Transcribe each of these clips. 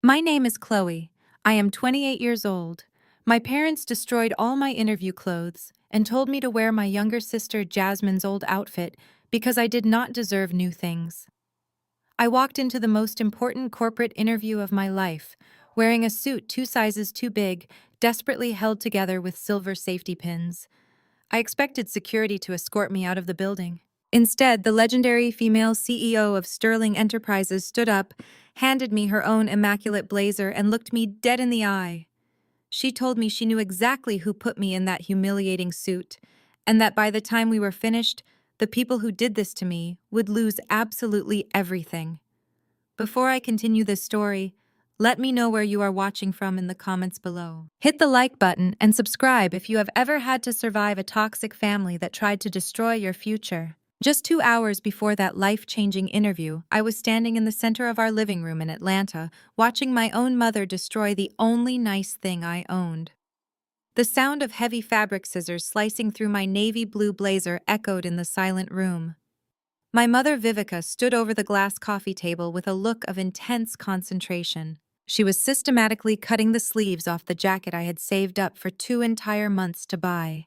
My name is Chloe. I am 28 years old. My parents destroyed all my interview clothes and told me to wear my younger sister Jasmine's old outfit because I did not deserve new things. I walked into the most important corporate interview of my life, wearing a suit 2 sizes too big, desperately held together with silver safety pins. I expected security to escort me out of the building. Instead, the legendary female CEO of Sterling Enterprises stood up, handed me her own immaculate blazer, and looked me dead in the eye. She told me she knew exactly who put me in that humiliating suit, and that by the time we were finished, the people who did this to me would lose absolutely everything. Before I continue this story, let me know where you are watching from in the comments below. Hit the like button and subscribe if you have ever had to survive a toxic family that tried to destroy your future. Just 2 hours before that life-changing interview, I was standing in the center of our living room in Atlanta, watching my own mother destroy the only nice thing I owned. The sound of heavy fabric scissors slicing through my navy blue blazer echoed in the silent room. My mother Vivica stood over the glass coffee table with a look of intense concentration. She was systematically cutting the sleeves off the jacket I had saved up for 2 entire months to buy.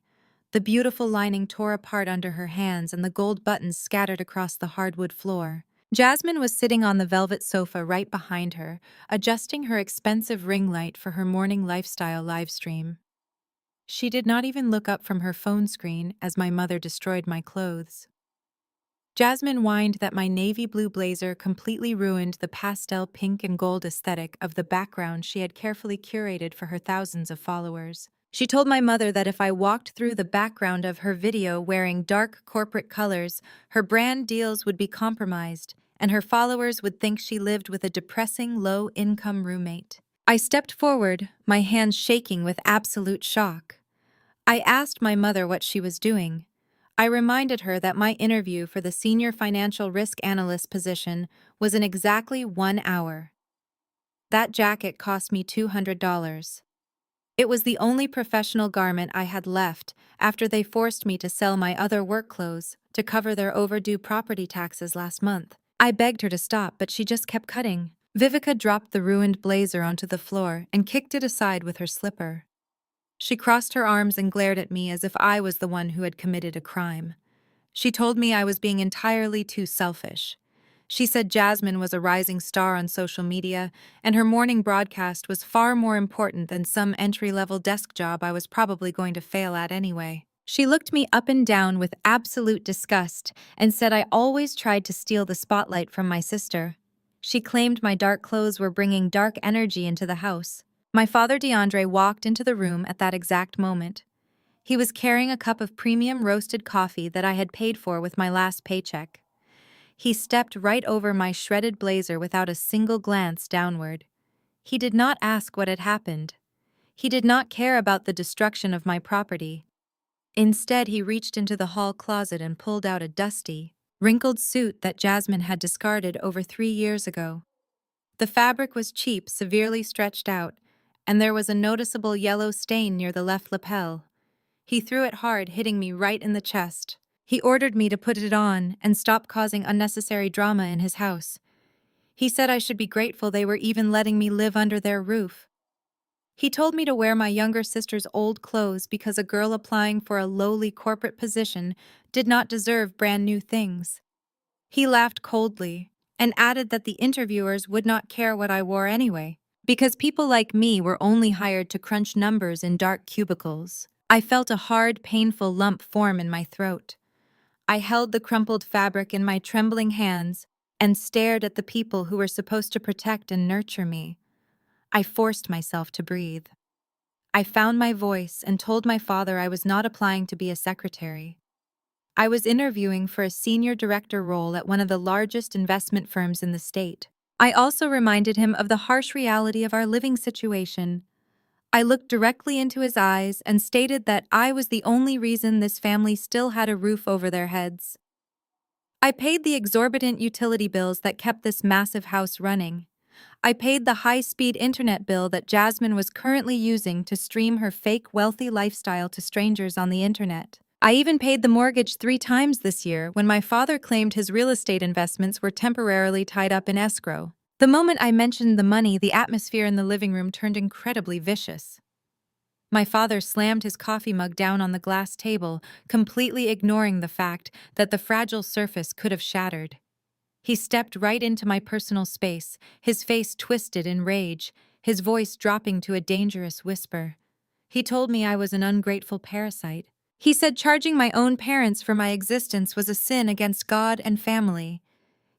The beautiful lining tore apart under her hands and the gold buttons scattered across the hardwood floor. Jasmine was sitting on the velvet sofa right behind her, adjusting her expensive ring light for her morning lifestyle livestream. She did not even look up from her phone screen as my mother destroyed my clothes. Jasmine whined that my navy blue blazer completely ruined the pastel pink and gold aesthetic of the background she had carefully curated for her thousands of followers. She told my mother that if I walked through the background of her video wearing dark corporate colors, her brand deals would be compromised, and her followers would think she lived with a depressing low-income roommate. I stepped forward, my hands shaking with absolute shock. I asked my mother what she was doing. I reminded her that my interview for the senior financial risk analyst position was in exactly 1 hour. That jacket cost me $200. It was the only professional garment I had left after they forced me to sell my other work clothes to cover their overdue property taxes last month. I begged her to stop, but she just kept cutting. Vivica dropped the ruined blazer onto the floor and kicked it aside with her slipper. She crossed her arms and glared at me as if I was the one who had committed a crime. She told me I was being entirely too selfish. She said Jasmine was a rising star on social media, and her morning broadcast was far more important than some entry-level desk job I was probably going to fail at anyway. She looked me up and down with absolute disgust and said I always tried to steal the spotlight from my sister. She claimed my dark clothes were bringing dark energy into the house. My father DeAndre walked into the room at that exact moment. He was carrying a cup of premium roasted coffee that I had paid for with my last paycheck. He stepped right over my shredded blazer without a single glance downward. He did not ask what had happened. He did not care about the destruction of my property. Instead, he reached into the hall closet and pulled out a dusty, wrinkled suit that Jasmine had discarded over 3 years ago. The fabric was cheap, severely stretched out, and there was a noticeable yellow stain near the left lapel. He threw it hard, hitting me right in the chest. He ordered me to put it on and stop causing unnecessary drama in his house. He said I should be grateful they were even letting me live under their roof. He told me to wear my younger sister's old clothes because a girl applying for a lowly corporate position did not deserve brand new things. He laughed coldly and added that the interviewers would not care what I wore anyway, because people like me were only hired to crunch numbers in dark cubicles. I felt a hard, painful lump form in my throat. I held the crumpled fabric in my trembling hands and stared at the people who were supposed to protect and nurture me. I forced myself to breathe. I found my voice and told my father I was not applying to be a secretary. I was interviewing for a senior director role at one of the largest investment firms in the state. I also reminded him of the harsh reality of our living situation. I looked directly into his eyes and stated that I was the only reason this family still had a roof over their heads. I paid the exorbitant utility bills that kept this massive house running. I paid the high-speed internet bill that Jasmine was currently using to stream her fake wealthy lifestyle to strangers on the internet. I even paid the mortgage 3 times this year when my father claimed his real estate investments were temporarily tied up in escrow. The moment I mentioned the money, the atmosphere in the living room turned incredibly vicious. My father slammed his coffee mug down on the glass table, completely ignoring the fact that the fragile surface could have shattered. He stepped right into my personal space, his face twisted in rage, his voice dropping to a dangerous whisper. He told me I was an ungrateful parasite. He said charging my own parents for my existence was a sin against God and family.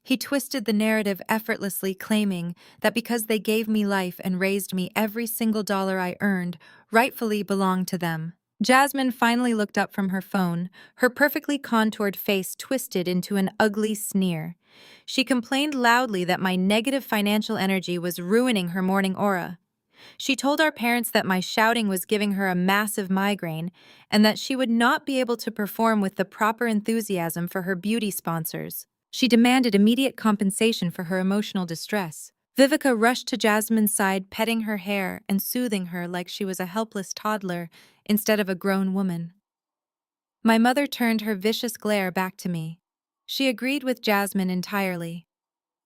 He twisted the narrative effortlessly, claiming that because they gave me life and raised me, every single dollar I earned rightfully belonged to them. Jasmine finally looked up from her phone, her perfectly contoured face twisted into an ugly sneer. She complained loudly that my negative financial energy was ruining her morning aura. She told our parents that my shouting was giving her a massive migraine and that she would not be able to perform with the proper enthusiasm for her beauty sponsors. She demanded immediate compensation for her emotional distress. Vivica rushed to Jasmine's side, petting her hair and soothing her like she was a helpless toddler instead of a grown woman. My mother turned her vicious glare back to me. She agreed with Jasmine entirely.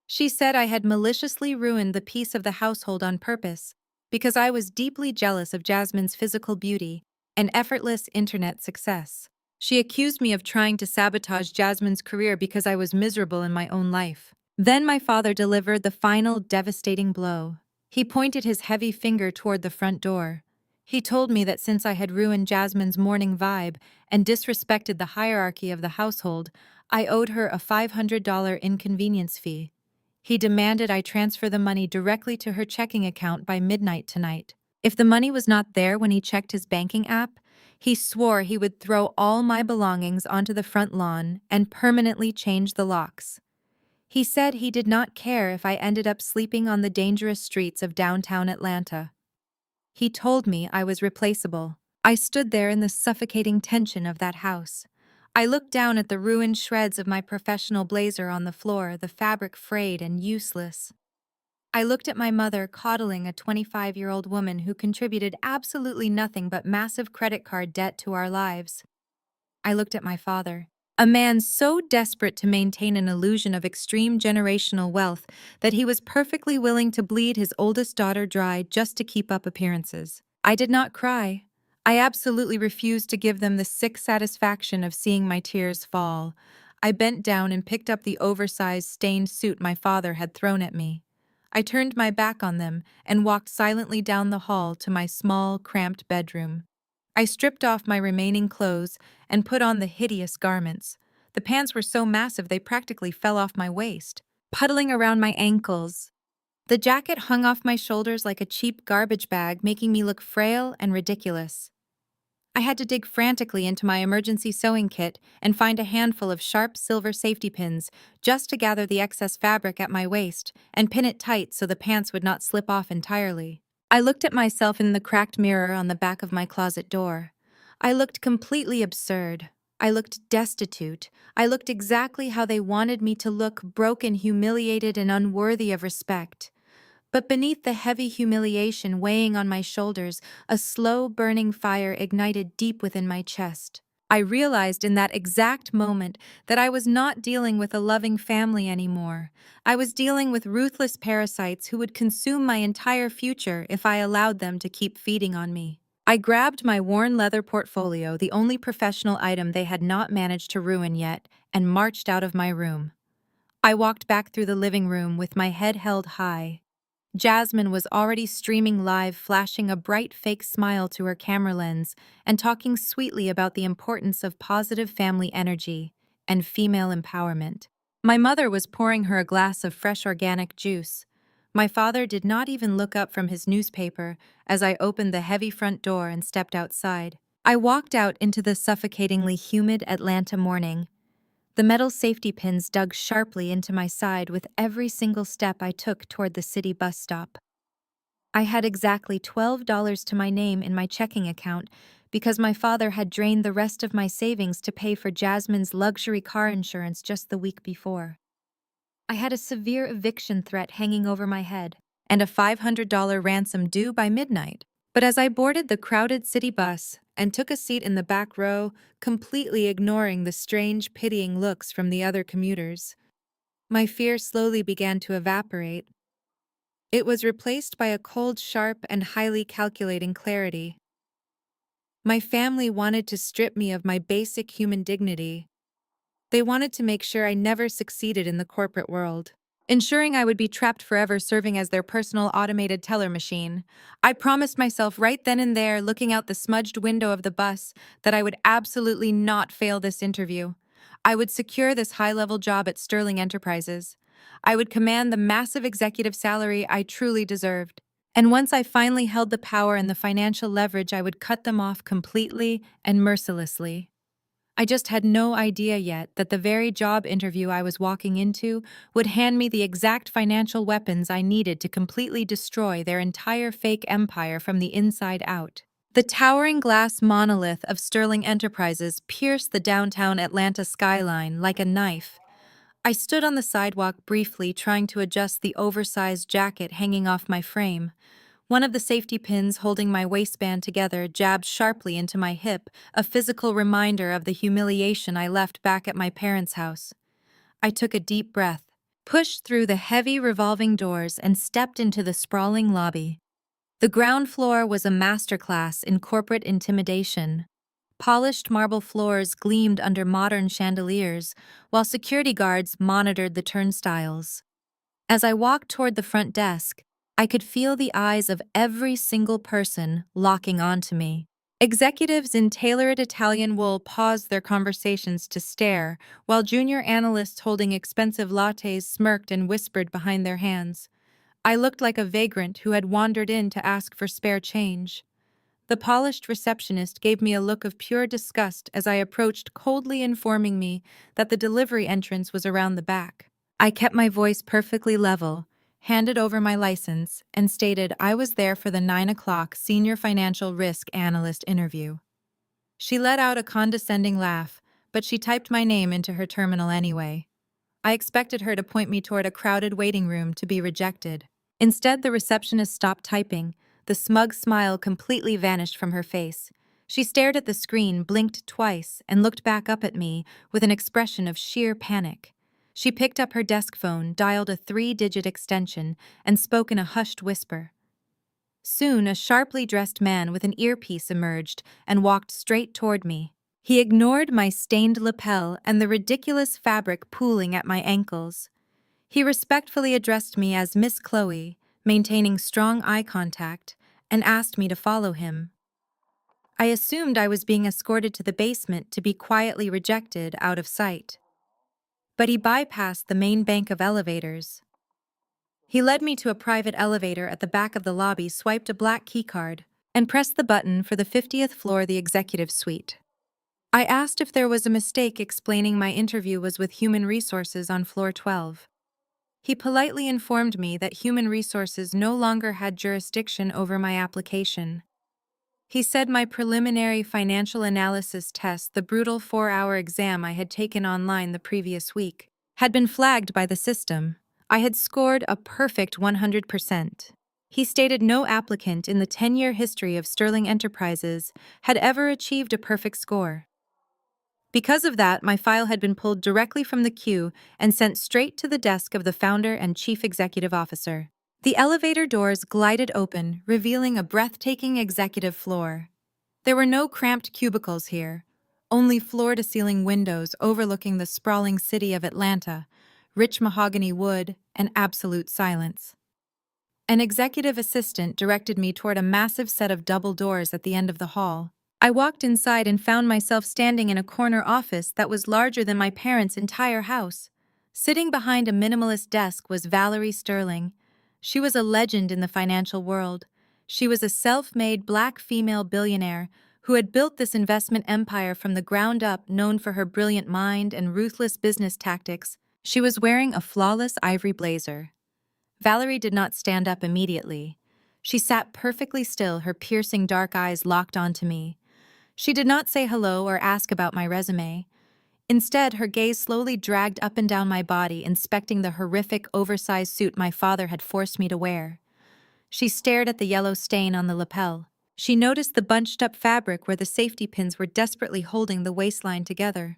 She said I had maliciously ruined the peace of the household on purpose because I was deeply jealous of Jasmine's physical beauty and effortless internet success. She accused me of trying to sabotage Jasmine's career because I was miserable in my own life. Then my father delivered the final devastating blow. He pointed his heavy finger toward the front door. He told me that since I had ruined Jasmine's morning vibe and disrespected the hierarchy of the household, I owed her a $500 inconvenience fee. He demanded I transfer the money directly to her checking account by midnight tonight. If the money was not there when he checked his banking app, he swore he would throw all my belongings onto the front lawn and permanently change the locks. He said he did not care if I ended up sleeping on the dangerous streets of downtown Atlanta. He told me I was replaceable. I stood there in the suffocating tension of that house. I looked down at the ruined shreds of my professional blazer on the floor, the fabric frayed and useless. I looked at my mother coddling a 25-year-old woman who contributed absolutely nothing but massive credit card debt to our lives. I looked at my father, a man so desperate to maintain an illusion of extreme generational wealth that he was perfectly willing to bleed his oldest daughter dry just to keep up appearances. I did not cry. I absolutely refused to give them the sick satisfaction of seeing my tears fall. I bent down and picked up the oversized, stained suit my father had thrown at me. I turned my back on them and walked silently down the hall to my small, cramped bedroom. I stripped off my remaining clothes and put on the hideous garments. The pants were so massive they practically fell off my waist, puddling around my ankles. The jacket hung off my shoulders like a cheap garbage bag, making me look frail and ridiculous. I had to dig frantically into my emergency sewing kit and find a handful of sharp silver safety pins just to gather the excess fabric at my waist and pin it tight so the pants would not slip off entirely. I looked at myself in the cracked mirror on the back of my closet door. I looked completely absurd. I looked destitute. I looked exactly how they wanted me to look, broken, humiliated, and unworthy of respect. But beneath the heavy humiliation weighing on my shoulders, a slow burning fire ignited deep within my chest. I realized in that exact moment that I was not dealing with a loving family anymore. I was dealing with ruthless parasites who would consume my entire future if I allowed them to keep feeding on me. I grabbed my worn leather portfolio, the only professional item they had not managed to ruin yet, and marched out of my room. I walked back through the living room with my head held high. Jasmine was already streaming live, flashing a bright fake smile to her camera lens and talking sweetly about the importance of positive family energy and female empowerment. My mother was pouring her a glass of fresh organic juice. My father did not even look up from his newspaper as I opened the heavy front door and stepped outside. I walked out into the suffocatingly humid Atlanta morning. The metal safety pins dug sharply into my side with every single step I took toward the city bus stop. I had exactly $12 to my name in my checking account because my father had drained the rest of my savings to pay for Jasmine's luxury car insurance just the week before. I had a severe eviction threat hanging over my head and a $500 ransom due by midnight. But as I boarded the crowded city bus and took a seat in the back row, completely ignoring the strange, pitying looks from the other commuters, my fear slowly began to evaporate. It was replaced by a cold, sharp, and highly calculating clarity. My family wanted to strip me of my basic human dignity. They wanted to make sure I never succeeded in the corporate world, ensuring I would be trapped forever serving as their personal automated teller machine. I promised myself right then and there, looking out the smudged window of the bus, that I would absolutely not fail this interview. I would secure this high-level job at Sterling Enterprises. I would command the massive executive salary I truly deserved. And once I finally held the power and the financial leverage, I would cut them off completely and mercilessly. I just had no idea yet that the very job interview I was walking into would hand me the exact financial weapons I needed to completely destroy their entire fake empire from the inside out. The towering glass monolith of Sterling Enterprises pierced the downtown Atlanta skyline like a knife. I stood on the sidewalk briefly, trying to adjust the oversized jacket hanging off my frame. One of the safety pins holding my waistband together jabbed sharply into my hip, a physical reminder of the humiliation I left back at my parents' house. I took a deep breath, pushed through the heavy revolving doors, and stepped into the sprawling lobby. The ground floor was a masterclass in corporate intimidation. Polished marble floors gleamed under modern chandeliers, while security guards monitored the turnstiles. As I walked toward the front desk, I could feel the eyes of every single person locking onto me. Executives in tailored Italian wool paused their conversations to stare, while junior analysts holding expensive lattes smirked and whispered behind their hands. I looked like a vagrant who had wandered in to ask for spare change. The polished receptionist gave me a look of pure disgust as I approached, coldly informing me that the delivery entrance was around the back. I kept my voice perfectly level, handed over my license, and stated I was there for the 9 o'clock Senior Financial Risk Analyst interview. She let out a condescending laugh, but she typed my name into her terminal anyway. I expected her to point me toward a crowded waiting room to be rejected. Instead, the receptionist stopped typing. The smug smile completely vanished from her face. She stared at the screen, blinked twice, and looked back up at me with an expression of sheer panic. She picked up her desk phone, dialed a 3-digit extension, and spoke in a hushed whisper. Soon, a sharply dressed man with an earpiece emerged and walked straight toward me. He ignored my stained lapel and the ridiculous fabric pooling at my ankles. He respectfully addressed me as Miss Chloe, maintaining strong eye contact, and asked me to follow him. I assumed I was being escorted to the basement to be quietly rejected out of sight. But he bypassed the main bank of elevators. He led me to a private elevator at the back of the lobby, swiped a black keycard, and pressed the button for the 50th floor, the executive suite. I asked if there was a mistake, explaining my interview was with Human Resources on floor 12. He politely informed me that Human Resources no longer had jurisdiction over my application. He said my preliminary financial analysis test, the brutal 4-hour exam I had taken online the previous week, had been flagged by the system. I had scored a perfect 100%. He stated no applicant in the 10-year history of Sterling Enterprises had ever achieved a perfect score. Because of that, my file had been pulled directly from the queue and sent straight to the desk of the founder and chief executive officer. The elevator doors glided open, revealing a breathtaking executive floor. There were no cramped cubicles here, only floor-to-ceiling windows overlooking the sprawling city of Atlanta, rich mahogany wood, and absolute silence. An executive assistant directed me toward a massive set of double doors at the end of the hall. I walked inside and found myself standing in a corner office that was larger than my parents' entire house. Sitting behind a minimalist desk was Valerie Sterling. She was a legend in the financial world. She was a self-made black female billionaire who had built this investment empire from the ground up, known for her brilliant mind and ruthless business tactics. She was wearing a flawless ivory blazer. Valerie did not stand up immediately. She sat perfectly still, her piercing dark eyes locked onto me. She did not say hello or ask about my resume. Instead, her gaze slowly dragged up and down my body, inspecting the horrific, oversized suit my father had forced me to wear. She stared at the yellow stain on the lapel. She noticed the bunched-up fabric where the safety pins were desperately holding the waistline together.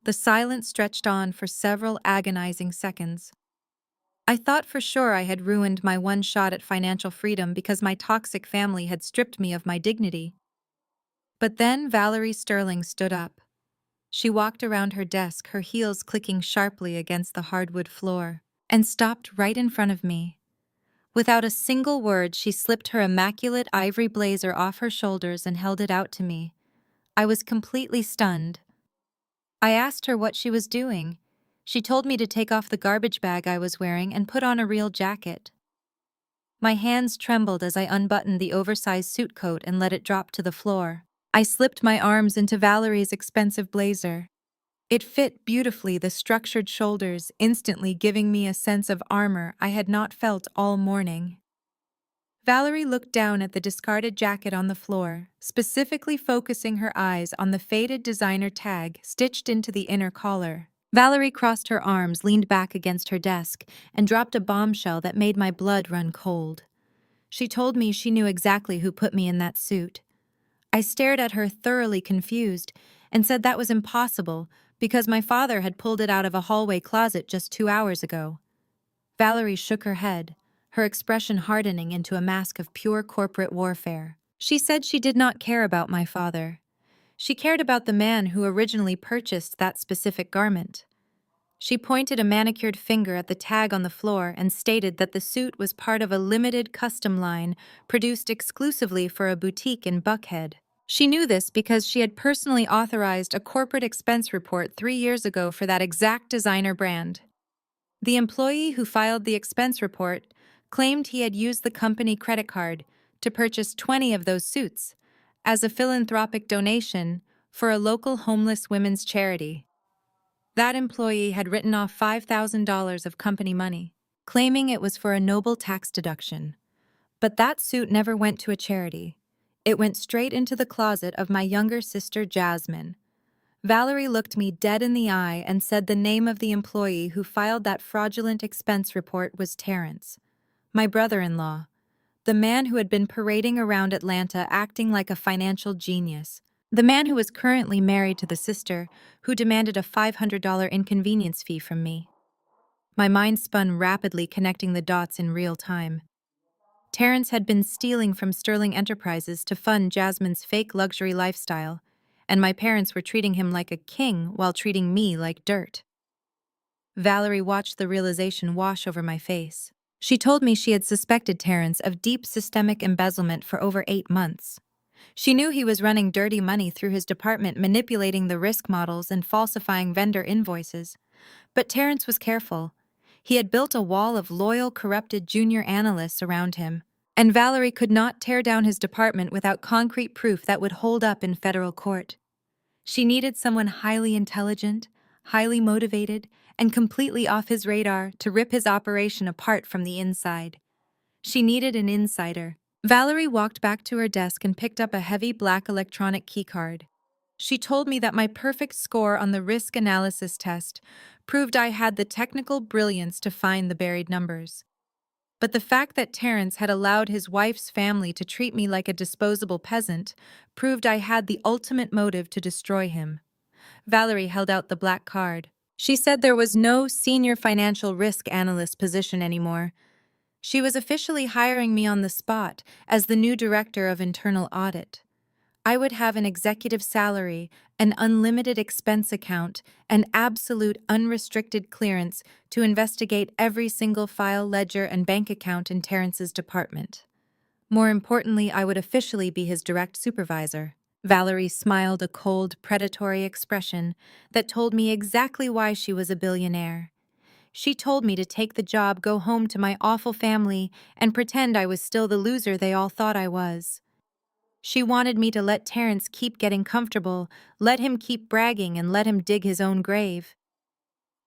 The silence stretched on for several agonizing seconds. I thought for sure I had ruined my one shot at financial freedom because my toxic family had stripped me of my dignity. But then Valerie Sterling stood up. She walked around her desk, her heels clicking sharply against the hardwood floor, and stopped right in front of me. Without a single word, she slipped her immaculate ivory blazer off her shoulders and held it out to me. I was completely stunned. I asked her what she was doing. She told me to take off the garbage bag I was wearing and put on a real jacket. My hands trembled as I unbuttoned the oversized suit coat and let it drop to the floor. I slipped my arms into Valerie's expensive blazer. It fit beautifully, the structured shoulders instantly giving me a sense of armor I had not felt all morning. Valerie looked down at the discarded jacket on the floor, specifically focusing her eyes on the faded designer tag stitched into the inner collar. Valerie crossed her arms, leaned back against her desk, and dropped a bombshell that made my blood run cold. She told me she knew exactly who put me in that suit. I stared at her, thoroughly confused, and said that was impossible because my father had pulled it out of a hallway closet just 2 hours ago. Valerie shook her head, her expression hardening into a mask of pure corporate warfare. She said she did not care about my father. She cared about the man who originally purchased that specific garment. She pointed a manicured finger at the tag on the floor and stated that the suit was part of a limited custom line produced exclusively for a boutique in Buckhead. She knew this because she had personally authorized a corporate expense report 3 years ago for that exact designer brand. The employee who filed the expense report claimed he had used the company credit card to purchase 20 of those suits as a philanthropic donation for a local homeless women's charity. That employee had written off $5,000 of company money, claiming it was for a noble tax deduction. But that suit never went to a charity. It went straight into the closet of my younger sister, Jasmine. Valerie looked me dead in the eye and said the name of the employee who filed that fraudulent expense report was Terrence, my brother-in-law, the man who had been parading around Atlanta acting like a financial genius, the man who was currently married to the sister who demanded a $500 inconvenience fee from me. My mind spun rapidly, connecting the dots in real time. Terrence had been stealing from Sterling Enterprises to fund Jasmine's fake luxury lifestyle, and my parents were treating him like a king while treating me like dirt. Valerie watched the realization wash over my face. She told me she had suspected Terrence of deep systemic embezzlement for over 8 months. She knew he was running dirty money through his department, manipulating the risk models and falsifying vendor invoices. But Terrence was careful. He had built a wall of loyal, corrupted junior analysts around him, and Valerie could not tear down his department without concrete proof that would hold up in federal court. She needed someone highly intelligent, highly motivated, and completely off his radar to rip his operation apart from the inside. She needed an insider. Valerie walked back to her desk and picked up a heavy black electronic keycard. She told me that my perfect score on the risk analysis test proved I had the technical brilliance to find the buried numbers. But the fact that Terrence had allowed his wife's family to treat me like a disposable peasant proved I had the ultimate motive to destroy him. Valerie held out the black card. She said there was no senior financial risk analyst position anymore. She was officially hiring me on the spot as the new director of internal audit. I would have an executive salary, an unlimited expense account, and absolute unrestricted clearance to investigate every single file, ledger, and bank account in Terrence's department. More importantly, I would officially be his direct supervisor. Valerie smiled, a cold, predatory expression that told me exactly why she was a billionaire. She told me to take the job, go home to my awful family, and pretend I was still the loser they all thought I was. She wanted me to let Terrence keep getting comfortable, let him keep bragging, and let him dig his own grave.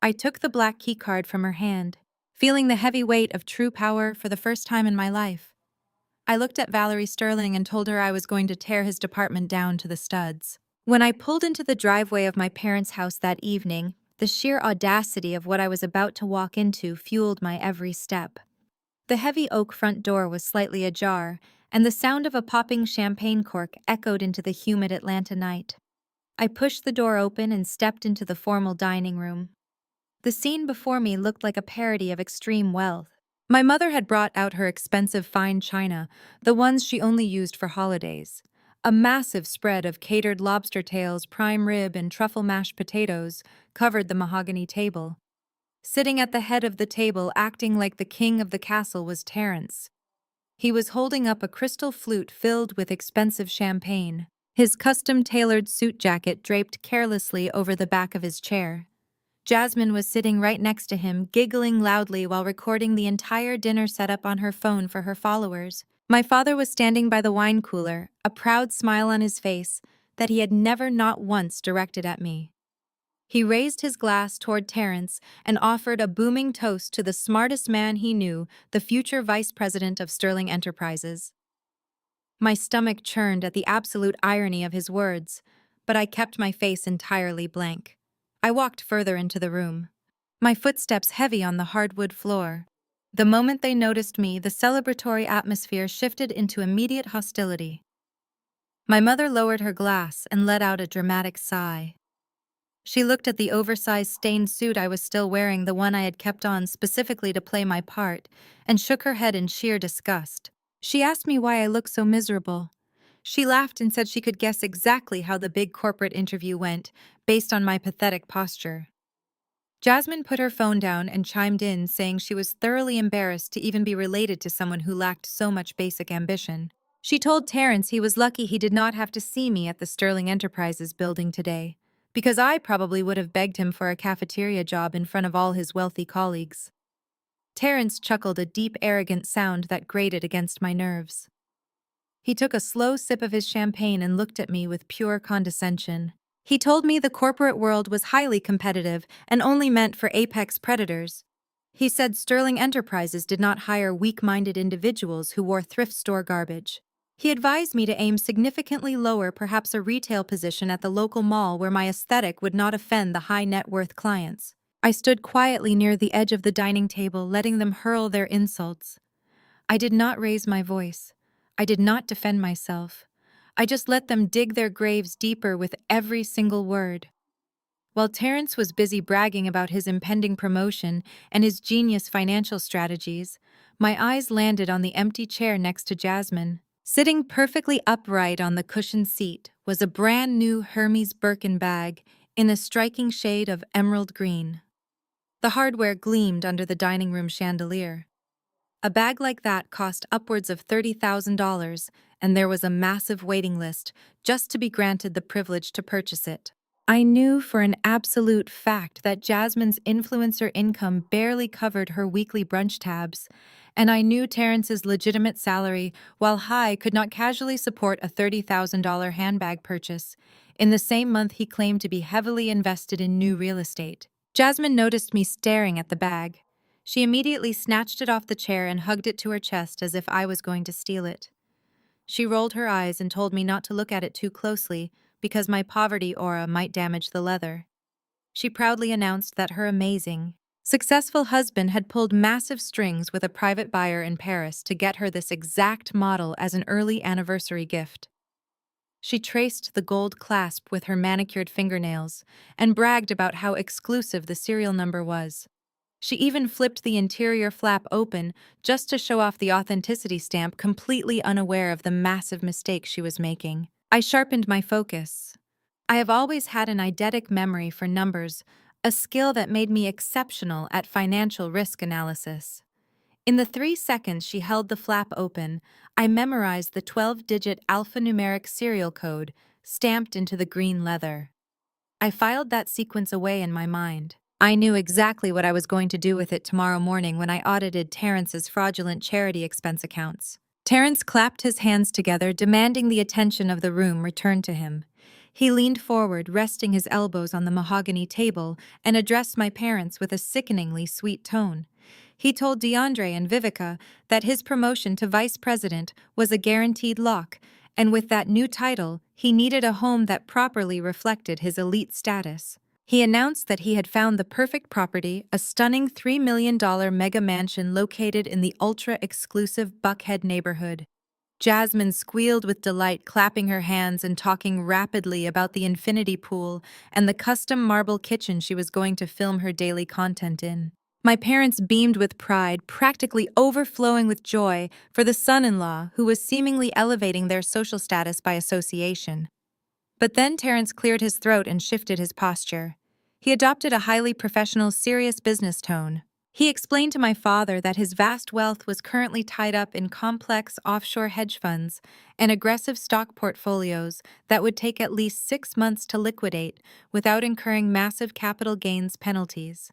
I took the black keycard from her hand, feeling the heavy weight of true power for the first time in my life. I looked at Valerie Sterling and told her I was going to tear his department down to the studs. When I pulled into the driveway of my parents' house that evening, the sheer audacity of what I was about to walk into fueled my every step. The heavy oak front door was slightly ajar, and the sound of a popping champagne cork echoed into the humid Atlanta night. I pushed the door open and stepped into the formal dining room. The scene before me looked like a parody of extreme wealth. My mother had brought out her expensive fine china, the ones she only used for holidays. A massive spread of catered lobster tails, prime rib, and truffle mashed potatoes covered the mahogany table. Sitting at the head of the table, acting like the king of the castle, was Terence. He was holding up a crystal flute filled with expensive champagne, his custom-tailored suit jacket draped carelessly over the back of his chair. Jasmine was sitting right next to him, giggling loudly while recording the entire dinner setup on her phone for her followers. My father was standing by the wine cooler, a proud smile on his face that he had never not once directed at me. He raised his glass toward Terence and offered a booming toast to the smartest man he knew, the future vice president of Sterling Enterprises. My stomach churned at the absolute irony of his words, but I kept my face entirely blank. I walked further into the room, my footsteps heavy on the hardwood floor. The moment they noticed me, the celebratory atmosphere shifted into immediate hostility. My mother lowered her glass and let out a dramatic sigh. She looked at the oversized stained suit I was still wearing, the one I had kept on specifically to play my part, and shook her head in sheer disgust. She asked me why I looked so miserable. She laughed and said she could guess exactly how the big corporate interview went, based on my pathetic posture. Jasmine put her phone down and chimed in, saying she was thoroughly embarrassed to even be related to someone who lacked so much basic ambition. She told Terence he was lucky he did not have to see me at the Sterling Enterprises building today, because I probably would have begged him for a cafeteria job in front of all his wealthy colleagues. Terence chuckled, a deep, arrogant sound that grated against my nerves. He took a slow sip of his champagne and looked at me with pure condescension. He told me the corporate world was highly competitive and only meant for apex predators. He said Sterling Enterprises did not hire weak-minded individuals who wore thrift store garbage. He advised me to aim significantly lower, perhaps a retail position at the local mall where my aesthetic would not offend the high-net-worth clients. I stood quietly near the edge of the dining table, letting them hurl their insults. I did not raise my voice. I did not defend myself. I just let them dig their graves deeper with every single word. While Terence was busy bragging about his impending promotion and his genius financial strategies, my eyes landed on the empty chair next to Jasmine. Sitting perfectly upright on the cushioned seat was a brand new Hermes Birkin bag in a striking shade of emerald green. The hardware gleamed under the dining room chandelier. A bag like that cost upwards of $30,000, and there was a massive waiting list just to be granted the privilege to purchase it. I knew for an absolute fact that Jasmine's influencer income barely covered her weekly brunch tabs, and I knew Terrence's legitimate salary, while high, could not casually support a $30,000 handbag purchase. In the same month, he claimed to be heavily invested in new real estate. Jasmine noticed me staring at the bag. She immediately snatched it off the chair and hugged it to her chest as if I was going to steal it. She rolled her eyes and told me not to look at it too closely because my poverty aura might damage the leather. She proudly announced that her amazing, successful husband had pulled massive strings with a private buyer in Paris to get her this exact model as an early anniversary gift. She traced the gold clasp with her manicured fingernails and bragged about how exclusive the serial number was. She even flipped the interior flap open just to show off the authenticity stamp, completely unaware of the massive mistake she was making. I sharpened my focus. I have always had an eidetic memory for numbers, a skill that made me exceptional at financial risk analysis. In the 3 seconds she held the flap open, I memorized the 12-digit alphanumeric serial code stamped into the green leather. I filed that sequence away in my mind. I knew exactly what I was going to do with it tomorrow morning when I audited Terrence's fraudulent charity expense accounts. Terence clapped his hands together, demanding the attention of the room return to him. He leaned forward, resting his elbows on the mahogany table, and addressed my parents with a sickeningly sweet tone. He told DeAndre and Vivica that his promotion to vice president was a guaranteed lock, and with that new title, he needed a home that properly reflected his elite status. He announced that he had found the perfect property, a stunning $3 million mega mansion located in the ultra-exclusive Buckhead neighborhood. Jasmine squealed with delight, clapping her hands and talking rapidly about the infinity pool and the custom marble kitchen she was going to film her daily content in. My parents beamed with pride, practically overflowing with joy for the son-in-law who was seemingly elevating their social status by association. But then Terrence cleared his throat and shifted his posture. He adopted a highly professional, serious business tone. He explained to my father that his vast wealth was currently tied up in complex offshore hedge funds and aggressive stock portfolios that would take at least 6 months to liquidate without incurring massive capital gains penalties.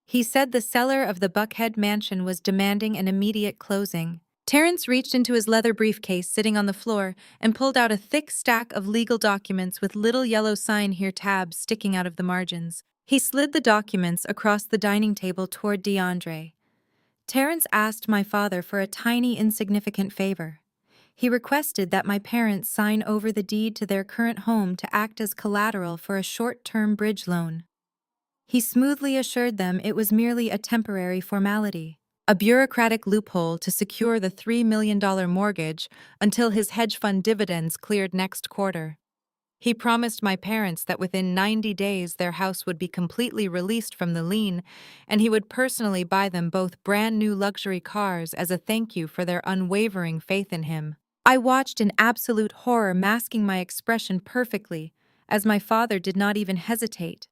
He said the seller of the Buckhead mansion was demanding an immediate closing. Terrence reached into his leather briefcase sitting on the floor and pulled out a thick stack of legal documents with little yellow sign here tabs sticking out of the margins. He slid the documents across the dining table toward DeAndre. Terrence asked my father for a tiny, insignificant favor. He requested that my parents sign over the deed to their current home to act as collateral for a short-term bridge loan. He smoothly assured them it was merely a temporary formality, a bureaucratic loophole to secure the $3 million mortgage until his hedge fund dividends cleared next quarter. He promised my parents that within 90 days their house would be completely released from the lien, and he would personally buy them both brand new luxury cars as a thank you for their unwavering faith in him. I watched in absolute horror, masking my expression perfectly, as my father did not even hesitate.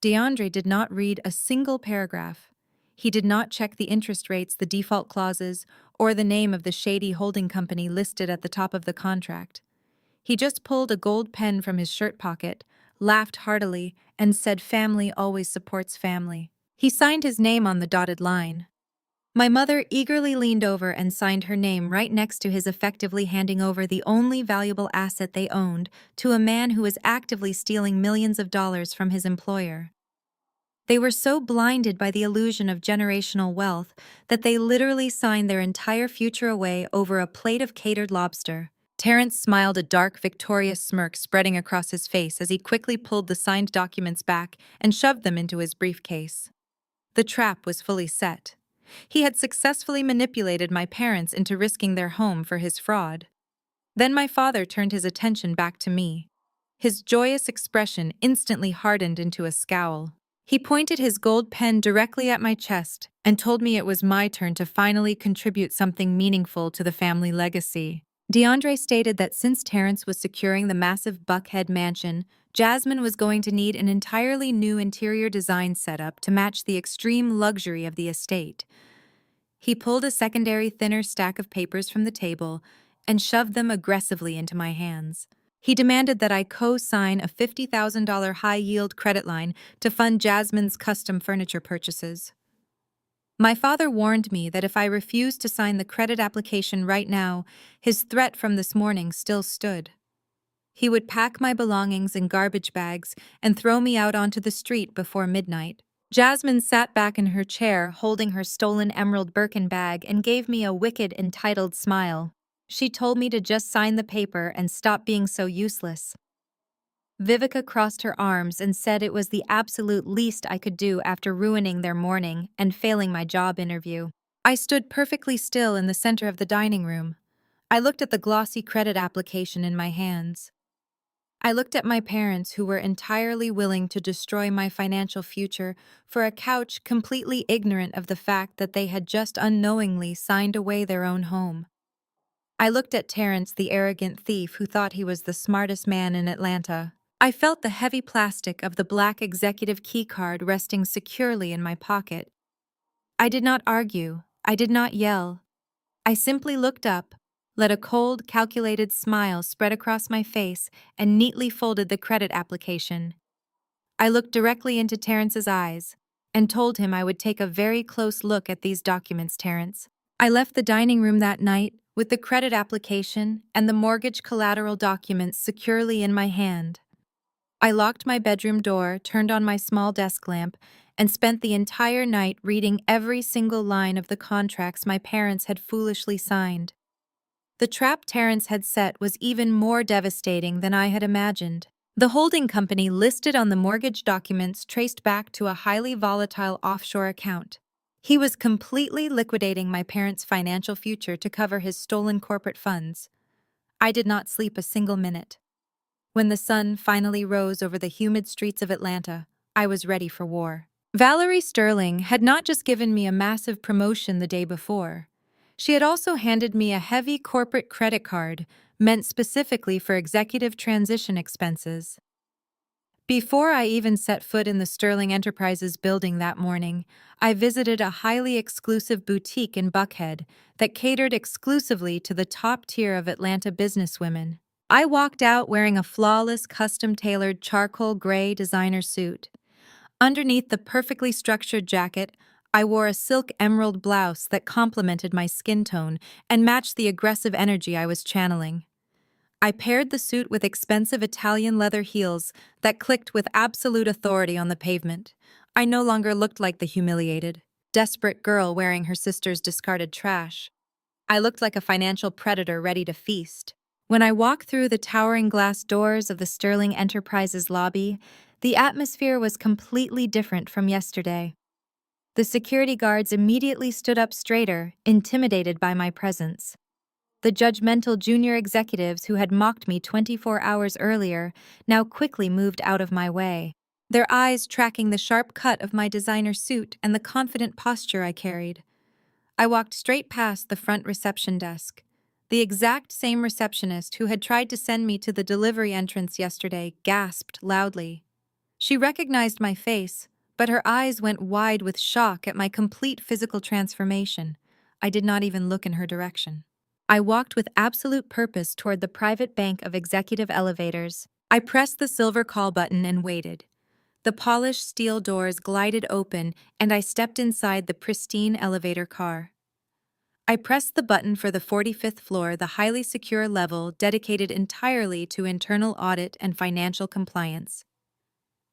DeAndre did not read a single paragraph. He did not check the interest rates, the default clauses, or the name of the shady holding company listed at the top of the contract. He just pulled a gold pen from his shirt pocket, laughed heartily, and said family always supports family. He signed his name on the dotted line. My mother eagerly leaned over and signed her name right next to his, effectively handing over the only valuable asset they owned to a man who was actively stealing millions of dollars from his employer. They were so blinded by the illusion of generational wealth that they literally signed their entire future away over a plate of catered lobster. Terrence smiled, a dark, victorious smirk spreading across his face as he quickly pulled the signed documents back and shoved them into his briefcase. The trap was fully set. He had successfully manipulated my parents into risking their home for his fraud. Then my father turned his attention back to me. His joyous expression instantly hardened into a scowl. He pointed his gold pen directly at my chest and told me it was my turn to finally contribute something meaningful to the family legacy. DeAndre stated that since Terrence was securing the massive Buckhead mansion, Jasmine was going to need an entirely new interior design setup to match the extreme luxury of the estate. He pulled a secondary, thinner stack of papers from the table and shoved them aggressively into my hands. He demanded that I co-sign a $50,000 high-yield credit line to fund Jasmine's custom furniture purchases. My father warned me that if I refused to sign the credit application right now, his threat from this morning still stood. He would pack my belongings in garbage bags and throw me out onto the street before midnight. Jasmine sat back in her chair, holding her stolen emerald Birkin bag, and gave me a wicked, entitled smile. She told me to just sign the paper and stop being so useless. Vivica crossed her arms and said it was the absolute least I could do after ruining their morning and failing my job interview. I stood perfectly still in the center of the dining room. I looked at the glossy credit application in my hands. I looked at my parents, who were entirely willing to destroy my financial future for a couch, completely ignorant of the fact that they had just unknowingly signed away their own home. I looked at Terrence, the arrogant thief who thought he was the smartest man in Atlanta. I felt the heavy plastic of the black executive keycard resting securely in my pocket. I did not argue. I did not yell. I simply looked up, let a cold, calculated smile spread across my face, and neatly folded the credit application. I looked directly into Terrence's eyes and told him I would take a very close look at these documents, Terrence. I left the dining room that night with the credit application and the mortgage collateral documents securely in my hand. I locked my bedroom door, turned on my small desk lamp, and spent the entire night reading every single line of the contracts my parents had foolishly signed. The trap Terrence had set was even more devastating than I had imagined. The holding company listed on the mortgage documents traced back to a highly volatile offshore account. He was completely liquidating my parents' financial future to cover his stolen corporate funds. I did not sleep a single minute. When the sun finally rose over the humid streets of Atlanta, I was ready for war. Valerie Sterling had not just given me a massive promotion the day before. She had also handed me a heavy corporate credit card meant specifically for executive transition expenses. Before I even set foot in the Sterling Enterprises building that morning, I visited a highly exclusive boutique in Buckhead that catered exclusively to the top tier of Atlanta businesswomen. I walked out wearing a flawless, custom-tailored charcoal gray designer suit. Underneath the perfectly structured jacket, I wore a silk emerald blouse that complemented my skin tone and matched the aggressive energy I was channeling. I paired the suit with expensive Italian leather heels that clicked with absolute authority on the pavement. I no longer looked like the humiliated, desperate girl wearing her sister's discarded trash. I looked like a financial predator ready to feast. When I walked through the towering glass doors of the Sterling Enterprises lobby, the atmosphere was completely different from yesterday. The security guards immediately stood up straighter, intimidated by my presence. The judgmental junior executives who had mocked me 24 hours earlier now quickly moved out of my way, their eyes tracking the sharp cut of my designer suit and the confident posture I carried. I walked straight past the front reception desk. The exact same receptionist who had tried to send me to the delivery entrance yesterday gasped loudly. She recognized my face, but her eyes went wide with shock at my complete physical transformation. I did not even look in her direction. I walked with absolute purpose toward the private bank of executive elevators. I pressed the silver call button and waited. The polished steel doors glided open, and I stepped inside the pristine elevator car. I pressed the button for the 45th floor, the highly secure level dedicated entirely to internal audit and financial compliance.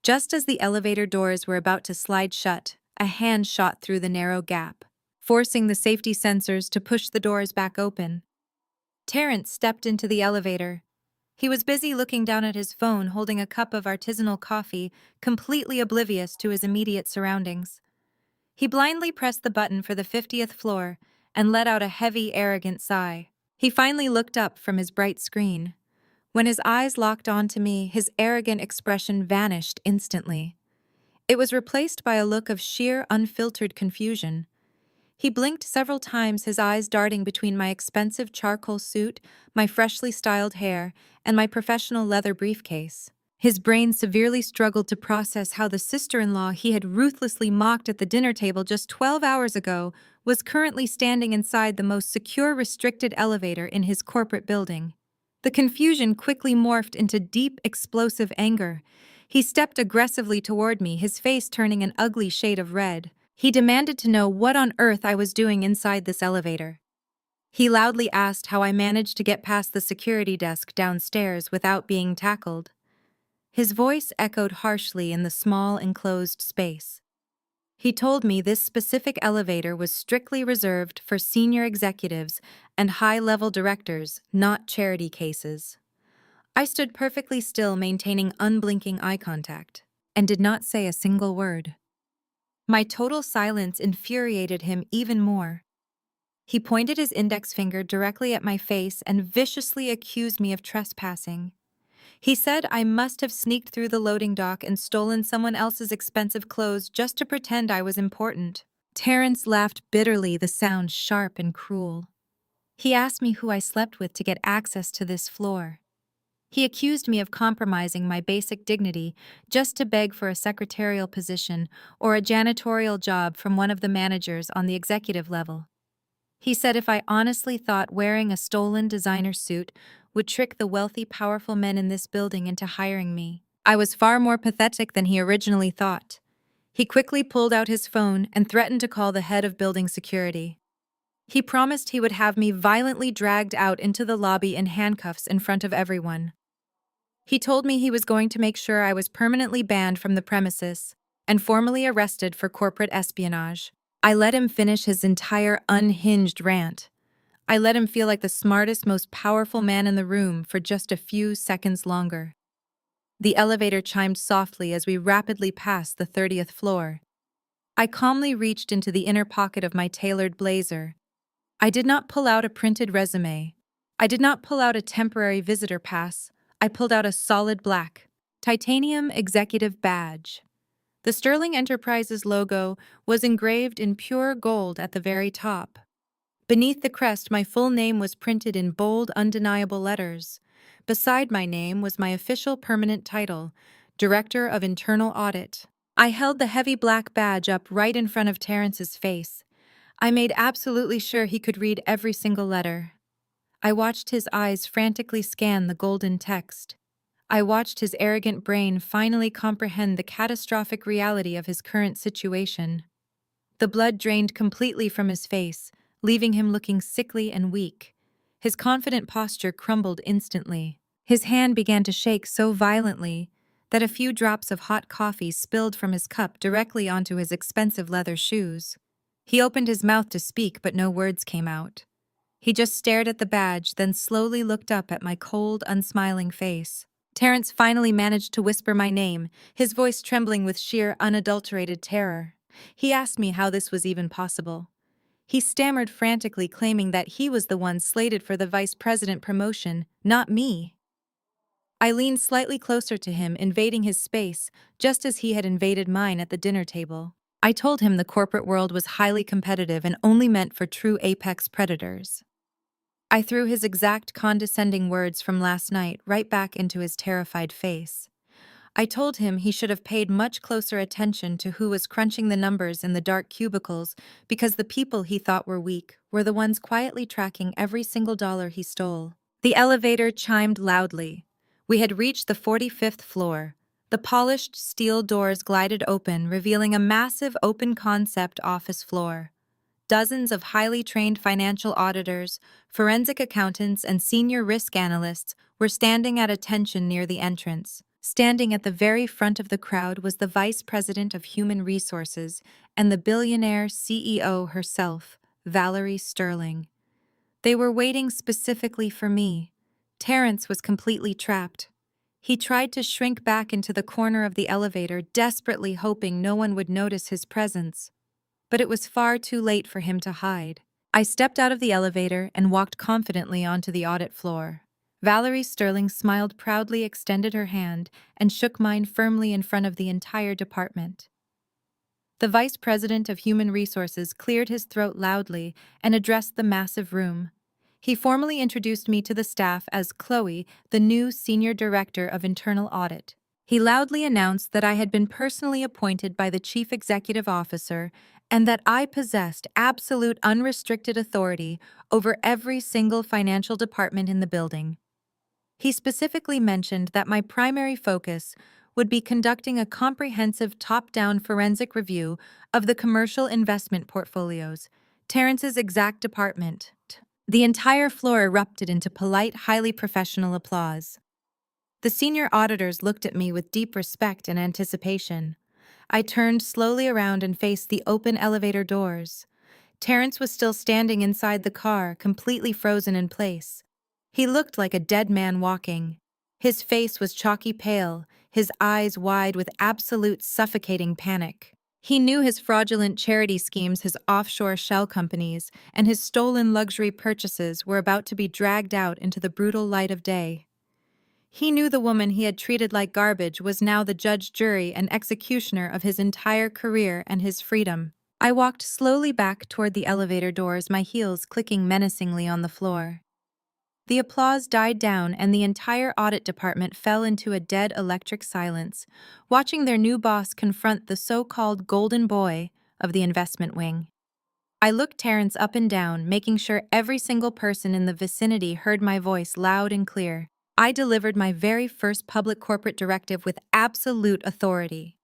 Just as the elevator doors were about to slide shut, a hand shot through the narrow gap, forcing the safety sensors to push the doors back open. Terrence stepped into the elevator. He was busy looking down at his phone, holding a cup of artisanal coffee, completely oblivious to his immediate surroundings. He blindly pressed the button for the 50th floor and let out a heavy, arrogant sigh. He finally looked up from his bright screen. When his eyes locked onto me, his arrogant expression vanished instantly. It was replaced by a look of sheer, unfiltered confusion. He blinked several times, his eyes darting between my expensive charcoal suit, my freshly styled hair, and my professional leather briefcase. His brain severely struggled to process how the sister-in-law he had ruthlessly mocked at the dinner table just 12 hours ago was currently standing inside the most secure restricted elevator in his corporate building. The confusion quickly morphed into deep, explosive anger. He stepped aggressively toward me, his face turning an ugly shade of red. He demanded to know what on earth I was doing inside this elevator. He loudly asked how I managed to get past the security desk downstairs without being tackled. His voice echoed harshly in the small, enclosed space. He told me this specific elevator was strictly reserved for senior executives and high-level directors, not charity cases. I stood perfectly still, maintaining unblinking eye contact, and did not say a single word. My total silence infuriated him even more. He pointed his index finger directly at my face and viciously accused me of trespassing. He said I must have sneaked through the loading dock and stolen someone else's expensive clothes just to pretend I was important. Terrence laughed bitterly, the sound sharp and cruel. He asked me who I slept with to get access to this floor. He accused me of compromising my basic dignity just to beg for a secretarial position or a janitorial job from one of the managers on the executive level. He said if I honestly thought wearing a stolen designer suit would trick the wealthy, powerful men in this building into hiring me, I was far more pathetic than he originally thought. He quickly pulled out his phone and threatened to call the head of building security. He promised he would have me violently dragged out into the lobby in handcuffs in front of everyone. He told me he was going to make sure I was permanently banned from the premises and formally arrested for corporate espionage. I let him finish his entire unhinged rant. I let him feel like the smartest, most powerful man in the room for just a few seconds longer. The elevator chimed softly as we rapidly passed the 30th floor. I calmly reached into the inner pocket of my tailored blazer. I did not pull out a printed resume. I did not pull out a temporary visitor pass. I pulled out a solid black, titanium executive badge. The Sterling Enterprises logo was engraved in pure gold at the very top. Beneath the crest, my full name was printed in bold, undeniable letters. Beside my name was my official permanent title, Director of Internal Audit. I held the heavy black badge up right in front of Terrence's face. I made absolutely sure he could read every single letter. I watched his eyes frantically scan the golden text. I watched his arrogant brain finally comprehend the catastrophic reality of his current situation. The blood drained completely from his face, leaving him looking sickly and weak. His confident posture crumbled instantly. His hand began to shake so violently that a few drops of hot coffee spilled from his cup directly onto his expensive leather shoes. He opened his mouth to speak, but no words came out. He just stared at the badge, then slowly looked up at my cold, unsmiling face. Terrence finally managed to whisper my name, his voice trembling with sheer, unadulterated terror. He asked me how this was even possible. He stammered frantically, claiming that he was the one slated for the vice president promotion, not me. I leaned slightly closer to him, invading his space, just as he had invaded mine at the dinner table. I told him the corporate world was highly competitive and only meant for true apex predators. I threw his exact condescending words from last night right back into his terrified face. I told him he should have paid much closer attention to who was crunching the numbers in the dark cubicles, because the people he thought were weak were the ones quietly tracking every single dollar he stole. The elevator chimed loudly. We had reached the 45th floor. The polished steel doors glided open, revealing a massive open-concept office floor. Dozens of highly trained financial auditors, forensic accountants, and senior risk analysts were standing at attention near the entrance. Standing at the very front of the crowd was the Vice President of Human Resources and the billionaire CEO herself, Valerie Sterling. They were waiting specifically for me. Terrence was completely trapped. He tried to shrink back into the corner of the elevator, desperately hoping no one would notice his presence. But it was far too late for him to hide. I stepped out of the elevator and walked confidently onto the audit floor. Valerie Sterling smiled proudly, extended her hand, and shook mine firmly in front of the entire department. The Vice President of Human Resources cleared his throat loudly and addressed the massive room. He formally introduced me to the staff as Chloe, the new Senior Director of Internal Audit. He loudly announced that I had been personally appointed by the Chief Executive Officer and that I possessed absolute unrestricted authority over every single financial department in the building. He specifically mentioned that my primary focus would be conducting a comprehensive top-down forensic review of the commercial investment portfolios, Terrence's exact department. The entire floor erupted into polite, highly professional applause. The senior auditors looked at me with deep respect and anticipation. I turned slowly around and faced the open elevator doors. Terrence was still standing inside the car, completely frozen in place. He looked like a dead man walking. His face was chalky pale, his eyes wide with absolute suffocating panic. He knew his fraudulent charity schemes, his offshore shell companies, and his stolen luxury purchases were about to be dragged out into the brutal light of day. He knew the woman he had treated like garbage was now the judge, jury, and executioner of his entire career and his freedom. I walked slowly back toward the elevator doors, my heels clicking menacingly on the floor. The applause died down and the entire audit department fell into a dead electric silence, watching their new boss confront the so-called golden boy of the investment wing. I looked Terrence up and down, making sure every single person in the vicinity heard my voice loud and clear. I delivered my very first public corporate directive with absolute authority.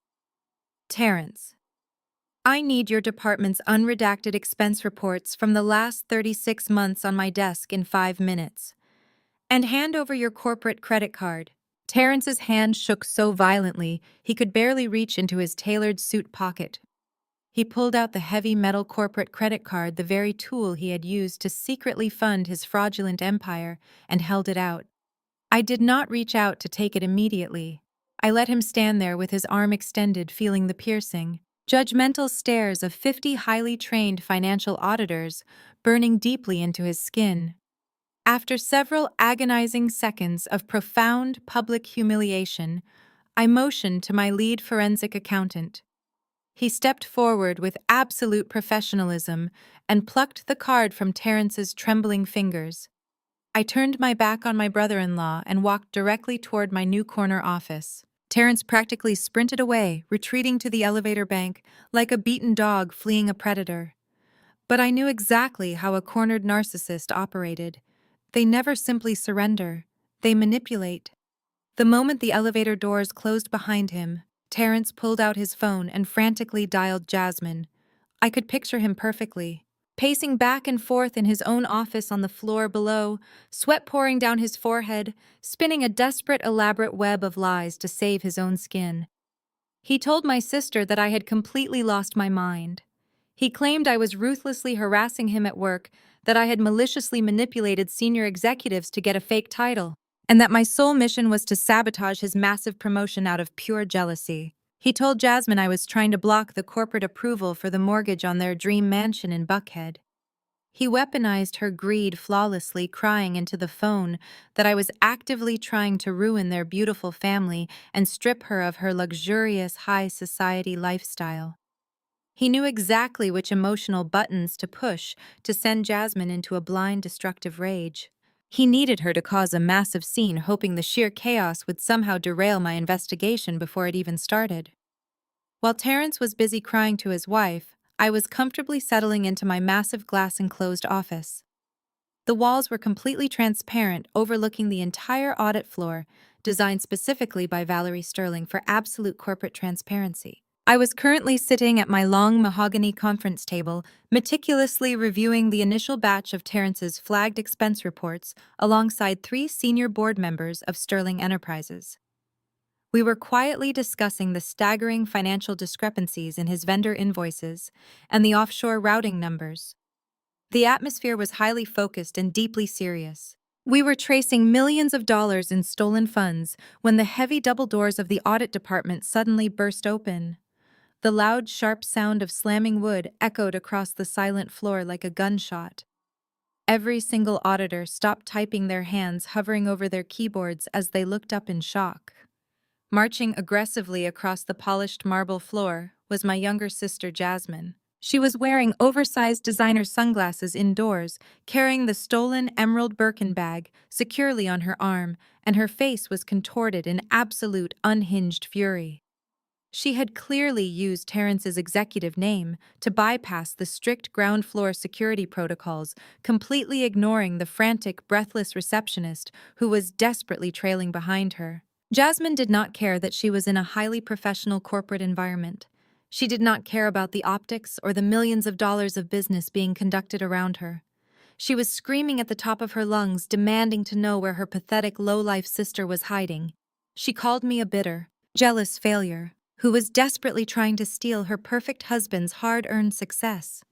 Terrence, I need your department's unredacted expense reports from the last 36 months on my desk in 5 minutes. And hand over your corporate credit card. Terrence's hand shook so violently he could barely reach into his tailored suit pocket. He pulled out the heavy metal corporate credit card, the very tool he had used to secretly fund his fraudulent empire, and held it out. I did not reach out to take it immediately. I let him stand there with his arm extended, feeling the piercing. Judgmental stares of 50 highly trained financial auditors burning deeply into his skin. After several agonizing seconds of profound public humiliation, I motioned to my lead forensic accountant. He stepped forward with absolute professionalism and plucked the card from Terrence's trembling fingers. I turned my back on my brother-in-law and walked directly toward my new corner office. Terrence practically sprinted away, retreating to the elevator bank like a beaten dog fleeing a predator. But I knew exactly how a cornered narcissist operated. They never simply surrender. They manipulate. The moment the elevator doors closed behind him, Terrence pulled out his phone and frantically dialed Jasmine. I could picture him perfectly, pacing back and forth in his own office on the floor below, sweat pouring down his forehead, spinning a desperate, elaborate web of lies to save his own skin. He told my sister that I had completely lost my mind. He claimed I was ruthlessly harassing him at work, that I had maliciously manipulated senior executives to get a fake title, and that my sole mission was to sabotage his massive promotion out of pure jealousy. He told Jasmine I was trying to block the corporate approval for the mortgage on their dream mansion in Buckhead. He weaponized her greed flawlessly, crying into the phone that I was actively trying to ruin their beautiful family and strip her of her luxurious high society lifestyle. He knew exactly which emotional buttons to push to send Jasmine into a blind, destructive rage. He needed her to cause a massive scene, hoping the sheer chaos would somehow derail my investigation before it even started. While Terrence was busy crying to his wife, I was comfortably settling into my massive glass-enclosed office. The walls were completely transparent, overlooking the entire audit floor, designed specifically by Valerie Sterling for absolute corporate transparency. I was currently sitting at my long mahogany conference table, meticulously reviewing the initial batch of Terrence's flagged expense reports alongside 3 senior board members of Sterling Enterprises. We were quietly discussing the staggering financial discrepancies in his vendor invoices and the offshore routing numbers. The atmosphere was highly focused and deeply serious. We were tracing millions of dollars in stolen funds when the heavy double doors of the audit department suddenly burst open. The loud, sharp sound of slamming wood echoed across the silent floor like a gunshot. Every single auditor stopped typing, their hands hovering over their keyboards as they looked up in shock. Marching aggressively across the polished marble floor was my younger sister Jasmine. She was wearing oversized designer sunglasses indoors, carrying the stolen emerald Birkin bag securely on her arm, and her face was contorted in absolute unhinged fury. She had clearly used Terrence's executive name to bypass the strict ground floor security protocols, completely ignoring the frantic, breathless receptionist who was desperately trailing behind her. Jasmine did not care that she was in a highly professional corporate environment. She did not care about the optics or the millions of dollars of business being conducted around her. She was screaming at the top of her lungs, demanding to know where her pathetic, low-life sister was hiding. She called me a bitter, jealous failure who was desperately trying to steal her perfect husband's hard-earned success.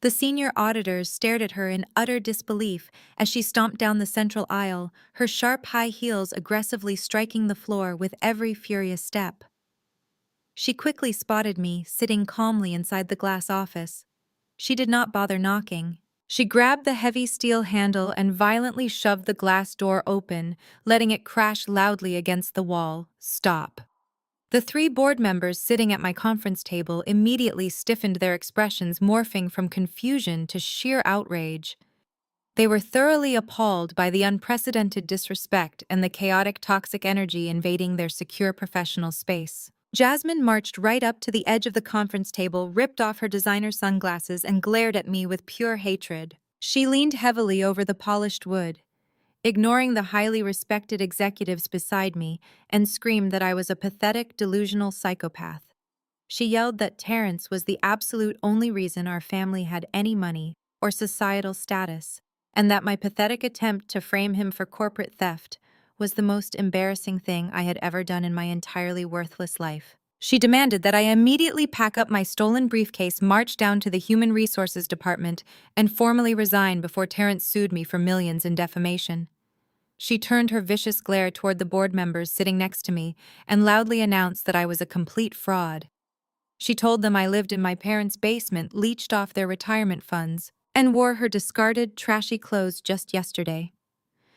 The senior auditors stared at her in utter disbelief as she stomped down the central aisle, her sharp high heels aggressively striking the floor with every furious step. She quickly spotted me, sitting calmly inside the glass office. She did not bother knocking. She grabbed the heavy steel handle and violently shoved the glass door open, letting it crash loudly against the wall. "Stop." The 3 board members sitting at my conference table immediately stiffened, their expressions morphing from confusion to sheer outrage. They were thoroughly appalled by the unprecedented disrespect and the chaotic, toxic energy invading their secure professional space. Jasmine marched right up to the edge of the conference table, ripped off her designer sunglasses, and glared at me with pure hatred. She leaned heavily over the polished wood, ignoring the highly respected executives beside me, and screamed that I was a pathetic, delusional psychopath. She yelled that Terrence was the absolute only reason our family had any money or societal status, and that my pathetic attempt to frame him for corporate theft was the most embarrassing thing I had ever done in my entirely worthless life. She demanded that I immediately pack up my stolen briefcase, march down to the Human Resources Department, and formally resign before Terrence sued me for millions in defamation. She turned her vicious glare toward the board members sitting next to me and loudly announced that I was a complete fraud. She told them I lived in my parents' basement, leached off their retirement funds, and wore her discarded, trashy clothes just yesterday.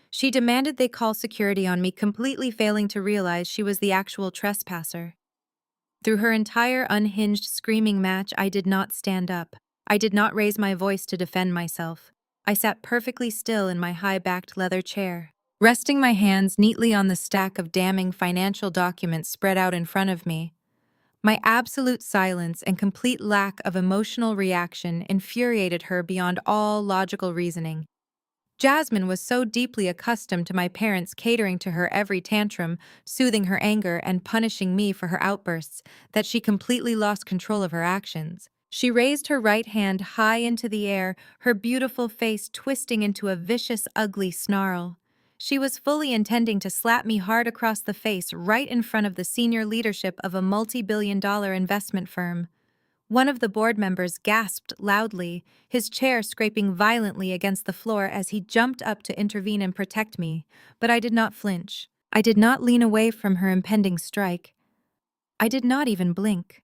She demanded they call security on me, completely failing to realize she was the actual trespasser. Through her entire unhinged screaming match, I did not stand up. I did not raise my voice to defend myself. I sat perfectly still in my high-backed leather chair, resting my hands neatly on the stack of damning financial documents spread out in front of me. My absolute silence and complete lack of emotional reaction infuriated her beyond all logical reasoning. Jasmine was so deeply accustomed to my parents catering to her every tantrum, soothing her anger and punishing me for her outbursts, that she completely lost control of her actions. She raised her right hand high into the air, her beautiful face twisting into a vicious, ugly snarl. She was fully intending to slap me hard across the face right in front of the senior leadership of a multi-billion-dollar investment firm. One of the board members gasped loudly, his chair scraping violently against the floor as he jumped up to intervene and protect me, but I did not flinch. I did not lean away from her impending strike. I did not even blink.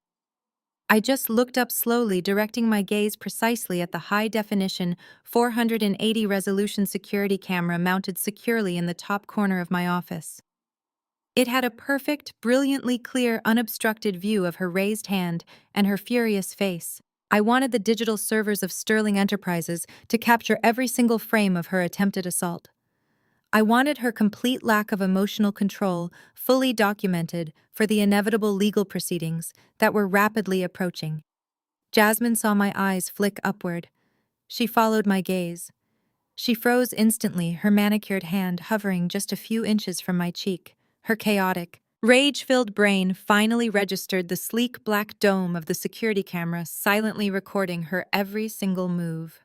I just looked up slowly, directing my gaze precisely at the high-definition 480 resolution security camera mounted securely in the top corner of my office. It had a perfect, brilliantly clear, unobstructed view of her raised hand and her furious face. I wanted the digital servers of Sterling Enterprises to capture every single frame of her attempted assault. I wanted her complete lack of emotional control fully documented for the inevitable legal proceedings that were rapidly approaching. Jasmine saw my eyes flick upward. She followed my gaze. She froze instantly, her manicured hand hovering just a few inches from my cheek. Her chaotic, rage-filled brain finally registered the sleek black dome of the security camera, silently recording her every single move.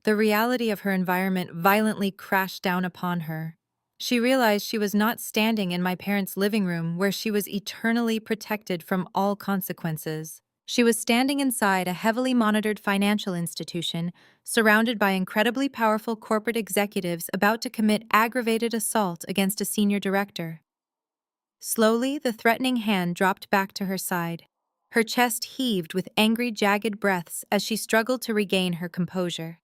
The reality of her environment violently crashed down upon her. She realized she was not standing in my parents' living room where she was eternally protected from all consequences. She was standing inside a heavily monitored financial institution, surrounded by incredibly powerful corporate executives about to commit aggravated assault against a senior director. Slowly, the threatening hand dropped back to her side. Her chest heaved with angry, jagged breaths as she struggled to regain her composure.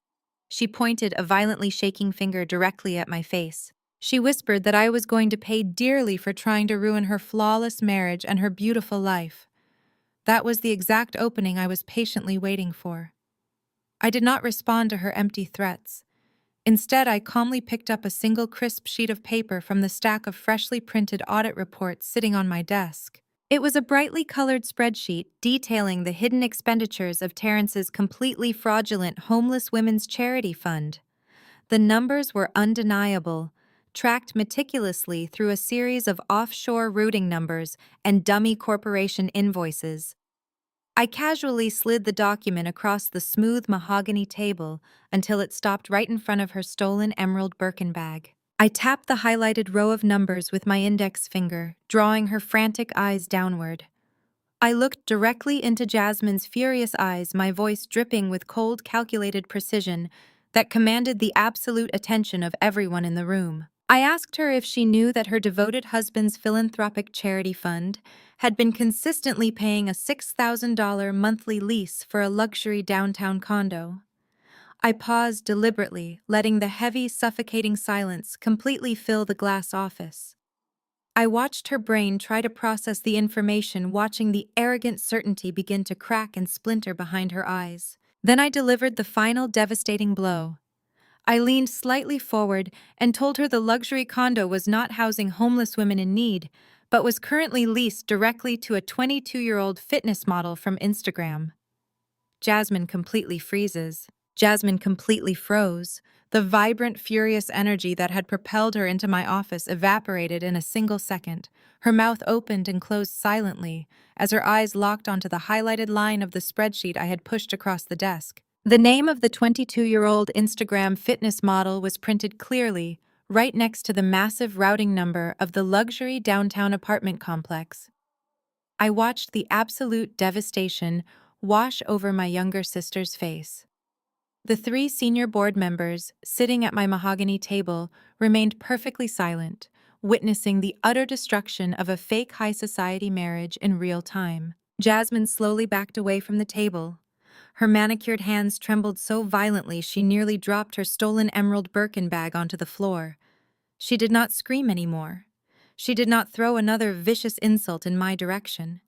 She pointed a violently shaking finger directly at my face. She whispered that I was going to pay dearly for trying to ruin her flawless marriage and her beautiful life. That was the exact opening I was patiently waiting for. I did not respond to her empty threats. Instead, I calmly picked up a single crisp sheet of paper from the stack of freshly printed audit reports sitting on my desk. It was a brightly colored spreadsheet detailing the hidden expenditures of Terrence's completely fraudulent homeless women's charity fund. The numbers were undeniable, tracked meticulously through a series of offshore routing numbers and dummy corporation invoices. I casually slid the document across the smooth mahogany table until it stopped right in front of her stolen emerald Birkin bag. I tapped the highlighted row of numbers with my index finger, drawing her frantic eyes downward. I looked directly into Jasmine's furious eyes, my voice dripping with cold, calculated precision that commanded the absolute attention of everyone in the room. I asked her if she knew that her devoted husband's philanthropic charity fund had been consistently paying a $6,000 monthly lease for a luxury downtown condo. I paused deliberately, letting the heavy, suffocating silence completely fill the glass office. I watched her brain try to process the information, watching the arrogant certainty begin to crack and splinter behind her eyes. Then I delivered the final devastating blow. I leaned slightly forward and told her the luxury condo was not housing homeless women in need, but was currently leased directly to a 22-year-old fitness model from Instagram. Jasmine completely freezes. Jasmine completely froze. The vibrant, furious energy that had propelled her into my office evaporated in a single second. Her mouth opened and closed silently as her eyes locked onto the highlighted line of the spreadsheet I had pushed across the desk. The name of the 22-year-old Instagram fitness model was printed clearly, right next to the massive routing number of the luxury downtown apartment complex. I watched the absolute devastation wash over my younger sister's face. The three senior board members, sitting at my mahogany table, remained perfectly silent, witnessing the utter destruction of a fake high society marriage in real time. Jasmine slowly backed away from the table. Her manicured hands trembled so violently she nearly dropped her stolen emerald Birkin bag onto the floor. She did not scream anymore. She did not throw another vicious insult in my direction.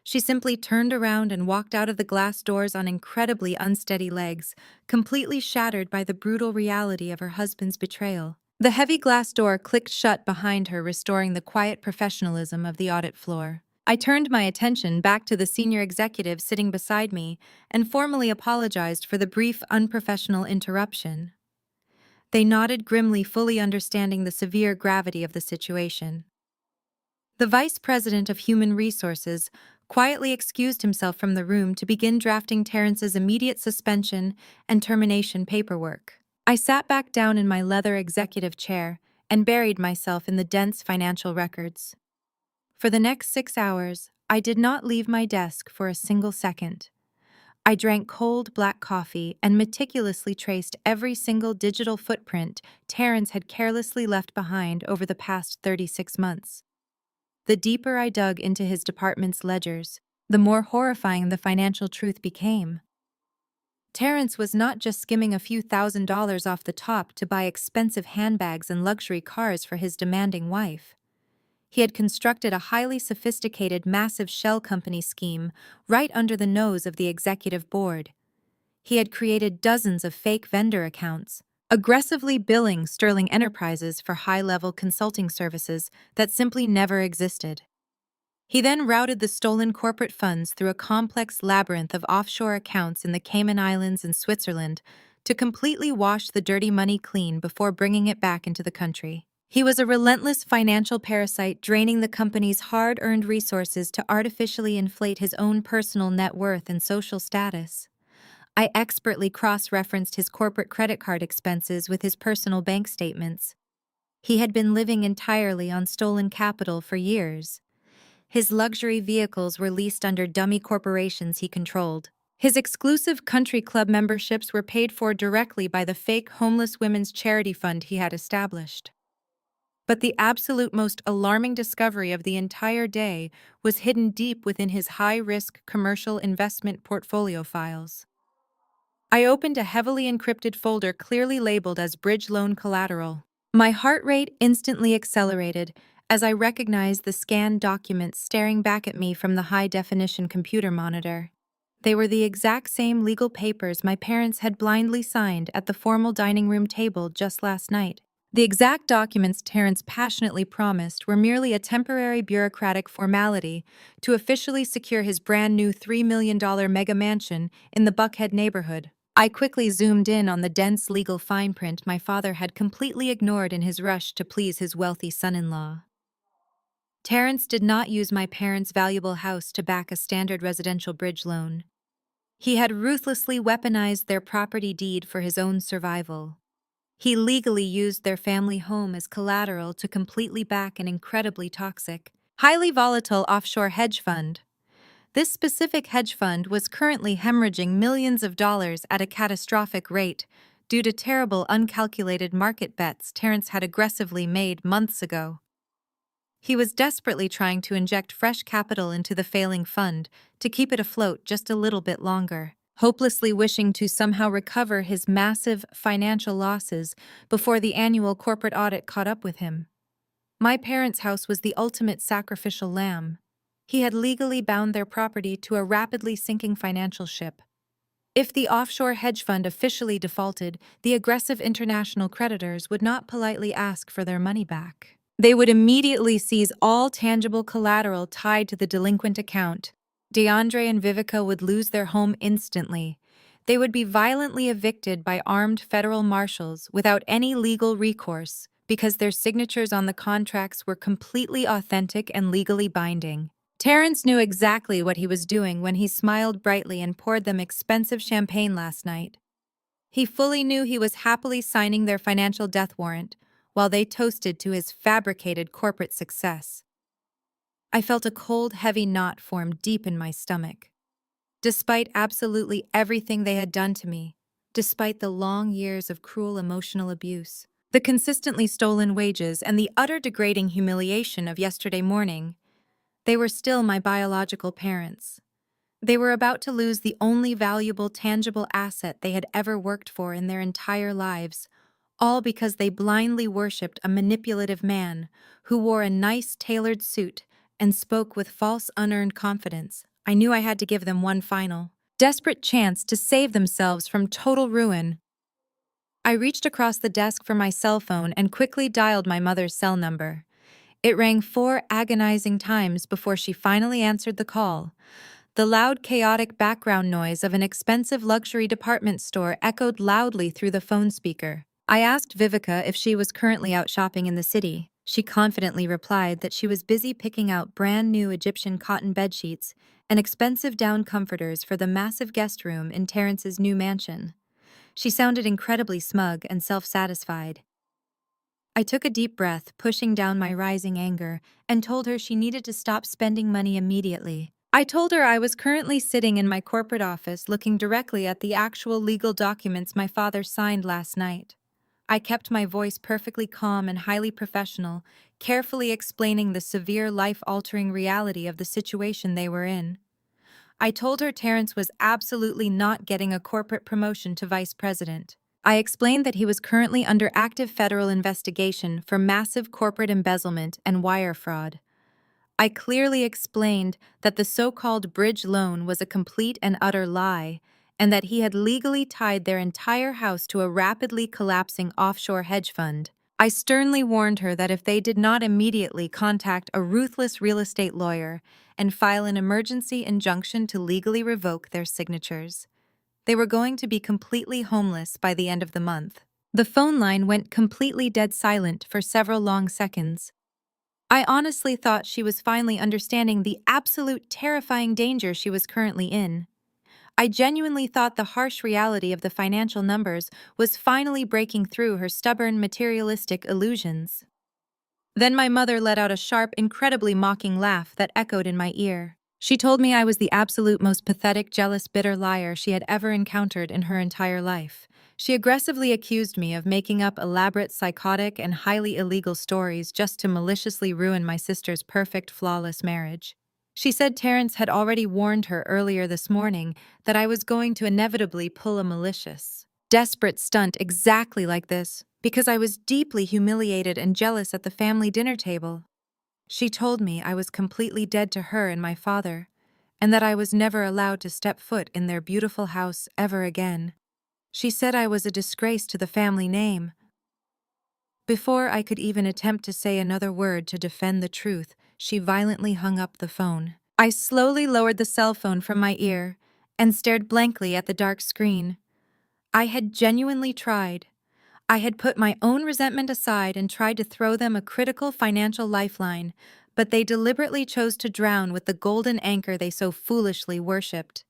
She simply turned around and walked out of the glass doors on incredibly unsteady legs, completely shattered by the brutal reality of her husband's betrayal. The heavy glass door clicked shut behind her, restoring the quiet professionalism of the audit floor. I turned my attention back to the senior executive sitting beside me and formally apologized for the brief, unprofessional interruption. They nodded grimly, fully understanding the severe gravity of the situation. The Vice President of Human Resources quietly excused himself from the room to begin drafting Terrence's immediate suspension and termination paperwork. I sat back down in my leather executive chair and buried myself in the dense financial records. For the next 6 hours, I did not leave my desk for a single second. I drank cold black coffee and meticulously traced every single digital footprint Terrence had carelessly left behind over the past 36 months. The deeper I dug into his department's ledgers, the more horrifying the financial truth became. Terrence was not just skimming a few $1,000s off the top to buy expensive handbags and luxury cars for his demanding wife. He had constructed a highly sophisticated, massive shell company scheme right under the nose of the executive board. He had created dozens of fake vendor accounts, aggressively billing Sterling Enterprises for high-level consulting services that simply never existed. He then routed the stolen corporate funds through a complex labyrinth of offshore accounts in the Cayman Islands and Switzerland to completely wash the dirty money clean before bringing it back into the country. He was a relentless financial parasite, draining the company's hard-earned resources to artificially inflate his own personal net worth and social status. I expertly cross-referenced his corporate credit card expenses with his personal bank statements. He had been living entirely on stolen capital for years. His luxury vehicles were leased under dummy corporations he controlled. His exclusive country club memberships were paid for directly by the fake homeless women's charity fund he had established. But the absolute most alarming discovery of the entire day was hidden deep within his high-risk commercial investment portfolio files. I opened a heavily encrypted folder clearly labeled as bridge loan collateral. My heart rate instantly accelerated as I recognized the scanned documents staring back at me from the high-definition computer monitor. They were the exact same legal papers my parents had blindly signed at the formal dining room table just last night. The exact documents Terrence passionately promised were merely a temporary bureaucratic formality to officially secure his brand new $3 million mega mansion in the Buckhead neighborhood. I quickly zoomed in on the dense legal fine print my father had completely ignored in his rush to please his wealthy son-in-law. Terrence did not use my parents' valuable house to back a standard residential bridge loan. He had ruthlessly weaponized their property deed for his own survival. He legally used their family home as collateral to completely back an incredibly toxic, highly volatile offshore hedge fund. This specific hedge fund was currently hemorrhaging millions of dollars at a catastrophic rate due to terrible uncalculated market bets Terrence had aggressively made months ago. He was desperately trying to inject fresh capital into the failing fund to keep it afloat just a little bit longer, hopelessly wishing to somehow recover his massive financial losses before the annual corporate audit caught up with him. My parents' house was the ultimate sacrificial lamb. He had legally bound their property to a rapidly sinking financial ship. If the offshore hedge fund officially defaulted, the aggressive international creditors would not politely ask for their money back. They would immediately seize all tangible collateral tied to the delinquent account. DeAndre and Vivica would lose their home instantly. They would be violently evicted by armed federal marshals without any legal recourse because their signatures on the contracts were completely authentic and legally binding. Terrence knew exactly what he was doing when he smiled brightly and poured them expensive champagne last night. He fully knew he was happily signing their financial death warrant while they toasted to his fabricated corporate success. I felt a cold, heavy knot form deep in my stomach. Despite absolutely everything they had done to me, despite the long years of cruel emotional abuse, the consistently stolen wages, and the utter degrading humiliation of yesterday morning, they were still my biological parents. They were about to lose the only valuable, tangible asset they had ever worked for in their entire lives, all because they blindly worshipped a manipulative man who wore a nice, tailored suit and spoke with false, unearned confidence. I knew I had to give them one final, desperate chance to save themselves from total ruin. I reached across the desk for my cell phone and quickly dialed my mother's cell number. It rang 4 agonizing times before she finally answered the call. The loud, chaotic background noise of an expensive luxury department store echoed loudly through the phone speaker. I asked Vivica if she was currently out shopping in the city. She confidently replied that she was busy picking out brand new Egyptian cotton bedsheets and expensive down comforters for the massive guest room in Terrence's new mansion. She sounded incredibly smug and self-satisfied. I took a deep breath, pushing down my rising anger, and told her she needed to stop spending money immediately. I told her I was currently sitting in my corporate office looking directly at the actual legal documents my father signed last night. I kept my voice perfectly calm and highly professional, carefully explaining the severe life-altering reality of the situation they were in. I told her Terrence was absolutely not getting a corporate promotion to vice president. I explained that he was currently under active federal investigation for massive corporate embezzlement and wire fraud. I clearly explained that the so-called bridge loan was a complete and utter lie, and that he had legally tied their entire house to a rapidly collapsing offshore hedge fund. I sternly warned her that if they did not immediately contact a ruthless real estate lawyer and file an emergency injunction to legally revoke their signatures, they were going to be completely homeless by the end of the month. The phone line went completely dead silent for several long seconds. I honestly thought she was finally understanding the absolute terrifying danger she was currently in. I genuinely thought the harsh reality of the financial numbers was finally breaking through her stubborn, materialistic illusions. Then my mother let out a sharp, incredibly mocking laugh that echoed in my ear. She told me I was the absolute most pathetic, jealous, bitter liar she had ever encountered in her entire life. She aggressively accused me of making up elaborate, psychotic, and highly illegal stories just to maliciously ruin my sister's perfect, flawless marriage. She said Terrence had already warned her earlier this morning that I was going to inevitably pull a malicious, desperate stunt exactly like this, because I was deeply humiliated and jealous at the family dinner table. She told me I was completely dead to her and my father, and that I was never allowed to step foot in their beautiful house ever again. She said I was a disgrace to the family name. Before I could even attempt to say another word to defend the truth, she violently hung up the phone. I slowly lowered the cell phone from my ear and stared blankly at the dark screen. I had genuinely tried. I had put my own resentment aside and tried to throw them a critical financial lifeline, but they deliberately chose to drown with the golden anchor they so foolishly worshipped.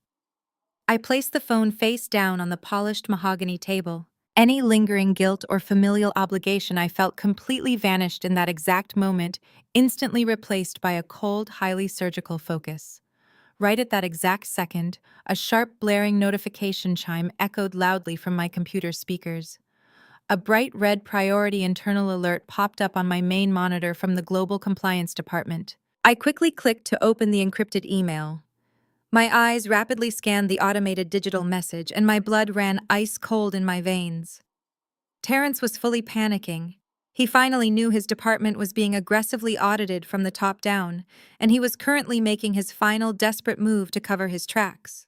I placed the phone face down on the polished mahogany table. Any lingering guilt or familial obligation I felt completely vanished in that exact moment, instantly replaced by a cold, highly surgical focus. Right at that exact second, a sharp, blaring notification chime echoed loudly from my computer speakers. A bright red priority internal alert popped up on my main monitor from the Global Compliance Department. I quickly clicked to open the encrypted email. My eyes rapidly scanned the automated digital message, and my blood ran ice cold in my veins. Terrence was fully panicking. He finally knew his department was being aggressively audited from the top down, and he was currently making his final desperate move to cover his tracks.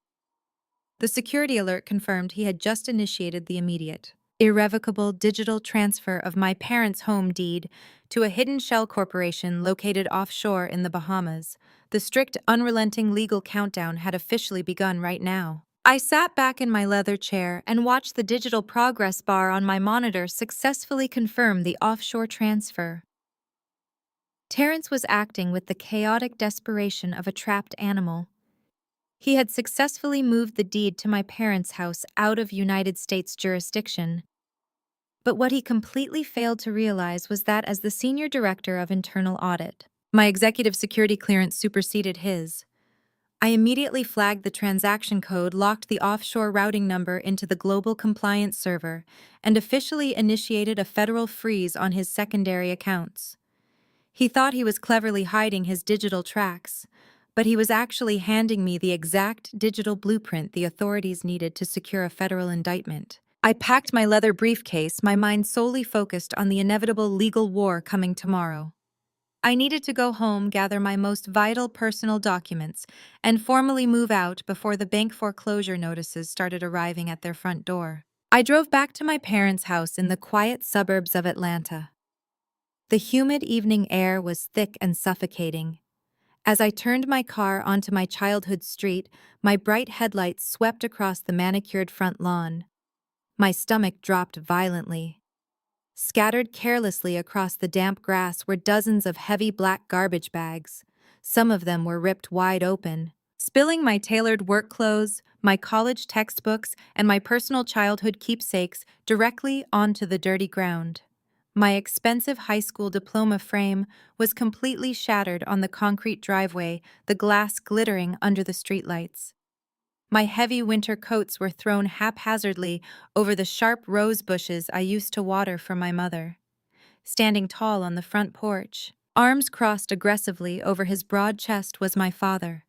The security alert confirmed he had just initiated the immediate, irrevocable digital transfer of my parents' home deed to a hidden shell corporation located offshore in the Bahamas. The strict, unrelenting legal countdown had officially begun right now. I sat back in my leather chair and watched the digital progress bar on my monitor successfully confirm the offshore transfer. Terrence was acting with the chaotic desperation of a trapped animal. He had successfully moved the deed to my parents' house out of United States jurisdiction. But what he completely failed to realize was that as the senior director of internal audit, my executive security clearance superseded his. I immediately flagged the transaction code, locked the offshore routing number into the global compliance server, and officially initiated a federal freeze on his secondary accounts. He thought he was cleverly hiding his digital tracks, but he was actually handing me the exact digital blueprint the authorities needed to secure a federal indictment. I packed my leather briefcase, my mind solely focused on the inevitable legal war coming tomorrow. I needed to go home, gather my most vital personal documents, and formally move out before the bank foreclosure notices started arriving at their front door. I drove back to my parents' house in the quiet suburbs of Atlanta. The humid evening air was thick and suffocating. As I turned my car onto my childhood street, my bright headlights swept across the manicured front lawn. My stomach dropped violently. Scattered carelessly across the damp grass were dozens of heavy black garbage bags. Some of them were ripped wide open, spilling my tailored work clothes, my college textbooks, and my personal childhood keepsakes directly onto the dirty ground. My expensive high school diploma frame was completely shattered on the concrete driveway, the glass glittering under the streetlights. My heavy winter coats were thrown haphazardly over the sharp rose bushes I used to water for my mother. Standing tall on the front porch, arms crossed aggressively over his broad chest, was my father.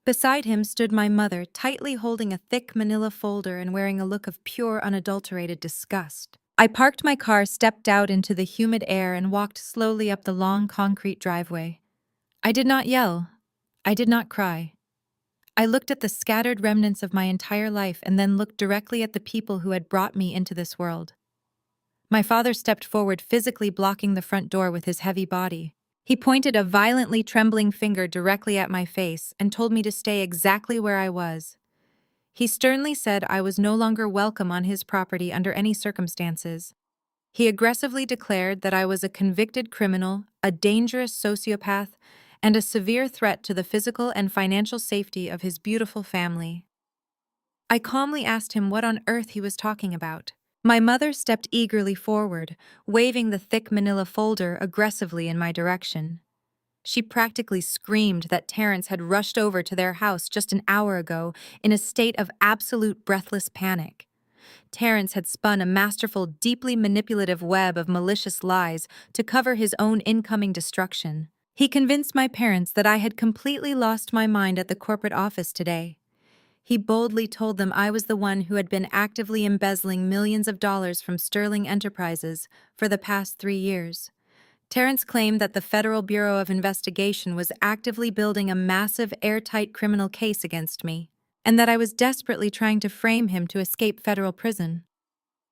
Beside him stood my mother, tightly holding a thick manila folder and wearing a look of pure, unadulterated disgust. I parked my car, stepped out into the humid air, and walked slowly up the long concrete driveway. I did not yell. I did not cry. I looked at the scattered remnants of my entire life and then looked directly at the people who had brought me into this world. My father stepped forward, physically blocking the front door with his heavy body. He pointed a violently trembling finger directly at my face and told me to stay exactly where I was. He sternly said I was no longer welcome on his property under any circumstances. He aggressively declared that I was a convicted criminal, a dangerous sociopath, and a severe threat to the physical and financial safety of his beautiful family. I calmly asked him what on earth he was talking about. My mother stepped eagerly forward, waving the thick manila folder aggressively in my direction. She practically screamed that Terrence had rushed over to their house just an hour ago in a state of absolute breathless panic. Terrence had spun a masterful, deeply manipulative web of malicious lies to cover his own incoming destruction. He convinced my parents that I had completely lost my mind at the corporate office today. He boldly told them I was the one who had been actively embezzling millions of dollars from Sterling Enterprises for the past 3 years. Terrence claimed that the Federal Bureau of Investigation was actively building a massive, airtight criminal case against me, and that I was desperately trying to frame him to escape federal prison.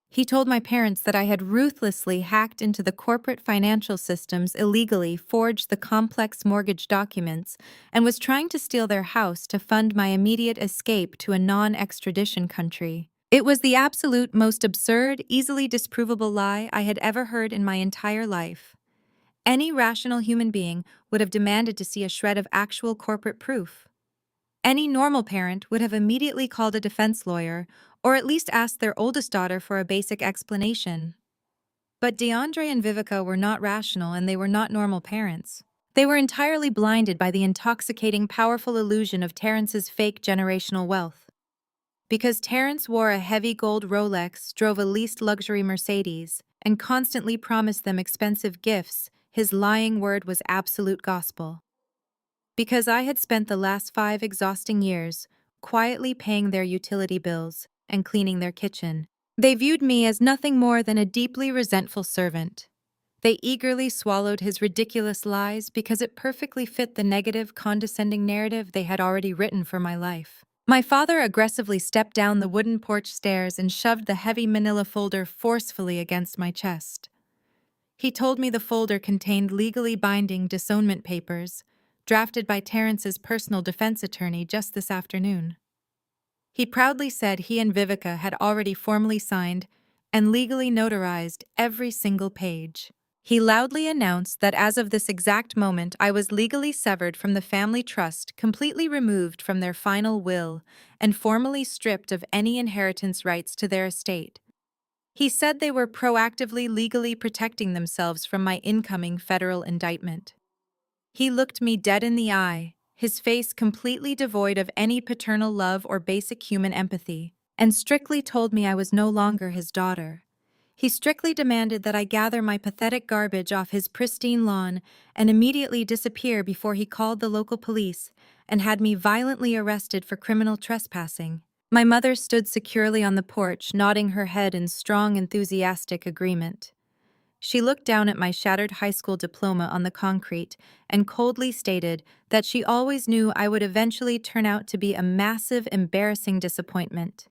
He told my parents that I had ruthlessly hacked into the corporate financial systems, illegally forged the complex mortgage documents, and was trying to steal their house to fund my immediate escape to a non-extradition country. It was the absolute most absurd, easily disprovable lie I had ever heard in my entire life. Any rational human being would have demanded to see a shred of actual corporate proof. Any normal parent would have immediately called a defense lawyer, or at least asked their oldest daughter for a basic explanation. But DeAndre and Vivica were not rational, and they were not normal parents. They were entirely blinded by the intoxicating, powerful illusion of Terrence's fake generational wealth. Because Terrence wore a heavy gold Rolex, drove a leased luxury Mercedes, and constantly promised them expensive gifts, his lying word was absolute gospel. Because I had spent the last 5 exhausting years quietly paying their utility bills and cleaning their kitchen, they viewed me as nothing more than a deeply resentful servant. They eagerly swallowed his ridiculous lies because it perfectly fit the negative, condescending narrative they had already written for my life. My father aggressively stepped down the wooden porch stairs and shoved the heavy manila folder forcefully against my chest. He told me the folder contained legally binding disownment papers, drafted by Terrence's personal defense attorney just this afternoon. He proudly said he and Vivica had already formally signed and legally notarized every single page. He loudly announced that as of this exact moment I was legally severed from the family trust, completely removed from their final will, and formally stripped of any inheritance rights to their estate. He said they were proactively legally protecting themselves from my incoming federal indictment. He looked me dead in the eye, his face completely devoid of any paternal love or basic human empathy, and strictly told me I was no longer his daughter. He strictly demanded that I gather my pathetic garbage off his pristine lawn and immediately disappear before he called the local police and had me violently arrested for criminal trespassing. My mother stood securely on the porch, nodding her head in strong, enthusiastic agreement. She looked down at my shattered high school diploma on the concrete and coldly stated that she always knew I would eventually turn out to be a massive, embarrassing disappointment.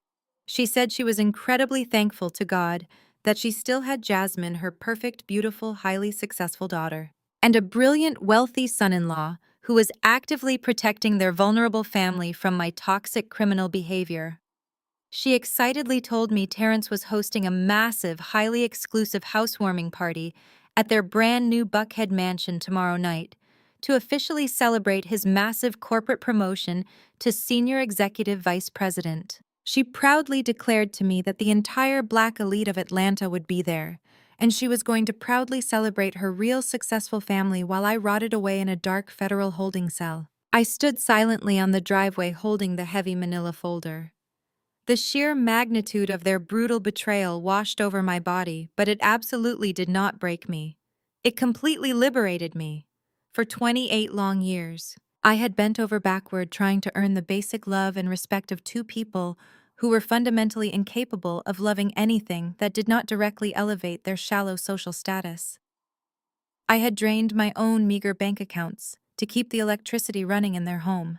She said she was incredibly thankful to God that she still had Jasmine, her perfect, beautiful, highly successful daughter, and a brilliant, wealthy son-in-law who was actively protecting their vulnerable family from my toxic criminal behavior. She excitedly told me Terrence was hosting a massive, highly exclusive housewarming party at their brand new Buckhead mansion tomorrow night to officially celebrate his massive corporate promotion to Senior Executive Vice President. She proudly declared to me that the entire black elite of Atlanta would be there, and she was going to proudly celebrate her real successful family while I rotted away in a dark federal holding cell. I stood silently on the driveway holding the heavy manila folder. The sheer magnitude of their brutal betrayal washed over my body, but it absolutely did not break me. It completely liberated me. For 28 long years, I had bent over backward trying to earn the basic love and respect of two people who were fundamentally incapable of loving anything that did not directly elevate their shallow social status. I had drained my own meager bank accounts to keep the electricity running in their home.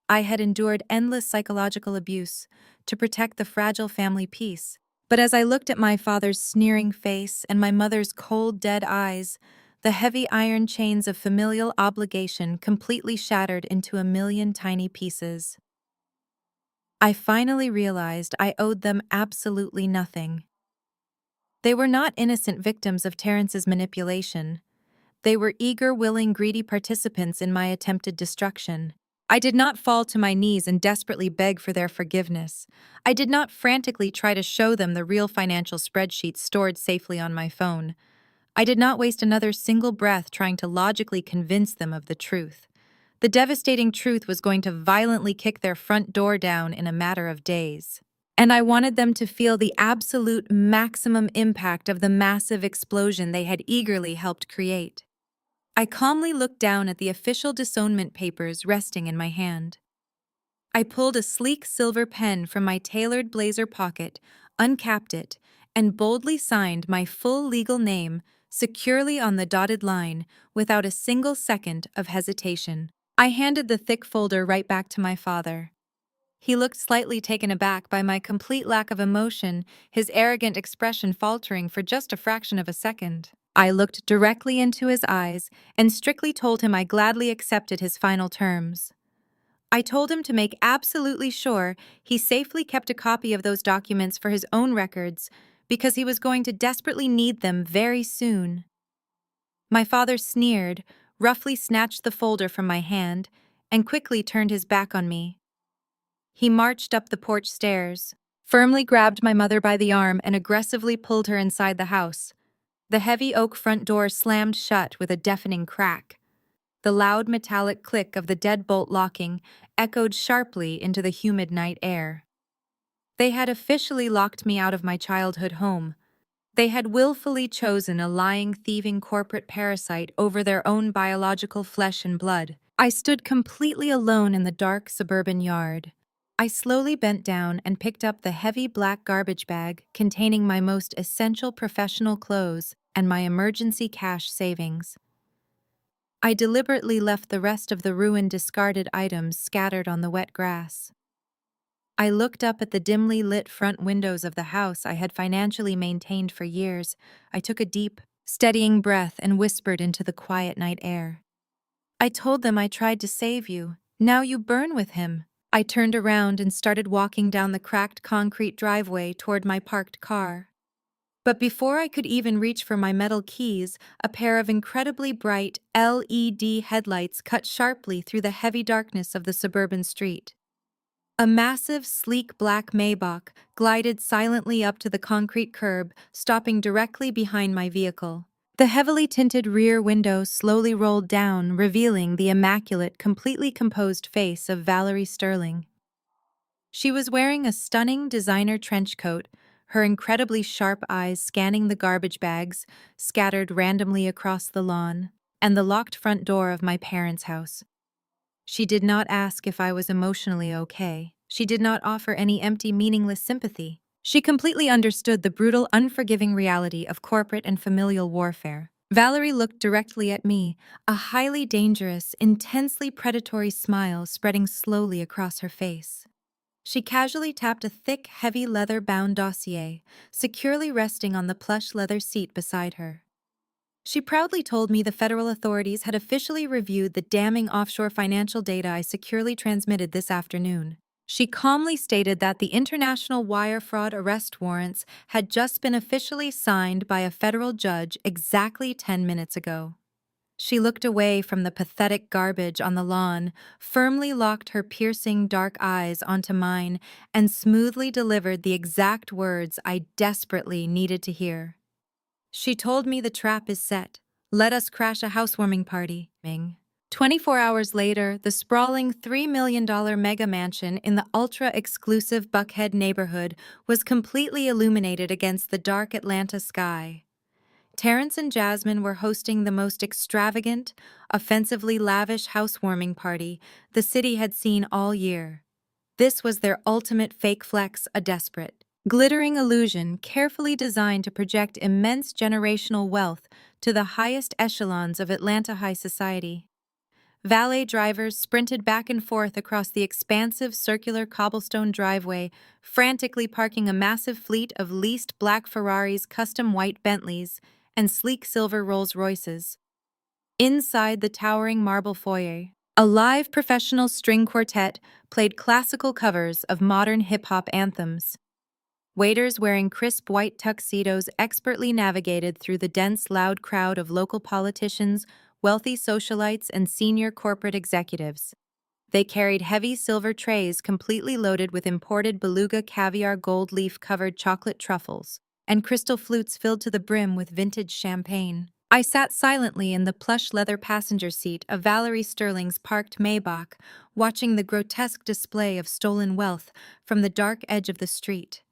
I had endured endless psychological abuse to protect the fragile family peace. But as I looked at my father's sneering face and my mother's cold, dead eyes, the heavy iron chains of familial obligation completely shattered into a million tiny pieces. I finally realized I owed them absolutely nothing. They were not innocent victims of Terrence's manipulation. They were eager, willing, greedy participants in my attempted destruction. I did not fall to my knees and desperately beg for their forgiveness. I did not frantically try to show them the real financial spreadsheets stored safely on my phone. I did not waste another single breath trying to logically convince them of the truth. The devastating truth was going to violently kick their front door down in a matter of days. And I wanted them to feel the absolute maximum impact of the massive explosion they had eagerly helped create. I calmly looked down at the official disownment papers resting in my hand. I pulled a sleek silver pen from my tailored blazer pocket, uncapped it, and boldly signed my full legal name securely on the dotted line without a single second of hesitation. I handed the thick folder right back to my father. He looked slightly taken aback by my complete lack of emotion, his arrogant expression faltering for just a fraction of a second. I looked directly into his eyes and strictly told him I gladly accepted his final terms. I told him to make absolutely sure he safely kept a copy of those documents for his own records because he was going to desperately need them very soon. My father sneered, roughly snatched the folder from my hand, and quickly turned his back on me. He marched up the porch stairs, firmly grabbed my mother by the arm, and aggressively pulled her inside the house. The heavy oak front door slammed shut with a deafening crack. The loud metallic click of the deadbolt locking echoed sharply into the humid night air. They had officially locked me out of my childhood home. They had willfully chosen a lying, thieving corporate parasite over their own biological flesh and blood. I stood completely alone in the dark suburban yard. I slowly bent down and picked up the heavy black garbage bag containing my most essential professional clothes and my emergency cash savings. I deliberately left the rest of the ruined discarded items scattered on the wet grass. I looked up at the dimly lit front windows of the house I had financially maintained for years. I took a deep, steadying breath and whispered into the quiet night air. I told them I tried to save you. Now you burn with him. I turned around and started walking down the cracked concrete driveway toward my parked car. But before I could even reach for my metal keys, a pair of incredibly bright LED headlights cut sharply through the heavy darkness of the suburban street. A massive, sleek black Maybach glided silently up to the concrete curb, stopping directly behind my vehicle. The heavily tinted rear window slowly rolled down, revealing the immaculate, completely composed face of Valerie Sterling. She was wearing a stunning designer trench coat, her incredibly sharp eyes scanning the garbage bags scattered randomly across the lawn and the locked front door of my parents' house. She did not ask if I was emotionally okay. She did not offer any empty, meaningless sympathy. She completely understood the brutal, unforgiving reality of corporate and familial warfare. Valerie looked directly at me, a highly dangerous, intensely predatory smile spreading slowly across her face. She casually tapped a thick, heavy leather-bound dossier, securely resting on the plush leather seat beside her. She proudly told me the federal authorities had officially reviewed the damning offshore financial data I securely transmitted this afternoon. She calmly stated that the international wire fraud arrest warrants had just been officially signed by a federal judge exactly 10 minutes ago. She looked away from the pathetic garbage on the lawn, firmly locked her piercing dark eyes onto mine, and smoothly delivered the exact words I desperately needed to hear. She told me the trap is set. Let us crash a housewarming party. 24 hours later, the sprawling $3 million mega mansion in the ultra-exclusive Buckhead neighborhood was completely illuminated against the dark Atlanta sky. Terrence and Jasmine were hosting the most extravagant, offensively lavish housewarming party the city had seen all year. This was their ultimate fake flex, a desperate, glittering illusion carefully designed to project immense generational wealth to the highest echelons of Atlanta high society. Valet drivers sprinted back and forth across the expansive circular cobblestone driveway, frantically parking a massive fleet of leased black Ferraris, custom white Bentleys, and sleek silver Rolls-Royces. Inside the towering marble foyer, a live professional string quartet played classical covers of modern hip-hop anthems. Waiters wearing crisp white tuxedos expertly navigated through the dense, loud crowd of local politicians, wealthy socialites, and senior corporate executives. They carried heavy silver trays completely loaded with imported beluga caviar gold leaf-covered chocolate truffles, and crystal flutes filled to the brim with vintage champagne. I sat silently in the plush leather passenger seat of Valerie Sterling's parked Maybach, watching the grotesque display of stolen wealth from the dark edge of the street.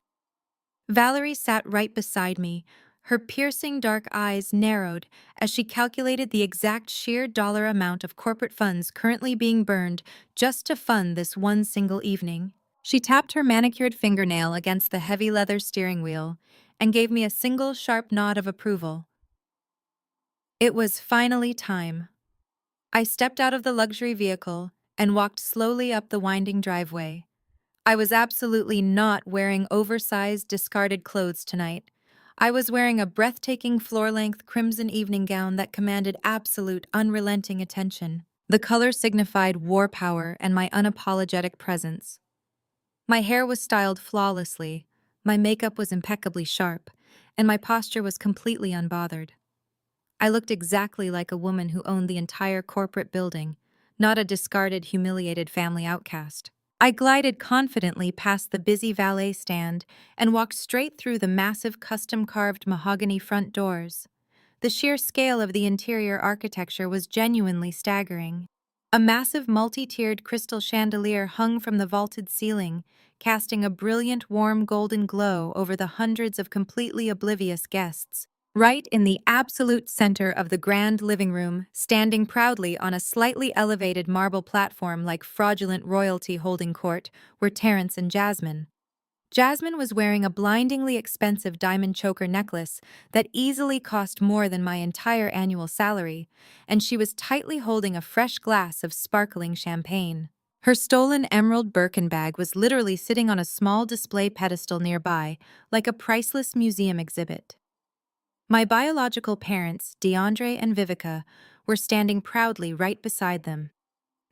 Valerie sat right beside me, her piercing dark eyes narrowed as she calculated the exact sheer dollar amount of corporate funds currently being burned just to fund this one single evening. She tapped her manicured fingernail against the heavy leather steering wheel and gave me a single sharp nod of approval. It was finally time. I stepped out of the luxury vehicle and walked slowly up the winding driveway. I was absolutely not wearing oversized, discarded clothes tonight. I was wearing a breathtaking floor-length crimson evening gown that commanded absolute, unrelenting attention. The color signified war power and my unapologetic presence. My hair was styled flawlessly, my makeup was impeccably sharp, and my posture was completely unbothered. I looked exactly like a woman who owned the entire corporate building, not a discarded, humiliated family outcast. I glided confidently past the busy valet stand and walked straight through the massive custom-carved mahogany front doors. The sheer scale of the interior architecture was genuinely staggering. A massive multi-tiered crystal chandelier hung from the vaulted ceiling, casting a brilliant, warm golden glow over the hundreds of completely oblivious guests. Right in the absolute center of the grand living room, standing proudly on a slightly elevated marble platform like fraudulent royalty holding court, were Terrence and Jasmine. Jasmine was wearing a blindingly expensive diamond choker necklace that easily cost more than my entire annual salary, and she was tightly holding a fresh glass of sparkling champagne. Her stolen emerald Birkin bag was literally sitting on a small display pedestal nearby, like a priceless museum exhibit. My biological parents, DeAndre and Vivica, were standing proudly right beside them.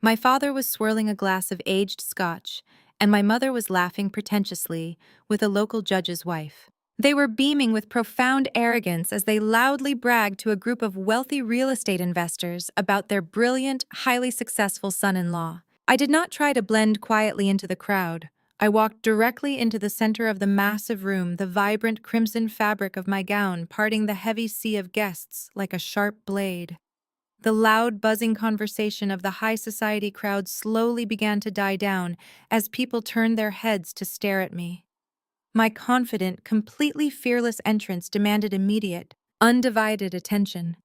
My father was swirling a glass of aged scotch, and my mother was laughing pretentiously with a local judge's wife. They were beaming with profound arrogance as they loudly bragged to a group of wealthy real estate investors about their brilliant, highly successful son-in-law. I did not try to blend quietly into the crowd. I walked directly into the center of the massive room, the vibrant crimson fabric of my gown parting the heavy sea of guests like a sharp blade. The loud, buzzing conversation of the high society crowd slowly began to die down as people turned their heads to stare at me. My confident, completely fearless entrance demanded immediate, undivided attention.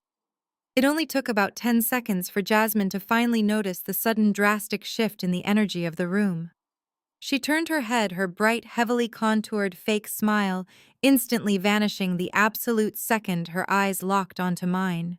It only took about 10 seconds for Jasmine to finally notice the sudden drastic shift in the energy of the room. She turned her head, her bright, heavily contoured fake smile instantly vanishing the absolute second her eyes locked onto mine.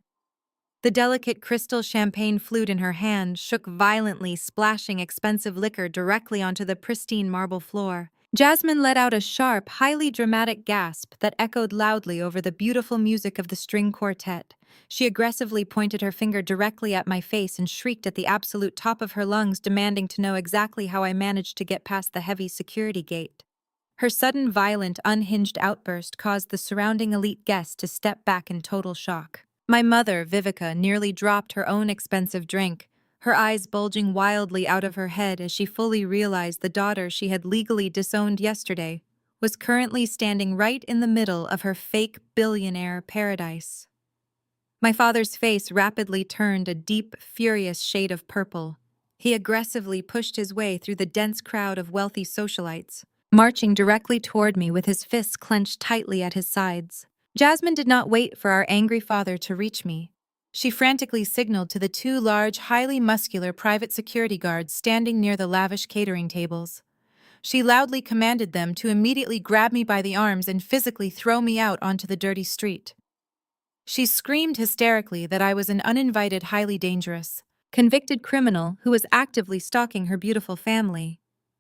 The delicate crystal champagne flute in her hand shook violently, splashing expensive liquor directly onto the pristine marble floor. Jasmine let out a sharp, highly dramatic gasp that echoed loudly over the beautiful music of the string quartet. She aggressively pointed her finger directly at my face and shrieked at the absolute top of her lungs, demanding to know exactly how I managed to get past the heavy security gate. Her sudden, violent, unhinged outburst caused the surrounding elite guests to step back in total shock. My mother, Vivica, nearly dropped her own expensive drink, her eyes bulging wildly out of her head as she fully realized the daughter she had legally disowned yesterday was currently standing right in the middle of her fake billionaire paradise. My father's face rapidly turned a deep, furious shade of purple. He aggressively pushed his way through the dense crowd of wealthy socialites, marching directly toward me with his fists clenched tightly at his sides. Jasmine did not wait for our angry father to reach me. She frantically signaled to the two large, highly muscular private security guards standing near the lavish catering tables. She loudly commanded them to immediately grab me by the arms and physically throw me out onto the dirty street. She screamed hysterically that I was an uninvited, highly dangerous, convicted criminal who was actively stalking her beautiful family.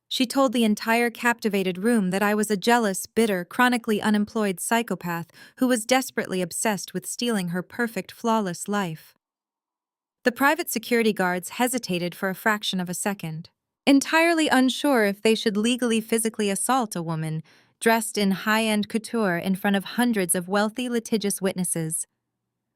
She told the entire captivated room that I was a jealous, bitter, chronically unemployed psychopath who was desperately obsessed with stealing her perfect, flawless life. The private security guards hesitated for a fraction of a second, entirely unsure if they should legally physically assault a woman dressed in high-end couture in front of hundreds of wealthy, litigious witnesses.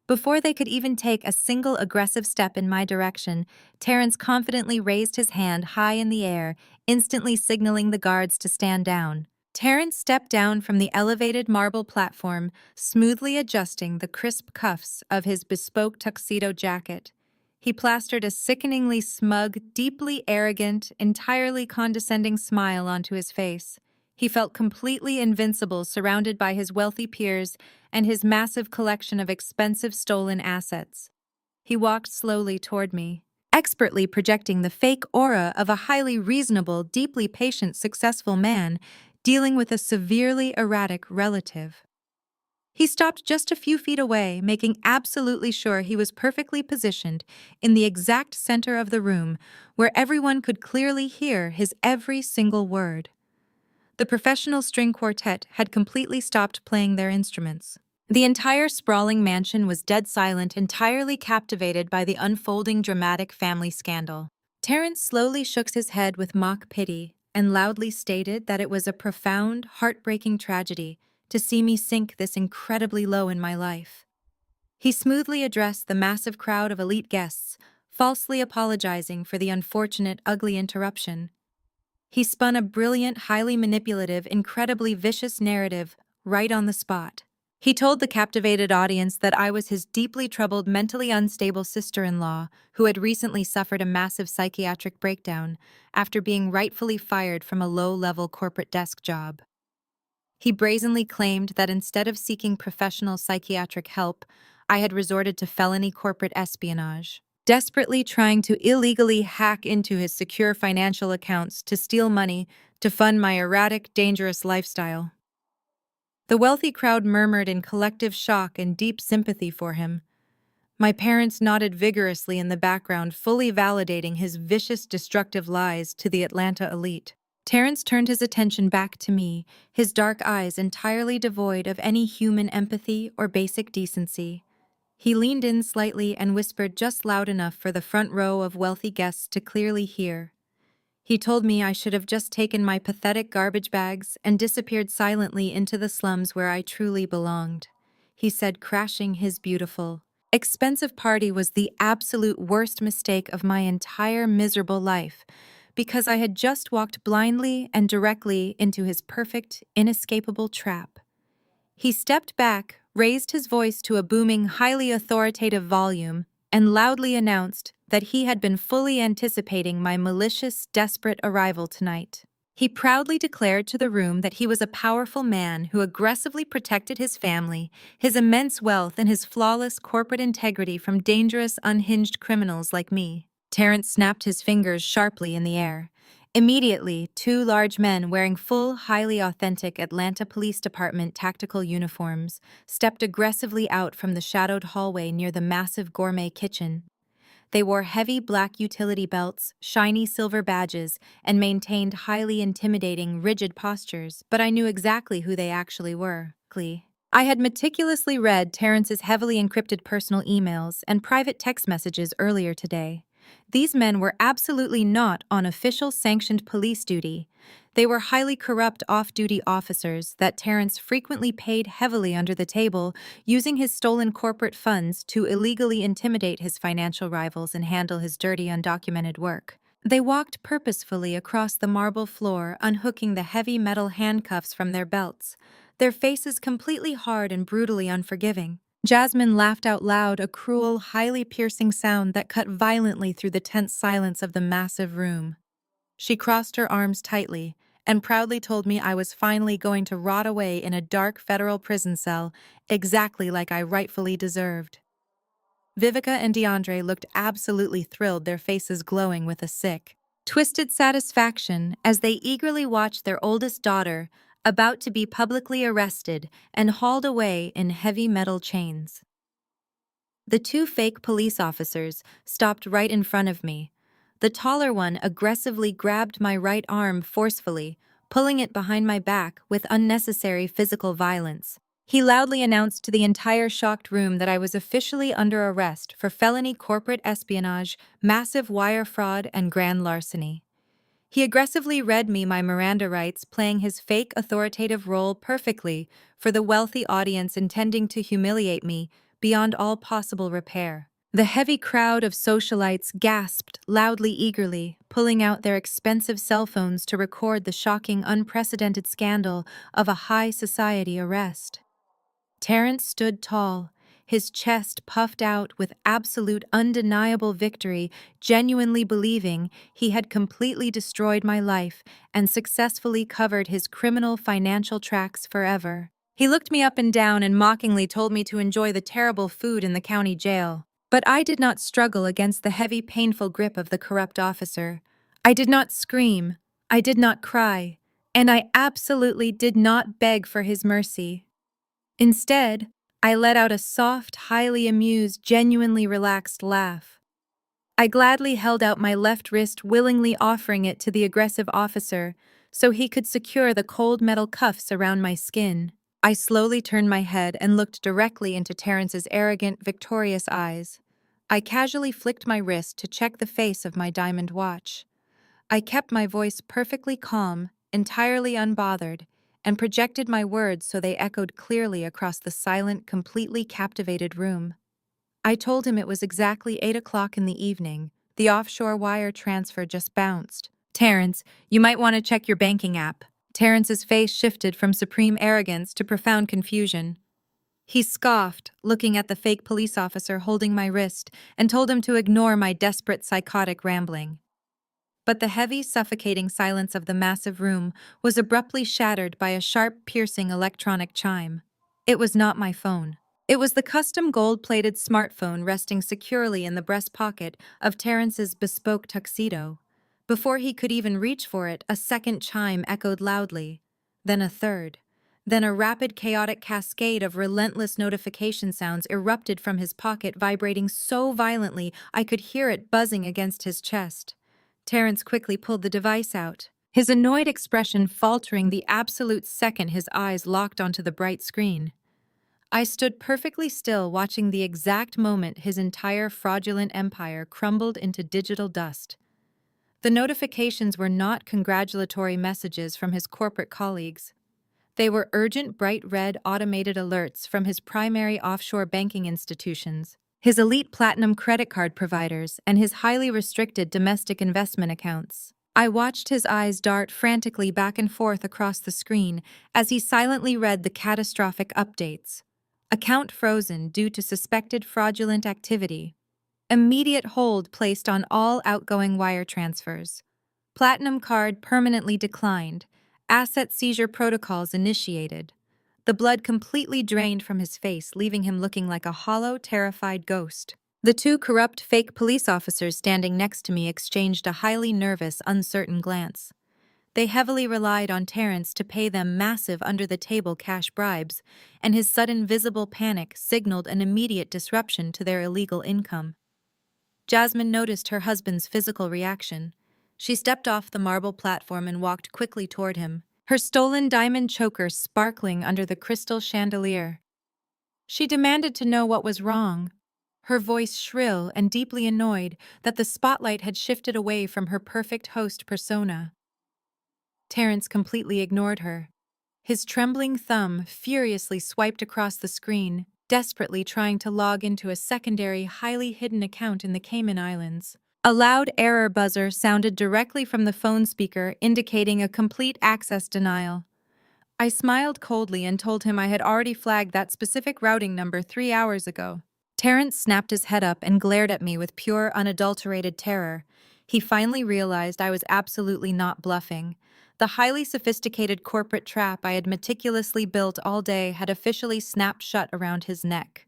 Before they could even take a single aggressive step in my direction, Terrence confidently raised his hand high in the air, instantly signaling the guards to stand down. Terrence stepped down from the elevated marble platform, smoothly adjusting the crisp cuffs of his bespoke tuxedo jacket. He plastered a sickeningly smug, deeply arrogant, entirely condescending smile onto his face. He felt completely invincible surrounded by his wealthy peers and his massive collection of expensive stolen assets. He walked slowly toward me, expertly projecting the fake aura of a highly reasonable, deeply patient, successful man dealing with a severely erratic relative. He stopped just a few feet away, making absolutely sure he was perfectly positioned in the exact center of the room, where everyone could clearly hear his every single word. The professional string quartet had completely stopped playing their instruments. The entire sprawling mansion was dead silent, entirely captivated by the unfolding dramatic family scandal. Terrence slowly shook his head with mock pity and loudly stated that it was a profound, heartbreaking tragedy to see me sink this incredibly low in my life. He smoothly addressed the massive crowd of elite guests, falsely apologizing for the unfortunate, ugly interruption. He spun a brilliant, highly manipulative, incredibly vicious narrative right on the spot. He told the captivated audience that I was his deeply troubled, mentally unstable sister-in-law who had recently suffered a massive psychiatric breakdown after being rightfully fired from a low-level corporate desk job. He brazenly claimed that instead of seeking professional psychiatric help, I had resorted to felony corporate espionage, desperately trying to illegally hack into his secure financial accounts to steal money to fund my erratic, dangerous lifestyle. The wealthy crowd murmured in collective shock and deep sympathy for him. My parents nodded vigorously in the background, fully validating his vicious, destructive lies to the Atlanta elite. Terrence turned his attention back to me, his dark eyes entirely devoid of any human empathy or basic decency. He leaned in slightly and whispered just loud enough for the front row of wealthy guests to clearly hear. He told me I should have just taken my pathetic garbage bags and disappeared silently into the slums where I truly belonged. He said, crashing his beautiful, expensive party was the absolute worst mistake of my entire miserable life, because I had just walked blindly and directly into his perfect, inescapable trap. He stepped back, raised his voice to a booming, highly authoritative volume, and loudly announced that he had been fully anticipating my malicious, desperate arrival tonight. He proudly declared to the room that he was a powerful man who aggressively protected his family, his immense wealth, and his flawless corporate integrity from dangerous, unhinged criminals like me. Terrence snapped his fingers sharply in the air. Immediately, two large men wearing full, highly authentic Atlanta Police Department tactical uniforms stepped aggressively out from the shadowed hallway near the massive gourmet kitchen. They wore heavy black utility belts, shiny silver badges, and maintained highly intimidating, rigid postures, but I knew exactly who they actually were. I had meticulously read Terrence's heavily encrypted personal emails and private text messages earlier today. These men were absolutely not on official sanctioned police duty. They were highly corrupt off-duty officers that Terrence frequently paid heavily under the table, using his stolen corporate funds to illegally intimidate his financial rivals and handle his dirty, undocumented work. They walked purposefully across the marble floor, unhooking the heavy metal handcuffs from their belts, their faces completely hard and brutally unforgiving. Jasmine laughed out loud, a cruel, highly piercing sound that cut violently through the tense silence of the massive room. She crossed her arms tightly and proudly told me I was finally going to rot away in a dark federal prison cell, exactly like I rightfully deserved. Vivica and DeAndre looked absolutely thrilled, their faces glowing with a sick, twisted satisfaction as they eagerly watched their oldest daughter, about to be publicly arrested and hauled away in heavy metal chains. The two fake police officers stopped right in front of me. The taller one aggressively grabbed my right arm forcefully, pulling it behind my back with unnecessary physical violence. He loudly announced to the entire shocked room that I was officially under arrest for felony corporate espionage, massive wire fraud, and grand larceny. He aggressively read me my Miranda rights, playing his fake authoritative role perfectly for the wealthy audience intending to humiliate me beyond all possible repair. The heavy crowd of socialites gasped loudly, eagerly, pulling out their expensive cell phones to record the shocking, unprecedented scandal of a high society arrest. Terrence stood tall, his chest puffed out with absolute undeniable victory, genuinely believing he had completely destroyed my life and successfully covered his criminal financial tracks forever. He looked me up and down and mockingly told me to enjoy the terrible food in the county jail. But I did not struggle against the heavy, painful grip of the corrupt officer. I did not scream, I did not cry, and I absolutely did not beg for his mercy. Instead, I let out a soft, highly amused, genuinely relaxed laugh. I gladly held out my left wrist, willingly offering it to the aggressive officer so he could secure the cold metal cuffs around my skin. I slowly turned my head and looked directly into Terrence's arrogant, victorious eyes. I casually flicked my wrist to check the face of my diamond watch. I kept my voice perfectly calm, entirely unbothered, and projected my words so they echoed clearly across the silent, completely captivated room. I told him it was exactly 8 o'clock in the evening. The offshore wire transfer just bounced. Terrence, you might want to check your banking app. Terrence's face shifted from supreme arrogance to profound confusion. He scoffed, looking at the fake police officer holding my wrist, and told him to ignore my desperate, psychotic rambling. But the heavy, suffocating silence of the massive room was abruptly shattered by a sharp, piercing electronic chime. It was not my phone. It was the custom gold-plated smartphone resting securely in the breast pocket of Terrence's bespoke tuxedo. Before he could even reach for it, a second chime echoed loudly, then a third. Then a rapid, chaotic cascade of relentless notification sounds erupted from his pocket, vibrating so violently I could hear it buzzing against his chest. Terrence quickly pulled the device out, his annoyed expression faltering the absolute second his eyes locked onto the bright screen. I stood perfectly still, watching the exact moment his entire fraudulent empire crumbled into digital dust. The notifications were not congratulatory messages from his corporate colleagues. They were urgent, bright red automated alerts from his primary offshore banking institutions, his elite platinum credit card providers, and his highly restricted domestic investment accounts. I watched his eyes dart frantically back and forth across the screen as he silently read the catastrophic updates. Account frozen due to suspected fraudulent activity. Immediate hold placed on all outgoing wire transfers. Platinum card permanently declined. Asset seizure protocols initiated. The blood completely drained from his face, leaving him looking like a hollow, terrified ghost. The two corrupt fake police officers standing next to me exchanged a highly nervous, uncertain glance. They heavily relied on Terrence to pay them massive under-the-table cash bribes, and his sudden visible panic signaled an immediate disruption to their illegal income. Jasmine noticed her husband's physical reaction. She stepped off the marble platform and walked quickly toward him, her stolen diamond choker sparkling under the crystal chandelier. She demanded to know what was wrong, her voice shrill and deeply annoyed that the spotlight had shifted away from her perfect host persona. Terrence completely ignored her. His trembling thumb furiously swiped across the screen, desperately trying to log into a secondary, highly hidden account in the Cayman Islands. A loud error buzzer sounded directly from the phone speaker, indicating a complete access denial. I smiled coldly and told him I had already flagged that specific routing number 3 hours ago. Terrence snapped his head up and glared at me with pure, unadulterated terror. He finally realized I was absolutely not bluffing. The highly sophisticated corporate trap I had meticulously built all day had officially snapped shut around his neck.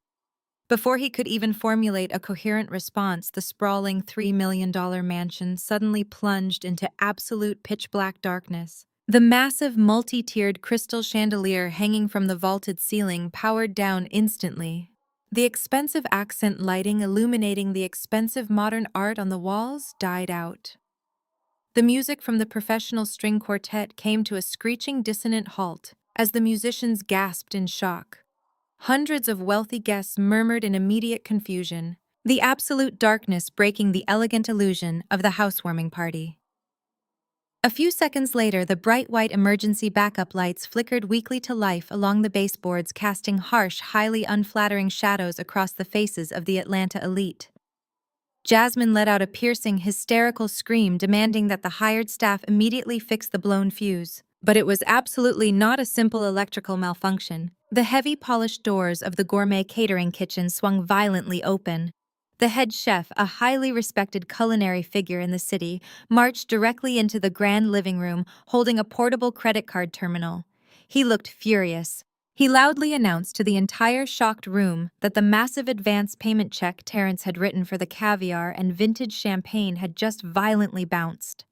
Before he could even formulate a coherent response, the sprawling $3 million mansion suddenly plunged into absolute pitch-black darkness. The massive multi-tiered crystal chandelier hanging from the vaulted ceiling powered down instantly. The expensive accent lighting illuminating the expensive modern art on the walls died out. The music from the professional string quartet came to a screeching dissonant halt as the musicians gasped in shock. Hundreds of wealthy guests murmured in immediate confusion, the absolute darkness breaking the elegant illusion of the housewarming party. A few seconds later, the bright white emergency backup lights flickered weakly to life along the baseboards, casting harsh, highly unflattering shadows across the faces of the Atlanta elite. Jasmine let out a piercing, hysterical scream demanding that the hired staff immediately fix the blown fuse. But it was absolutely not a simple electrical malfunction. The heavy polished doors of the gourmet catering kitchen swung violently open. The head chef, a highly respected culinary figure in the city, marched directly into the grand living room, holding a portable credit card terminal. He looked furious. He loudly announced to the entire shocked room that the massive advance payment check Terrence had written for the caviar and vintage champagne had just violently bounced.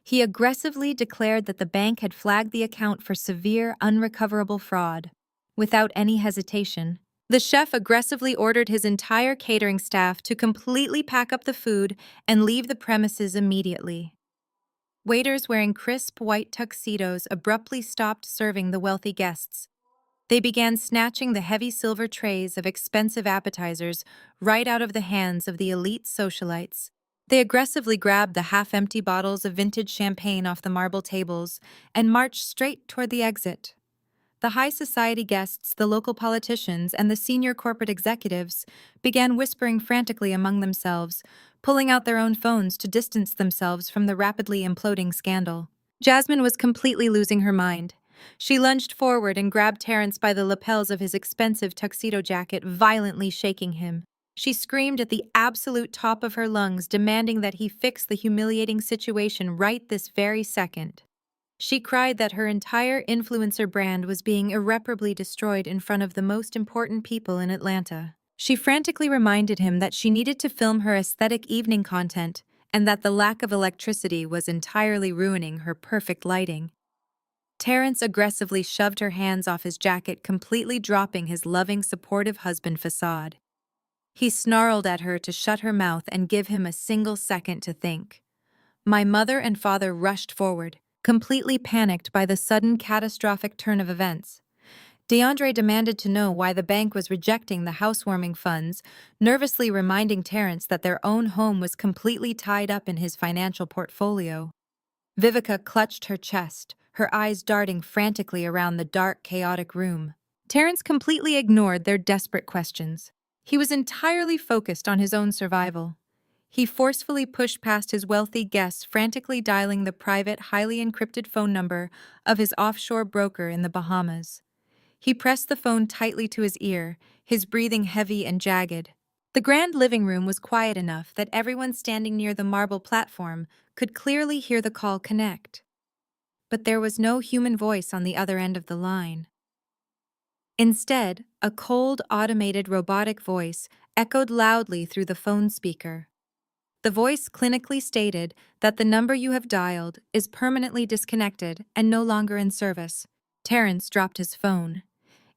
He aggressively declared that the bank had flagged the account for severe, unrecoverable fraud. Without any hesitation, the chef aggressively ordered his entire catering staff to completely pack up the food and leave the premises immediately. Waiters wearing crisp white tuxedos abruptly stopped serving the wealthy guests. They began snatching the heavy silver trays of expensive appetizers right out of the hands of the elite socialites. They aggressively grabbed the half-empty bottles of vintage champagne off the marble tables and marched straight toward the exit. The high society guests, the local politicians, and the senior corporate executives began whispering frantically among themselves, pulling out their own phones to distance themselves from the rapidly imploding scandal. Jasmine was completely losing her mind. She lunged forward and grabbed Terrence by the lapels of his expensive tuxedo jacket, violently shaking him. She screamed at the absolute top of her lungs, demanding that he fix the humiliating situation right this very second. She cried that her entire influencer brand was being irreparably destroyed in front of the most important people in Atlanta. She frantically reminded him that she needed to film her aesthetic evening content and that the lack of electricity was entirely ruining her perfect lighting. Terrence aggressively shoved her hands off his jacket, completely dropping his loving, supportive husband facade. He snarled at her to shut her mouth and give him a single second to think. My mother and father rushed forward, completely panicked by the sudden catastrophic turn of events. DeAndre demanded to know why the bank was rejecting the housewarming funds, nervously reminding Terrence that their own home was completely tied up in his financial portfolio. Vivica clutched her chest, her eyes darting frantically around the dark, chaotic room. Terrence completely ignored their desperate questions. He was entirely focused on his own survival. He forcefully pushed past his wealthy guests, frantically dialing the private, highly encrypted phone number of his offshore broker in the Bahamas. He pressed the phone tightly to his ear, his breathing heavy and jagged. The grand living room was quiet enough that everyone standing near the marble platform could clearly hear the call connect. But there was no human voice on the other end of the line. Instead, a cold, automated robotic voice echoed loudly through the phone speaker. The voice clinically stated that the number you have dialed is permanently disconnected and no longer in service. Terrence dropped his phone.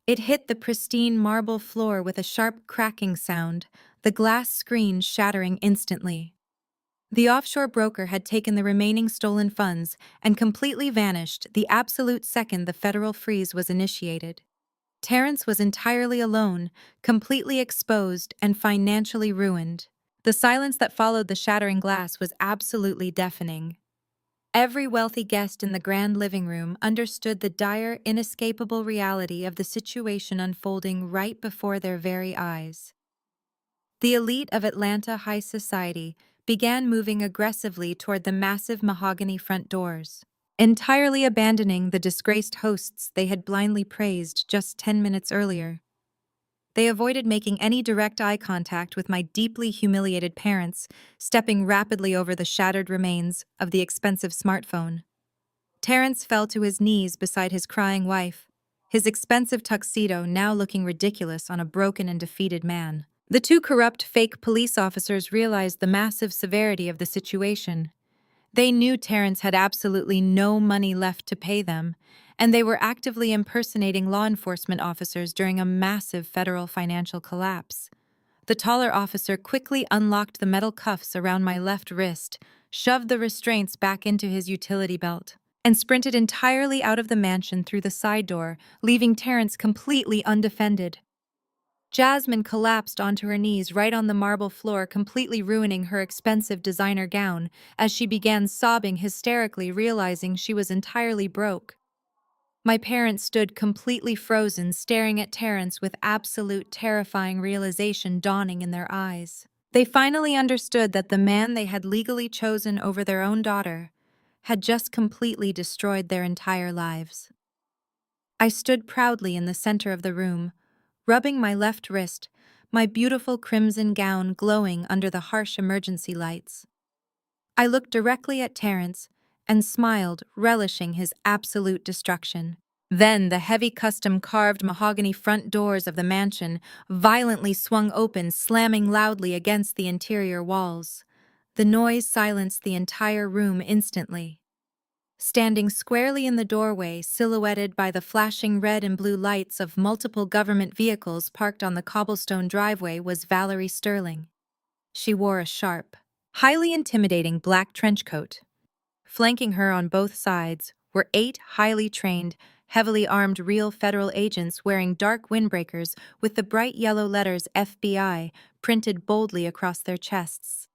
It hit the pristine marble floor with a sharp cracking sound, the glass screen shattering instantly. The offshore broker had taken the remaining stolen funds and completely vanished the absolute second the federal freeze was initiated. Terrence was entirely alone, completely exposed, and financially ruined. The silence that followed the shattering glass was absolutely deafening. Every wealthy guest in the grand living room understood the dire, inescapable reality of the situation unfolding right before their very eyes. The elite of Atlanta high society began moving aggressively toward the massive mahogany front doors, entirely abandoning the disgraced hosts they had blindly praised just 10 minutes earlier. They avoided making any direct eye contact with my deeply humiliated parents, stepping rapidly over the shattered remains of the expensive smartphone. Terrence fell to his knees beside his crying wife, his expensive tuxedo now looking ridiculous on a broken and defeated man. The two corrupt fake police officers realized the massive severity of the situation. They knew Terrence had absolutely no money left to pay them, and they were actively impersonating law enforcement officers during a massive federal financial collapse. The taller officer quickly unlocked the metal cuffs around my left wrist, shoved the restraints back into his utility belt, and sprinted entirely out of the mansion through the side door, leaving Terrence completely undefended. Jasmine collapsed onto her knees right on the marble floor, completely ruining her expensive designer gown as she began sobbing hysterically, realizing she was entirely broke. My parents stood completely frozen, staring at Terrence with absolute terrifying realization dawning in their eyes. They finally understood that the man they had legally chosen over their own daughter had just completely destroyed their entire lives. I stood proudly in the center of the room, rubbing my left wrist, my beautiful crimson gown glowing under the harsh emergency lights. I looked directly at Terrence and smiled, relishing his absolute destruction. Then the heavy custom-carved mahogany front doors of the mansion violently swung open, slamming loudly against the interior walls. The noise silenced the entire room instantly. Standing squarely in the doorway, silhouetted by the flashing red and blue lights of multiple government vehicles parked on the cobblestone driveway, was Valerie Sterling. She wore a sharp, highly intimidating black trench coat. Flanking her on both sides were 8 highly trained, heavily armed real federal agents wearing dark windbreakers with the bright yellow letters FBI printed boldly across their chests.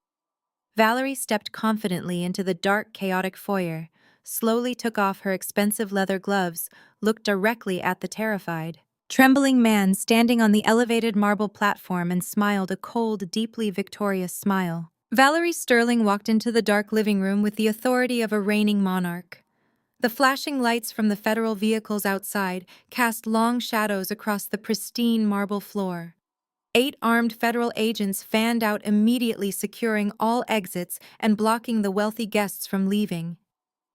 Valerie stepped confidently into the dark, chaotic foyer, slowly took off her expensive leather gloves, looked directly at the terrified, trembling man standing on the elevated marble platform and smiled a cold, deeply victorious smile. Valerie Sterling walked into the dark living room with the authority of a reigning monarch. The flashing lights from the federal vehicles outside cast long shadows across the pristine marble floor. 8 armed federal agents fanned out immediately, securing all exits and blocking the wealthy guests from leaving.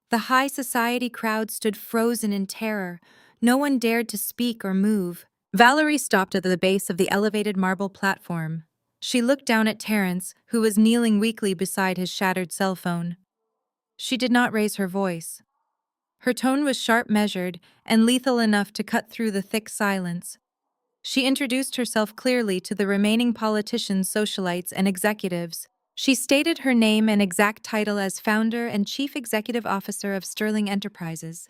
The high society crowd stood frozen in terror. No one dared to speak or move. Valerie stopped at the base of the elevated marble platform. She looked down at Terrence, who was kneeling weakly beside his shattered cell phone. She did not raise her voice. Her tone was sharp, measured, and lethal enough to cut through the thick silence. She introduced herself clearly to the remaining politicians, socialites, and executives. She stated her name and exact title as founder and chief executive officer of Sterling Enterprises.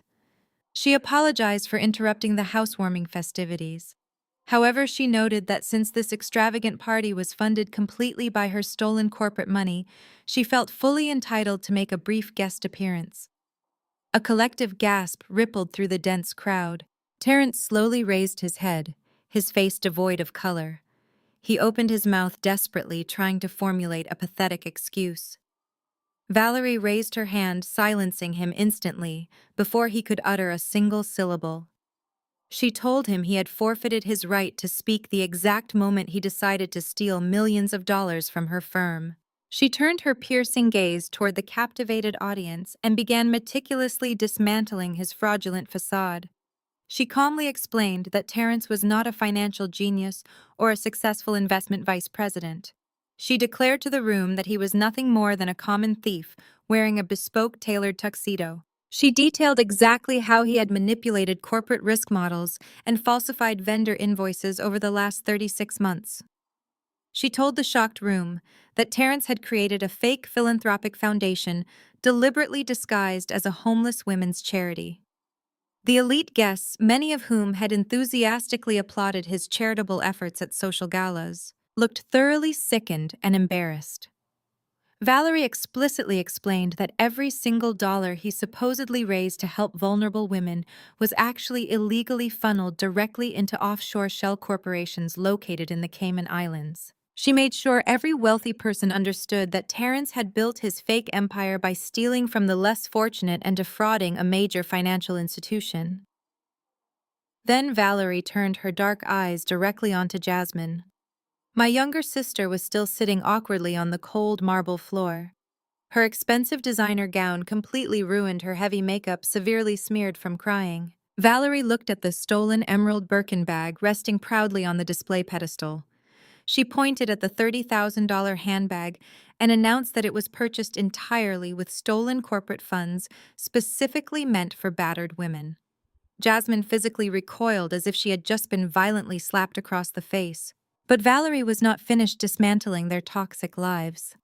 She apologized for interrupting the housewarming festivities. However, she noted that since this extravagant party was funded completely by her stolen corporate money, she felt fully entitled to make a brief guest appearance. A collective gasp rippled through the dense crowd. Terrence slowly raised his head, his face devoid of color. He opened his mouth desperately, trying to formulate a pathetic excuse. Valerie raised her hand, silencing him instantly, before he could utter a single syllable. She told him he had forfeited his right to speak the exact moment he decided to steal millions of dollars from her firm. She turned her piercing gaze toward the captivated audience and began meticulously dismantling his fraudulent facade. She calmly explained that Terrence was not a financial genius or a successful investment vice president. She declared to the room that he was nothing more than a common thief wearing a bespoke tailored tuxedo. She detailed exactly how he had manipulated corporate risk models and falsified vendor invoices over the last 36 months. She told the shocked room that Terrence had created a fake philanthropic foundation deliberately disguised as a homeless women's charity. The elite guests, many of whom had enthusiastically applauded his charitable efforts at social galas, looked thoroughly sickened and embarrassed. Valerie explicitly explained that every single dollar he supposedly raised to help vulnerable women was actually illegally funneled directly into offshore shell corporations located in the Cayman Islands. She made sure every wealthy person understood that Terrence had built his fake empire by stealing from the less fortunate and defrauding a major financial institution. Then Valerie turned her dark eyes directly onto Jasmine. My younger sister was still sitting awkwardly on the cold marble floor. Her expensive designer gown completely ruined her heavy makeup, severely smeared from crying. Valerie looked at the stolen emerald Birkin bag resting proudly on the display pedestal. She pointed at the $30,000 handbag and announced that it was purchased entirely with stolen corporate funds specifically meant for battered women. Jasmine physically recoiled as if she had just been violently slapped across the face. But Valerie was not finished dismantling their toxic lives.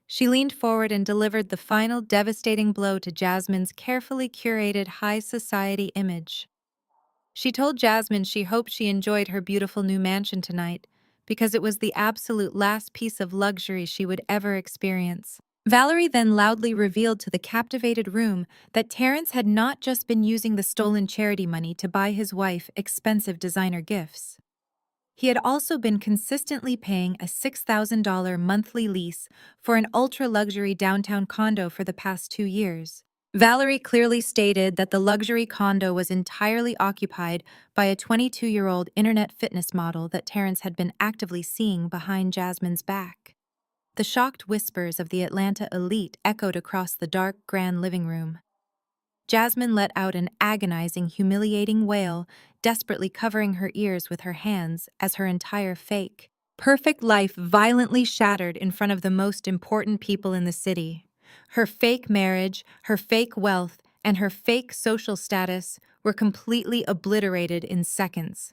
She leaned forward and delivered the final devastating blow to Jasmine's carefully curated high society image. She told Jasmine she hoped she enjoyed her beautiful new mansion tonight, because it was the absolute last piece of luxury she would ever experience. Valerie then loudly revealed to the captivated room that Terrence had not just been using the stolen charity money to buy his wife expensive designer gifts. He had also been consistently paying a $6,000 monthly lease for an ultra-luxury downtown condo for the past 2 years. Valerie clearly stated that the luxury condo was entirely occupied by a 22-year-old internet fitness model that Terrence had been actively seeing behind Jasmine's back. The shocked whispers of the Atlanta elite echoed across the dark, grand living room. Jasmine let out an agonizing, humiliating wail, desperately covering her ears with her hands as her entire fake, perfect life violently shattered in front of the most important people in the city. Her fake marriage, her fake wealth, and her fake social status were completely obliterated in seconds.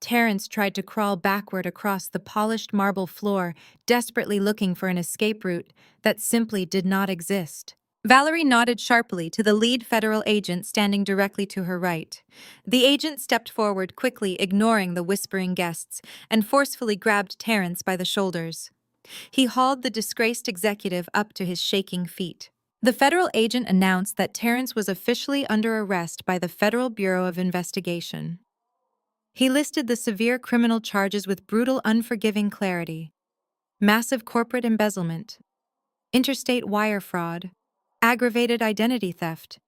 Terrence tried to crawl backward across the polished marble floor, desperately looking for an escape route that simply did not exist. Valerie nodded sharply to the lead federal agent standing directly to her right. The agent stepped forward quickly, ignoring the whispering guests, and forcefully grabbed Terrence by the shoulders. He hauled the disgraced executive up to his shaking feet. The federal agent announced that Terrence was officially under arrest by the Federal Bureau of Investigation. He listed the severe criminal charges with brutal, unforgiving clarity: massive corporate embezzlement, interstate wire fraud, aggravated identity theft,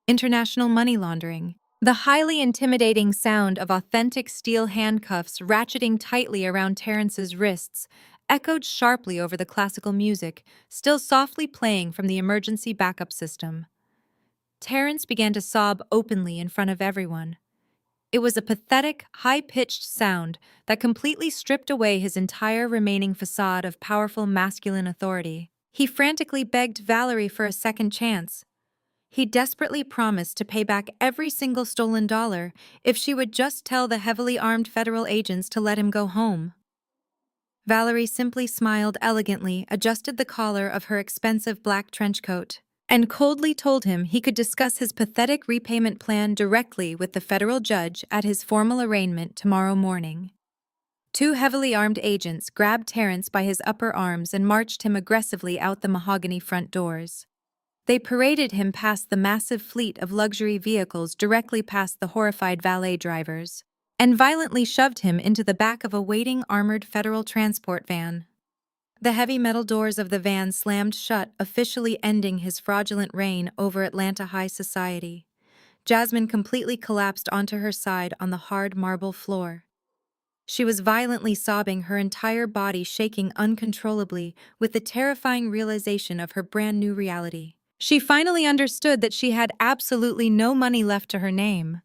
international money laundering. The highly intimidating sound of authentic steel handcuffs ratcheting tightly around Terrence's wrists echoed sharply over the classical music, still softly playing from the emergency backup system. Terrence began to sob openly in front of everyone. It was a pathetic, high-pitched sound that completely stripped away his entire remaining facade of powerful masculine authority. He frantically begged Valerie for a second chance. He desperately promised to pay back every single stolen dollar if she would just tell the heavily armed federal agents to let him go home. Valerie simply smiled elegantly, adjusted the collar of her expensive black trench coat, and coldly told him he could discuss his pathetic repayment plan directly with the federal judge at his formal arraignment tomorrow morning. 2 heavily armed agents grabbed Terrence by his upper arms and marched him aggressively out the mahogany front doors. They paraded him past the massive fleet of luxury vehicles directly past the horrified valet drivers, and violently shoved him into the back of a waiting armored federal transport van. The heavy metal doors of the van slammed shut, officially ending his fraudulent reign over Atlanta high society. Jasmine completely collapsed onto her side on the hard marble floor. She was violently sobbing, her entire body shaking uncontrollably with the terrifying realization of her brand new reality. She finally understood that she had absolutely no money left to her name.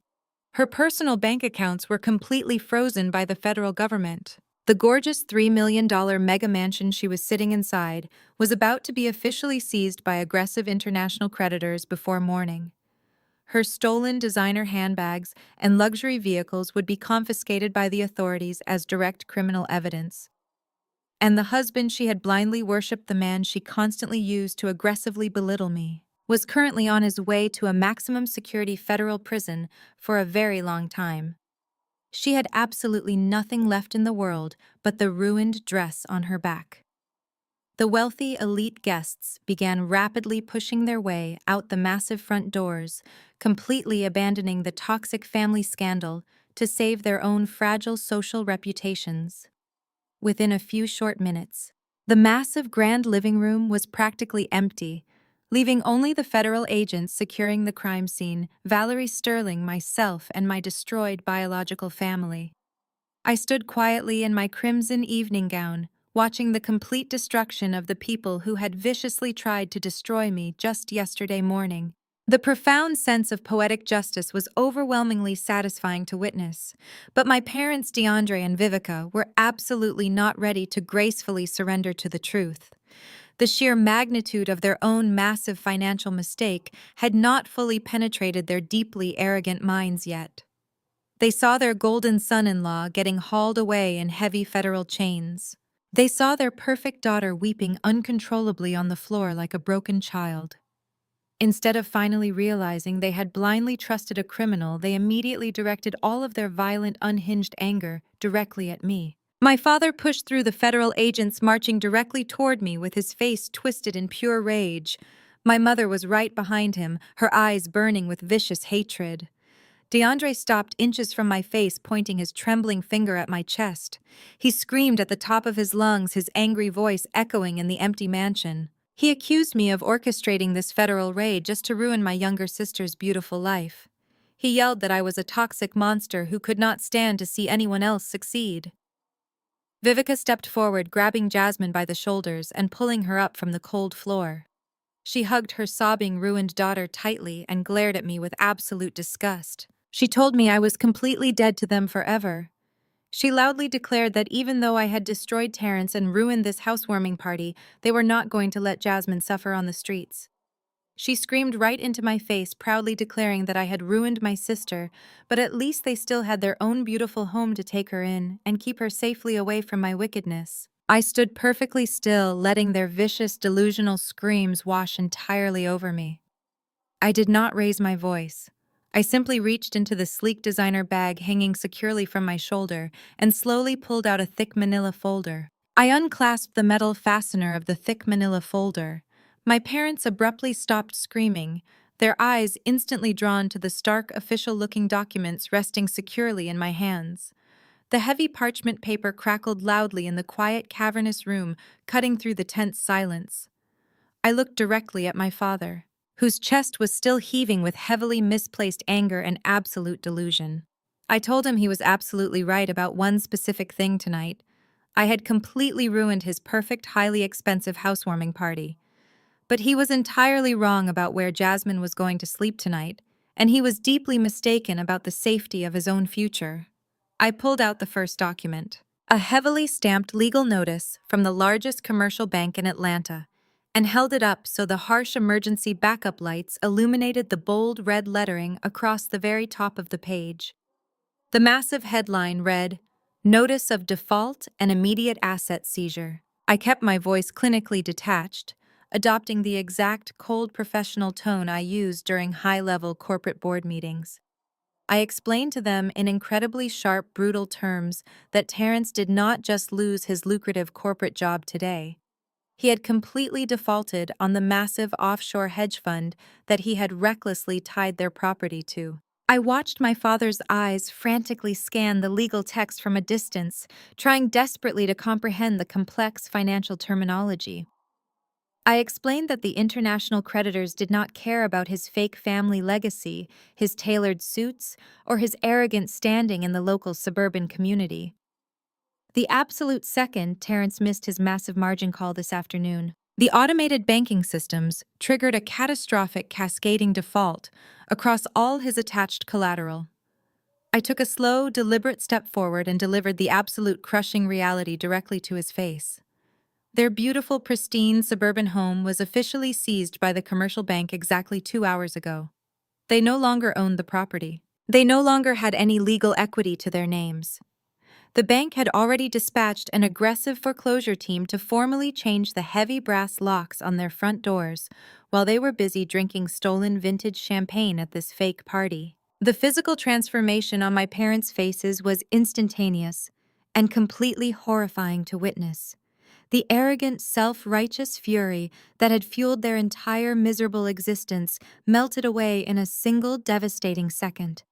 Her personal bank accounts were completely frozen by the federal government. The gorgeous $3 million mega mansion she was sitting inside was about to be officially seized by aggressive international creditors before morning. Her stolen designer handbags and luxury vehicles would be confiscated by the authorities as direct criminal evidence. And the husband she had blindly worshipped, the man she constantly used to aggressively belittle me, was currently on his way to a maximum security federal prison for a very long time. She had absolutely nothing left in the world but the ruined dress on her back. The wealthy elite guests began rapidly pushing their way out the massive front doors, completely abandoning the toxic family scandal to save their own fragile social reputations. Within a few short minutes, the massive grand living room was practically empty, leaving only the federal agents securing the crime scene, Valerie Sterling, myself, and my destroyed biological family. I stood quietly in my crimson evening gown, watching the complete destruction of the people who had viciously tried to destroy me just yesterday morning. The profound sense of poetic justice was overwhelmingly satisfying to witness, but my parents DeAndre and Vivica were absolutely not ready to gracefully surrender to the truth. The sheer magnitude of their own massive financial mistake had not fully penetrated their deeply arrogant minds yet. They saw their golden son-in-law getting hauled away in heavy federal chains. They saw their perfect daughter weeping uncontrollably on the floor like a broken child. Instead of finally realizing they had blindly trusted a criminal, they immediately directed all of their violent, unhinged anger directly at me. My father pushed through the federal agents marching directly toward me with his face twisted in pure rage. My mother was right behind him, her eyes burning with vicious hatred. DeAndre stopped inches from my face, pointing his trembling finger at my chest. He screamed at the top of his lungs, his angry voice echoing in the empty mansion. He accused me of orchestrating this federal raid just to ruin my younger sister's beautiful life. He yelled that I was a toxic monster who could not stand to see anyone else succeed. Vivica stepped forward, grabbing Jasmine by the shoulders and pulling her up from the cold floor. She hugged her sobbing, ruined daughter tightly and glared at me with absolute disgust. She told me I was completely dead to them forever. She loudly declared that even though I had destroyed Terrence and ruined this housewarming party, they were not going to let Jasmine suffer on the streets. She screamed right into my face, proudly declaring that I had ruined my sister, but at least they still had their own beautiful home to take her in and keep her safely away from my wickedness. I stood perfectly still, letting their vicious, delusional screams wash entirely over me. I did not raise my voice. I simply reached into the sleek designer bag hanging securely from my shoulder and slowly pulled out a thick manila folder. I unclasped the metal fastener of the thick manila folder. My parents abruptly stopped screaming, their eyes instantly drawn to the stark, official-looking documents resting securely in my hands. The heavy parchment paper crackled loudly in the quiet, cavernous room, cutting through the tense silence. I looked directly at my father, whose chest was still heaving with heavily misplaced anger and absolute delusion. I told him he was absolutely right about one specific thing tonight. I had completely ruined his perfect, highly expensive housewarming party. But he was entirely wrong about where Jasmine was going to sleep tonight, and he was deeply mistaken about the safety of his own future. I pulled out the first document, a heavily stamped legal notice from the largest commercial bank in Atlanta, and held it up so the harsh emergency backup lights illuminated the bold red lettering across the very top of the page. The massive headline read, "Notice of Default and Immediate Asset Seizure." I kept my voice clinically detached, adopting the exact cold professional tone I used during high-level corporate board meetings. I explained to them in incredibly sharp, brutal terms that Terrence did not just lose his lucrative corporate job today. He had completely defaulted on the massive offshore hedge fund that he had recklessly tied their property to. I watched my father's eyes frantically scan the legal text from a distance, trying desperately to comprehend the complex financial terminology. I explained that the international creditors did not care about his fake family legacy, his tailored suits, or his arrogant standing in the local suburban community. The absolute second Terrence missed his massive margin call this afternoon, the automated banking systems triggered a catastrophic cascading default across all his attached collateral. I took a slow, deliberate step forward and delivered the absolute crushing reality directly to his face. Their beautiful, pristine suburban home was officially seized by the commercial bank exactly 2 hours ago. They no longer owned the property. They no longer had any legal equity to their names. The bank had already dispatched an aggressive foreclosure team to formally change the heavy brass locks on their front doors while they were busy drinking stolen vintage champagne at this fake party. The physical transformation on my parents' faces was instantaneous and completely horrifying to witness. The arrogant, self-righteous fury that had fueled their entire miserable existence melted away in a single devastating second.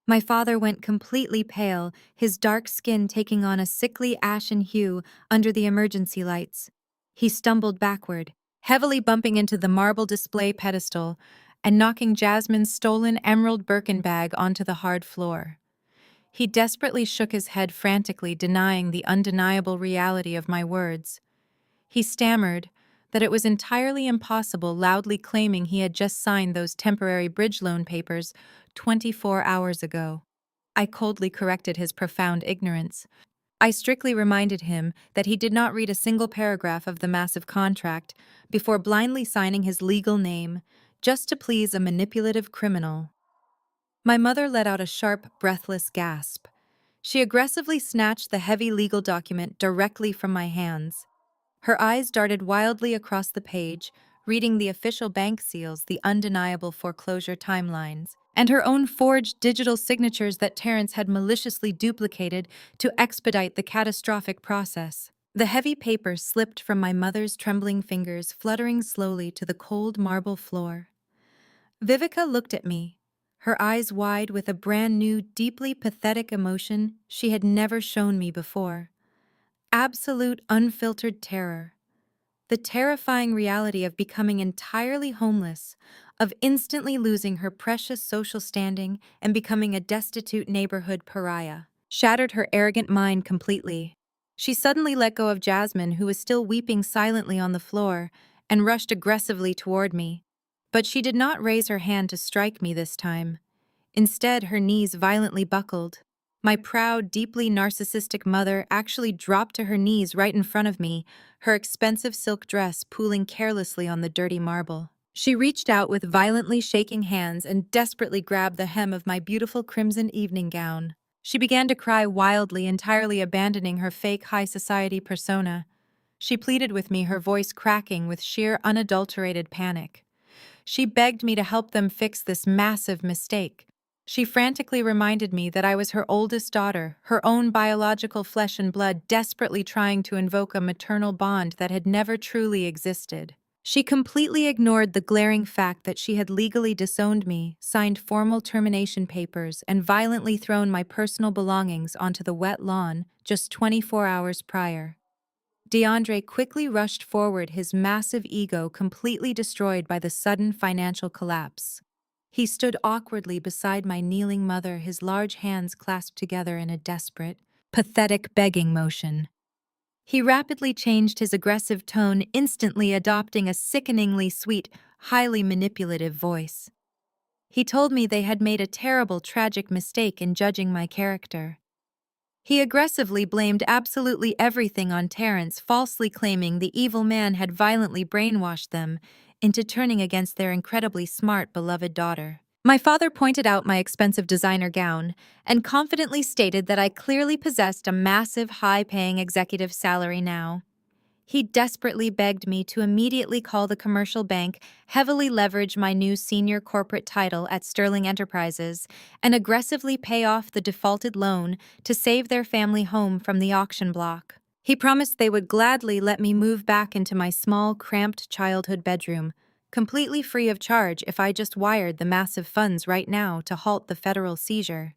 My father went completely pale, his dark skin taking on a sickly ashen hue under the emergency lights. He stumbled backward, heavily bumping into the marble display pedestal and knocking Jasmine's stolen emerald Birkin bag onto the hard floor. He desperately shook his head frantically, denying the undeniable reality of my words. He stammered that it was entirely impossible, loudly claiming he had just signed those temporary bridge loan papers 24 hours ago. I coldly corrected his profound ignorance. I strictly reminded him that he did not read a single paragraph of the massive contract before blindly signing his legal name, just to please a manipulative criminal. My mother let out a sharp, breathless gasp. She aggressively snatched the heavy legal document directly from my hands. Her eyes darted wildly across the page, reading the official bank seals, the undeniable foreclosure timelines, and her own forged digital signatures that Terrence had maliciously duplicated to expedite the catastrophic process. The heavy paper slipped from my mother's trembling fingers, fluttering slowly to the cold marble floor. Vivica looked at me, her eyes wide with a brand new, deeply pathetic emotion she had never shown me before. Absolute, unfiltered terror. The terrifying reality of becoming entirely homeless, of instantly losing her precious social standing and becoming a destitute neighborhood pariah, shattered her arrogant mind completely. She suddenly let go of Jasmine, who was still weeping silently on the floor, and rushed aggressively toward me. But she did not raise her hand to strike me this time. Instead, her knees violently buckled. My proud, deeply narcissistic mother actually dropped to her knees right in front of me, her expensive silk dress pooling carelessly on the dirty marble. She reached out with violently shaking hands and desperately grabbed the hem of my beautiful crimson evening gown. She began to cry wildly, entirely abandoning her fake high society persona. She pleaded with me, her voice cracking with sheer unadulterated panic. She begged me to help them fix this massive mistake. She frantically reminded me that I was her oldest daughter, her own biological flesh and blood, desperately trying to invoke a maternal bond that had never truly existed. She completely ignored the glaring fact that she had legally disowned me, signed formal termination papers, and violently thrown my personal belongings onto the wet lawn just 24 hours prior. DeAndre quickly rushed forward, his massive ego completely destroyed by the sudden financial collapse. He stood awkwardly beside my kneeling mother, his large hands clasped together in a desperate, pathetic begging motion. He rapidly changed his aggressive tone, instantly adopting a sickeningly sweet, highly manipulative voice. He told me they had made a terrible, tragic mistake in judging my character. He aggressively blamed absolutely everything on Terrence, falsely claiming the evil man had violently brainwashed them into turning against their incredibly smart, beloved daughter. My father pointed out my expensive designer gown and confidently stated that I clearly possessed a massive, high-paying executive salary now. He desperately begged me to immediately call the commercial bank, heavily leverage my new senior corporate title at Sterling Enterprises, and aggressively pay off the defaulted loan to save their family home from the auction block. He promised they would gladly let me move back into my small, cramped childhood bedroom, completely free of charge if I just wired the massive funds right now to halt the federal seizure.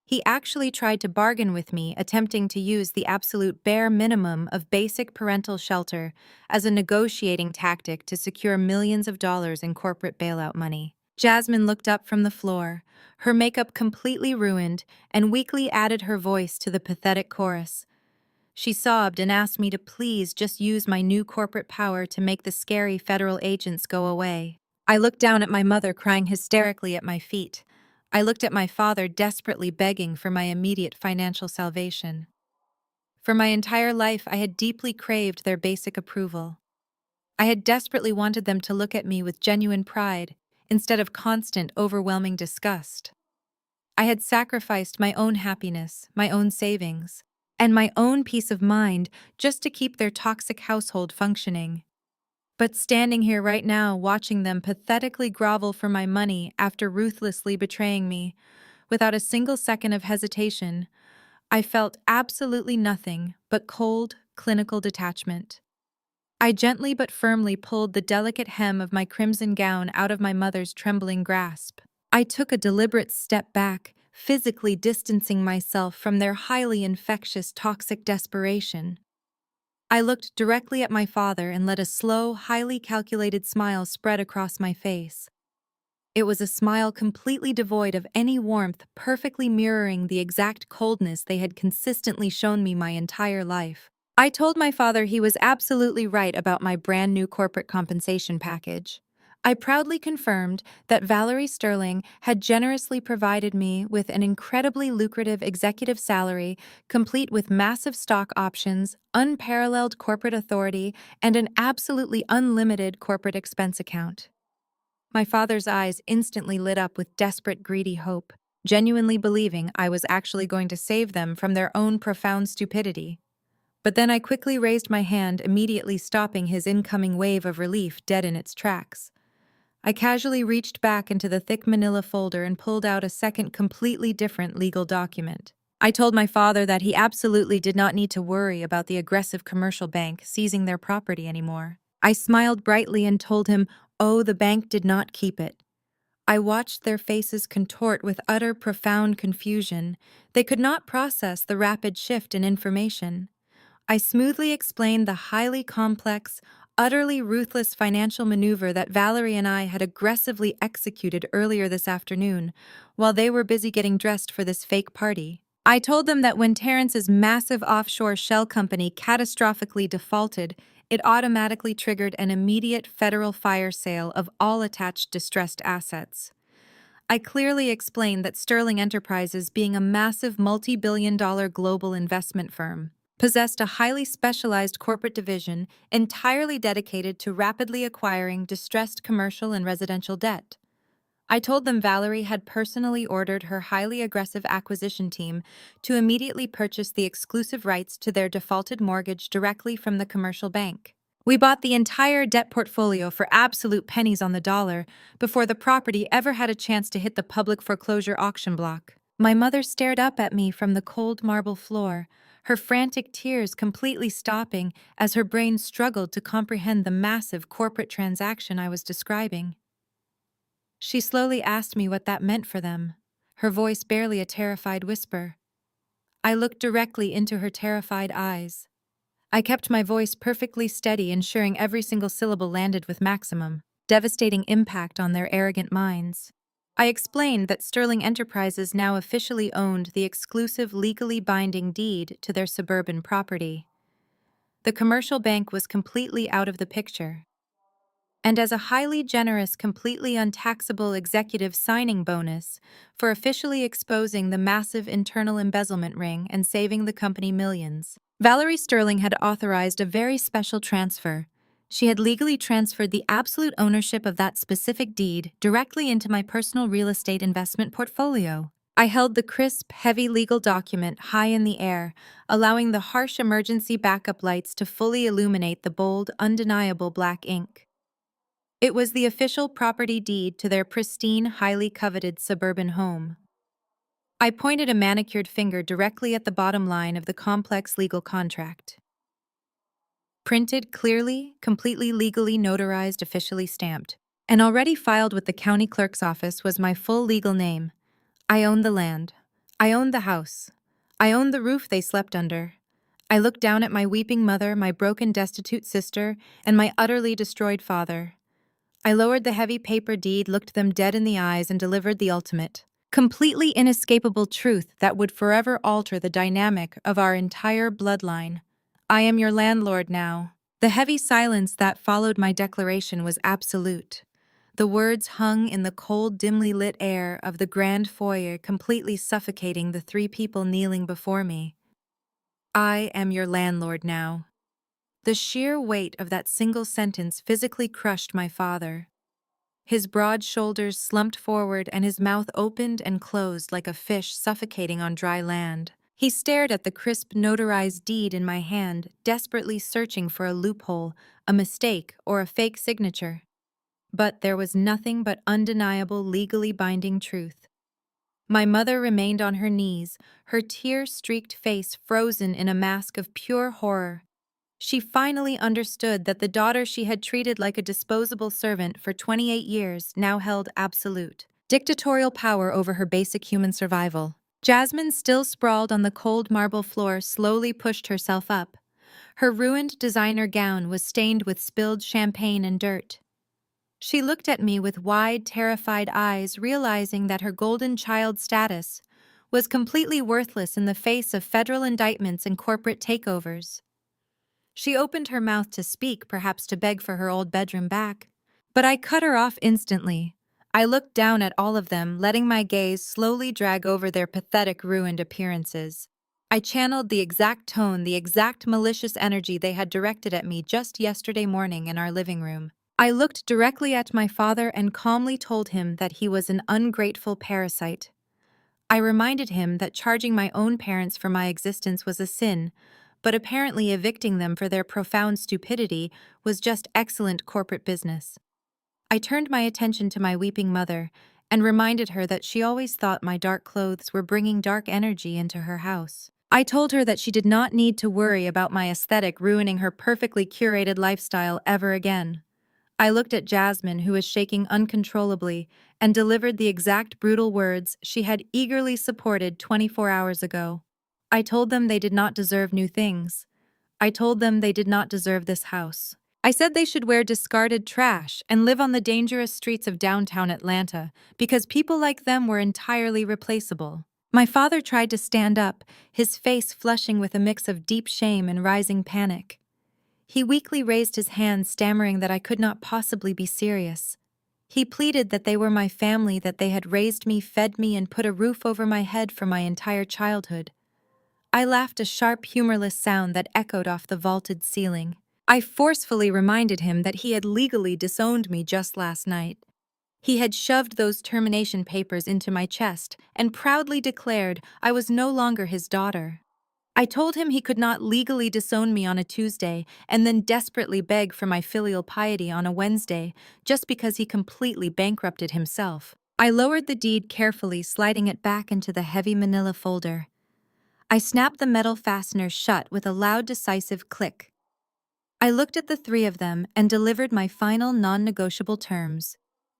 He actually tried to bargain with me, attempting to use the absolute bare minimum of basic parental shelter as a negotiating tactic to secure millions of dollars in corporate bailout money. Jasmine looked up from the floor, her makeup completely ruined, and weakly added her voice to the pathetic chorus. She sobbed and asked me to please just use my new corporate power to make the scary federal agents go away. I looked down at my mother crying hysterically at my feet. I looked at my father desperately begging for my immediate financial salvation. For my entire life, I had deeply craved their basic approval. I had desperately wanted them to look at me with genuine pride, instead of constant, overwhelming disgust. I had sacrificed my own happiness, my own savings, and my own peace of mind just to keep their toxic household functioning. But standing here right now, watching them pathetically grovel for my money after ruthlessly betraying me, without a single second of hesitation, I felt absolutely nothing but cold, clinical detachment. I gently but firmly pulled the delicate hem of my crimson gown out of my mother's trembling grasp. I took a deliberate step back, physically distancing myself from their highly infectious, toxic desperation. I looked directly at my father and let a slow, highly calculated smile spread across my face. It was a smile completely devoid of any warmth, perfectly mirroring the exact coldness they had consistently shown me my entire life. I told my father he was absolutely right about my brand new corporate compensation package. I proudly confirmed that Valerie Sterling had generously provided me with an incredibly lucrative executive salary, complete with massive stock options, unparalleled corporate authority, and an absolutely unlimited corporate expense account. My father's eyes instantly lit up with desperate, greedy hope, genuinely believing I was actually going to save them from their own profound stupidity. But then I quickly raised my hand, immediately stopping his incoming wave of relief dead in its tracks. I casually reached back into the thick manila folder and pulled out a second, completely different legal document. I told my father that he absolutely did not need to worry about the aggressive commercial bank seizing their property anymore. I smiled brightly and told him, oh, the bank did not keep it. I watched their faces contort with utter, profound confusion. They could not process the rapid shift in information. I smoothly explained the highly complex, utterly ruthless financial maneuver that Valerie and I had aggressively executed earlier this afternoon, while they were busy getting dressed for this fake party. I told them that when Terrence's massive offshore shell company catastrophically defaulted, it automatically triggered an immediate federal fire sale of all attached distressed assets. I clearly explained that Sterling Enterprises, being a massive multi-billion-dollar global investment firm, possessed a highly specialized corporate division entirely dedicated to rapidly acquiring distressed commercial and residential debt. I told them Valerie had personally ordered her highly aggressive acquisition team to immediately purchase the exclusive rights to their defaulted mortgage directly from the commercial bank. We bought the entire debt portfolio for absolute pennies on the dollar before the property ever had a chance to hit the public foreclosure auction block. My mother stared up at me from the cold marble floor, her frantic tears completely stopping as her brain struggled to comprehend the massive corporate transaction I was describing. She slowly asked me what that meant for them, her voice barely a terrified whisper. I looked directly into her terrified eyes. I kept my voice perfectly steady, ensuring every single syllable landed with maximum, devastating impact on their arrogant minds. I explained that Sterling Enterprises now officially owned the exclusive legally binding deed to their suburban property. The commercial bank was completely out of the picture. And as a highly generous, completely untaxable executive signing bonus for officially exposing the massive internal embezzlement ring and saving the company millions, Valerie Sterling had authorized a very special transfer. She had legally transferred the absolute ownership of that specific deed directly into my personal real estate investment portfolio. I held the crisp, heavy legal document high in the air, allowing the harsh emergency backup lights to fully illuminate the bold, undeniable black ink. It was the official property deed to their pristine, highly coveted suburban home. I pointed a manicured finger directly at the bottom line of the complex legal contract. Printed clearly, completely legally notarized, officially stamped, and already filed with the county clerk's office was my full legal name. I owned the land. I owned the house. I owned the roof they slept under. I looked down at my weeping mother, my broken, destitute sister, and my utterly destroyed father. I lowered the heavy paper deed, looked them dead in the eyes, and delivered the ultimate, completely inescapable truth that would forever alter the dynamic of our entire bloodline. I am your landlord now. The heavy silence that followed my declaration was absolute. The words hung in the cold, dimly lit air of the grand foyer, completely suffocating the three people kneeling before me. I am your landlord now. The sheer weight of that single sentence physically crushed my father. His broad shoulders slumped forward and his mouth opened and closed like a fish suffocating on dry land. He stared at the crisp, notarized deed in my hand, desperately searching for a loophole, a mistake, or a fake signature. But there was nothing but undeniable, legally binding truth. My mother remained on her knees, her tear-streaked face frozen in a mask of pure horror. She finally understood that the daughter she had treated like a disposable servant for 28 years now held absolute, dictatorial power over her basic human survival. Jasmine, still sprawled on the cold marble floor, slowly pushed herself up. Her ruined designer gown was stained with spilled champagne and dirt. She looked at me with wide, terrified eyes, realizing that her golden child status was completely worthless in the face of federal indictments and corporate takeovers. She opened her mouth to speak, perhaps to beg for her old bedroom back. But I cut her off instantly. I looked down at all of them, letting my gaze slowly drag over their pathetic, ruined appearances. I channeled the exact tone, the exact malicious energy they had directed at me just yesterday morning in our living room. I looked directly at my father and calmly told him that he was an ungrateful parasite. I reminded him that charging my own parents for my existence was a sin, but apparently evicting them for their profound stupidity was just excellent corporate business. I turned my attention to my weeping mother and reminded her that she always thought my dark clothes were bringing dark energy into her house. I told her that she did not need to worry about my aesthetic ruining her perfectly curated lifestyle ever again. I looked at Jasmine, who was shaking uncontrollably, and delivered the exact brutal words she had eagerly supported 24 hours ago. I told them they did not deserve new things. I told them they did not deserve this house. I said they should wear discarded trash and live on the dangerous streets of downtown Atlanta because people like them were entirely replaceable. My father tried to stand up, his face flushing with a mix of deep shame and rising panic. He weakly raised his hand, stammering that I could not possibly be serious. He pleaded that they were my family, that they had raised me, fed me, and put a roof over my head for my entire childhood. I laughed, a sharp, humorless sound that echoed off the vaulted ceiling. I forcefully reminded him that he had legally disowned me just last night. He had shoved those termination papers into my chest and proudly declared I was no longer his daughter. I told him he could not legally disown me on a Tuesday and then desperately beg for my filial piety on a Wednesday just because he completely bankrupted himself. I lowered the deed carefully, sliding it back into the heavy manila folder. I snapped the metal fastener shut with a loud, decisive click. I looked at the three of them and delivered my final non-negotiable terms.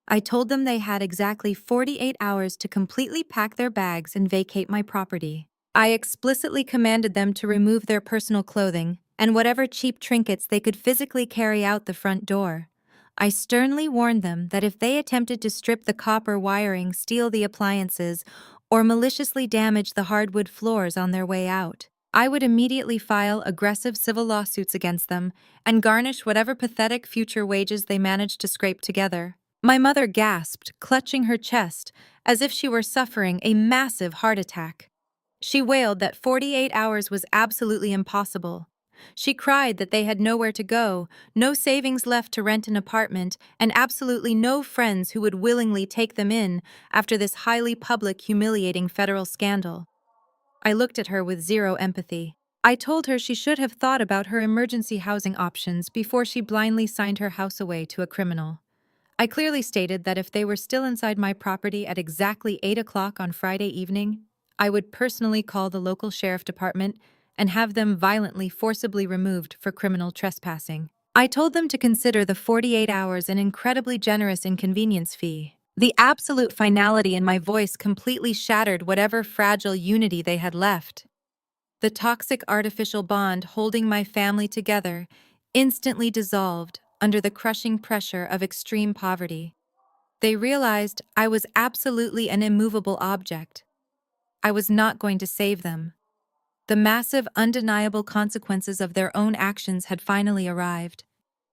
I told them they had exactly 48 hours to completely pack their bags and vacate my property. I explicitly commanded them to remove their personal clothing and whatever cheap trinkets they could physically carry out the front door. I sternly warned them that if they attempted to strip the copper wiring, steal the appliances, or maliciously damage the hardwood floors on their way out, I would immediately file aggressive civil lawsuits against them and garnish whatever pathetic future wages they managed to scrape together. My mother gasped, clutching her chest as if she were suffering a massive heart attack. She wailed that 48 hours was absolutely impossible. She cried that they had nowhere to go, no savings left to rent an apartment, and absolutely no friends who would willingly take them in after this highly public, humiliating federal scandal. I looked at her with zero empathy. I told her she should have thought about her emergency housing options before she blindly signed her house away to a criminal. I clearly stated that if they were still inside my property at exactly 8 o'clock on Friday evening, I would personally call the local sheriff department and have them violently, forcibly removed for criminal trespassing. I told them to consider the 48 hours an incredibly generous inconvenience fee. The absolute finality in my voice completely shattered whatever fragile unity they had left. The toxic artificial bond holding my family together instantly dissolved under the crushing pressure of extreme poverty. They realized I was absolutely an immovable object. I was not going to save them. The massive, undeniable consequences of their own actions had finally arrived,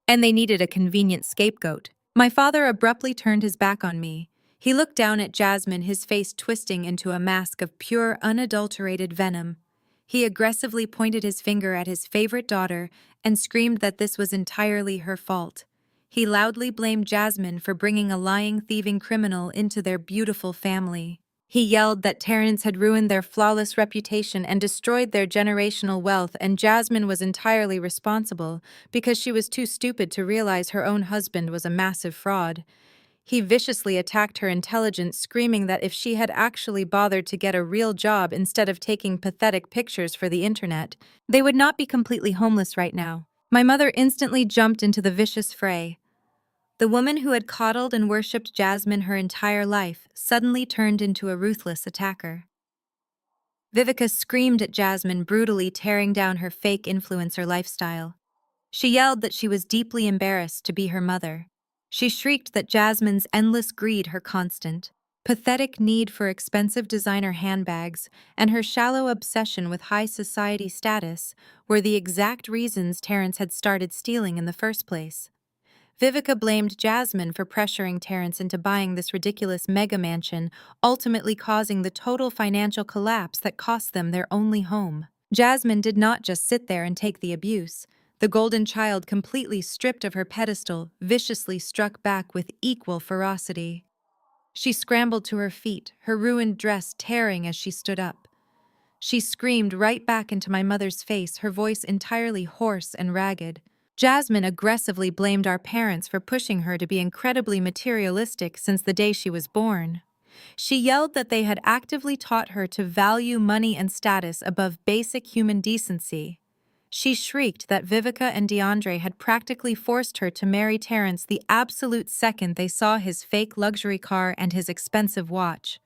and they needed a convenient scapegoat. My father abruptly turned his back on me. He looked down at Jasmine, his face twisting into a mask of pure, unadulterated venom. He aggressively pointed his finger at his favorite daughter and screamed that this was entirely her fault. He loudly blamed Jasmine for bringing a lying, thieving criminal into their beautiful family. He yelled that Terrence had ruined their flawless reputation and destroyed their generational wealth, and Jasmine was entirely responsible because she was too stupid to realize her own husband was a massive fraud. He viciously attacked her intelligence, screaming that if she had actually bothered to get a real job instead of taking pathetic pictures for the internet, they would not be completely homeless right now. My mother instantly jumped into the vicious fray. The woman who had coddled and worshipped Jasmine her entire life suddenly turned into a ruthless attacker. Vivica screamed at Jasmine, brutally tearing down her fake influencer lifestyle. She yelled that she was deeply embarrassed to be her mother. She shrieked that Jasmine's endless greed, her constant, pathetic need for expensive designer handbags, and her shallow obsession with high society status were the exact reasons Terrence had started stealing in the first place. Vivica blamed Jasmine for pressuring Terrence into buying this ridiculous mega mansion, ultimately causing the total financial collapse that cost them their only home. Jasmine did not just sit there and take the abuse. The golden child, completely stripped of her pedestal, viciously struck back with equal ferocity. She scrambled to her feet, her ruined dress tearing as she stood up. She screamed right back into my mother's face, her voice entirely hoarse and ragged. Jasmine aggressively blamed our parents for pushing her to be incredibly materialistic since the day she was born. She yelled that they had actively taught her to value money and status above basic human decency. She shrieked that Vivica and DeAndre had practically forced her to marry Terrence the absolute second they saw his fake luxury car and his expensive watch.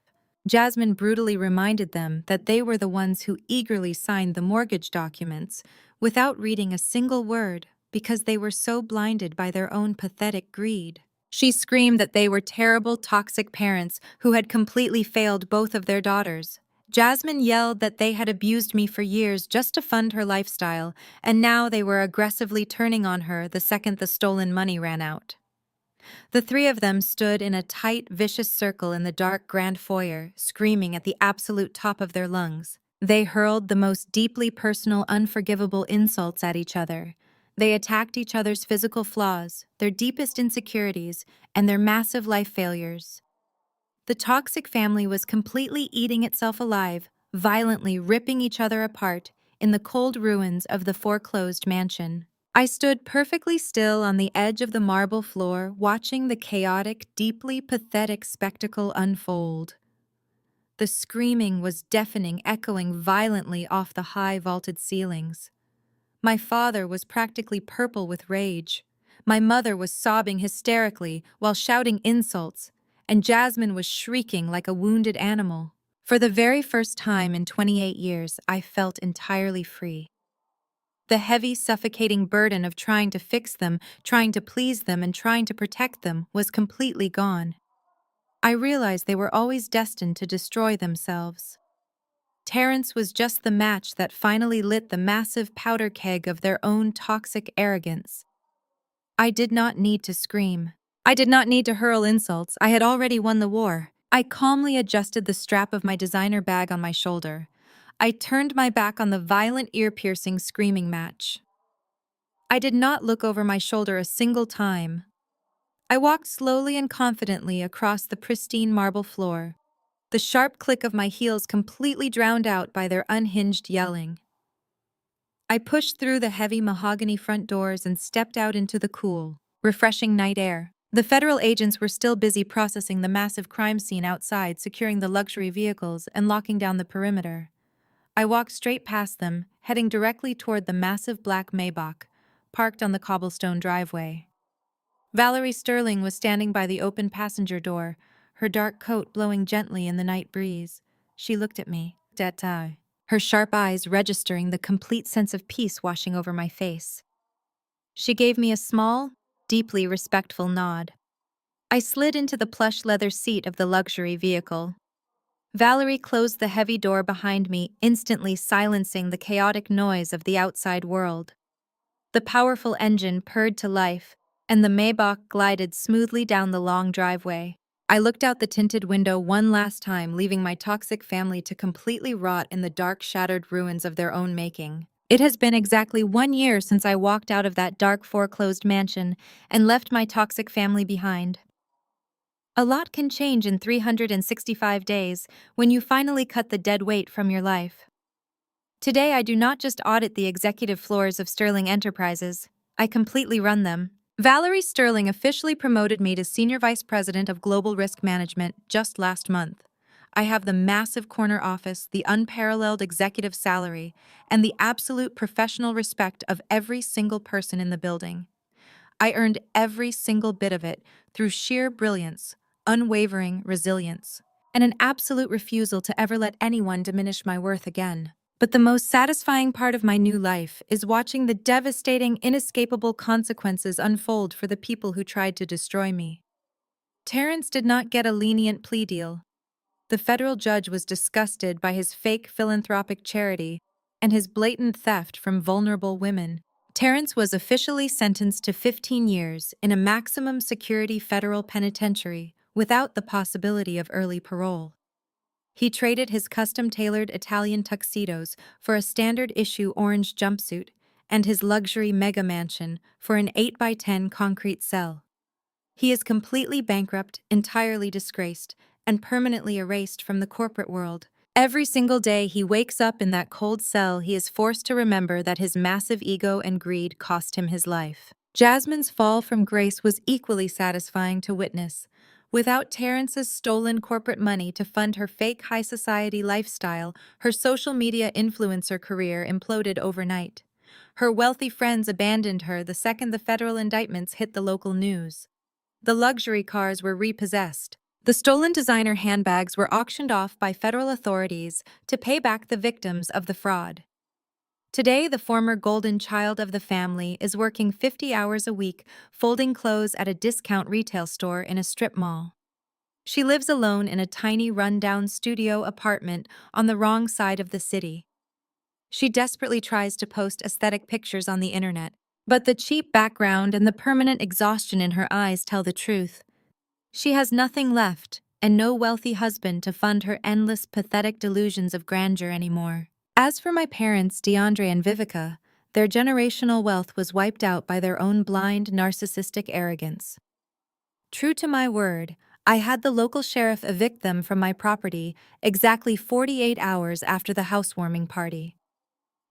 Jasmine brutally reminded them that they were the ones who eagerly signed the mortgage documents without reading a single word because they were so blinded by their own pathetic greed. She screamed that they were terrible, toxic parents who had completely failed both of their daughters. Jasmine yelled that they had abused me for years just to fund her lifestyle, and now they were aggressively turning on her the second the stolen money ran out. The three of them stood in a tight, vicious circle in the dark grand foyer, screaming at the absolute top of their lungs. They hurled the most deeply personal, unforgivable insults at each other. They attacked each other's physical flaws, their deepest insecurities, and their massive life failures. The toxic family was completely eating itself alive, violently ripping each other apart in the cold ruins of the foreclosed mansion. I stood perfectly still on the edge of the marble floor, watching the chaotic, deeply pathetic spectacle unfold. The screaming was deafening, echoing violently off the high vaulted ceilings. My father was practically purple with rage. My mother was sobbing hysterically while shouting insults, and Jasmine was shrieking like a wounded animal. For the very first time in 28 years, I felt entirely free. The heavy, suffocating burden of trying to fix them, trying to please them, and trying to protect them was completely gone. I realized they were always destined to destroy themselves. Terrence was just the match that finally lit the massive powder keg of their own toxic arrogance. I did not need to scream. I did not need to hurl insults. I had already won the war. I calmly adjusted the strap of my designer bag on my shoulder. I turned my back on the violent, ear-piercing screaming match. I did not look over my shoulder a single time. I walked slowly and confidently across the pristine marble floor, the sharp click of my heels completely drowned out by their unhinged yelling. I pushed through the heavy mahogany front doors and stepped out into the cool, refreshing night air. The federal agents were still busy processing the massive crime scene outside, securing the luxury vehicles and locking down the perimeter. I walked straight past them, heading directly toward the massive black Maybach, parked on the cobblestone driveway. Valerie Sterling was standing by the open passenger door, her dark coat blowing gently in the night breeze. She looked at me, her sharp eyes registering the complete sense of peace washing over my face. She gave me a small, deeply respectful nod. I slid into the plush leather seat of the luxury vehicle. Valerie closed the heavy door behind me, instantly silencing the chaotic noise of the outside world. The powerful engine purred to life, and the Maybach glided smoothly down the long driveway. I looked out the tinted window one last time, leaving my toxic family to completely rot in the dark, shattered ruins of their own making. It has been exactly 1 year since I walked out of that dark, foreclosed mansion and left my toxic family behind. A lot can change in 365 days when you finally cut the dead weight from your life. Today, I do not just audit the executive floors of Sterling Enterprises, I completely run them. Valerie Sterling officially promoted me to Senior Vice President of Global Risk Management just last month. I have the massive corner office, the unparalleled executive salary, and the absolute professional respect of every single person in the building. I earned every single bit of it through sheer brilliance, unwavering resilience, and an absolute refusal to ever let anyone diminish my worth again. But the most satisfying part of my new life is watching the devastating, inescapable consequences unfold for the people who tried to destroy me. Terrence did not get a lenient plea deal. The federal judge was disgusted by his fake philanthropic charity and his blatant theft from vulnerable women. Terrence was officially sentenced to 15 years in a maximum security federal penitentiary without the possibility of early parole. He traded his custom-tailored Italian tuxedos for a standard-issue orange jumpsuit and his luxury mega mansion for an 8x10 concrete cell. He is completely bankrupt, entirely disgraced, and permanently erased from the corporate world. Every single day he wakes up in that cold cell, he is forced to remember that his massive ego and greed cost him his life. Jasmine's fall from grace was equally satisfying to witness. Without Terrence's stolen corporate money to fund her fake high society lifestyle, her social media influencer career imploded overnight. Her wealthy friends abandoned her the second the federal indictments hit the local news. The luxury cars were repossessed. The stolen designer handbags were auctioned off by federal authorities to pay back the victims of the fraud. Today, the former golden child of the family is working 50 hours a week, folding clothes at a discount retail store in a strip mall. She lives alone in a tiny run-down studio apartment on the wrong side of the city. She desperately tries to post aesthetic pictures on the internet, but the cheap background and the permanent exhaustion in her eyes tell the truth. She has nothing left, and no wealthy husband to fund her endless, pathetic delusions of grandeur anymore. As for my parents, DeAndre and Vivica, their generational wealth was wiped out by their own blind, narcissistic arrogance. True to my word, I had the local sheriff evict them from my property exactly 48 hours after the housewarming party.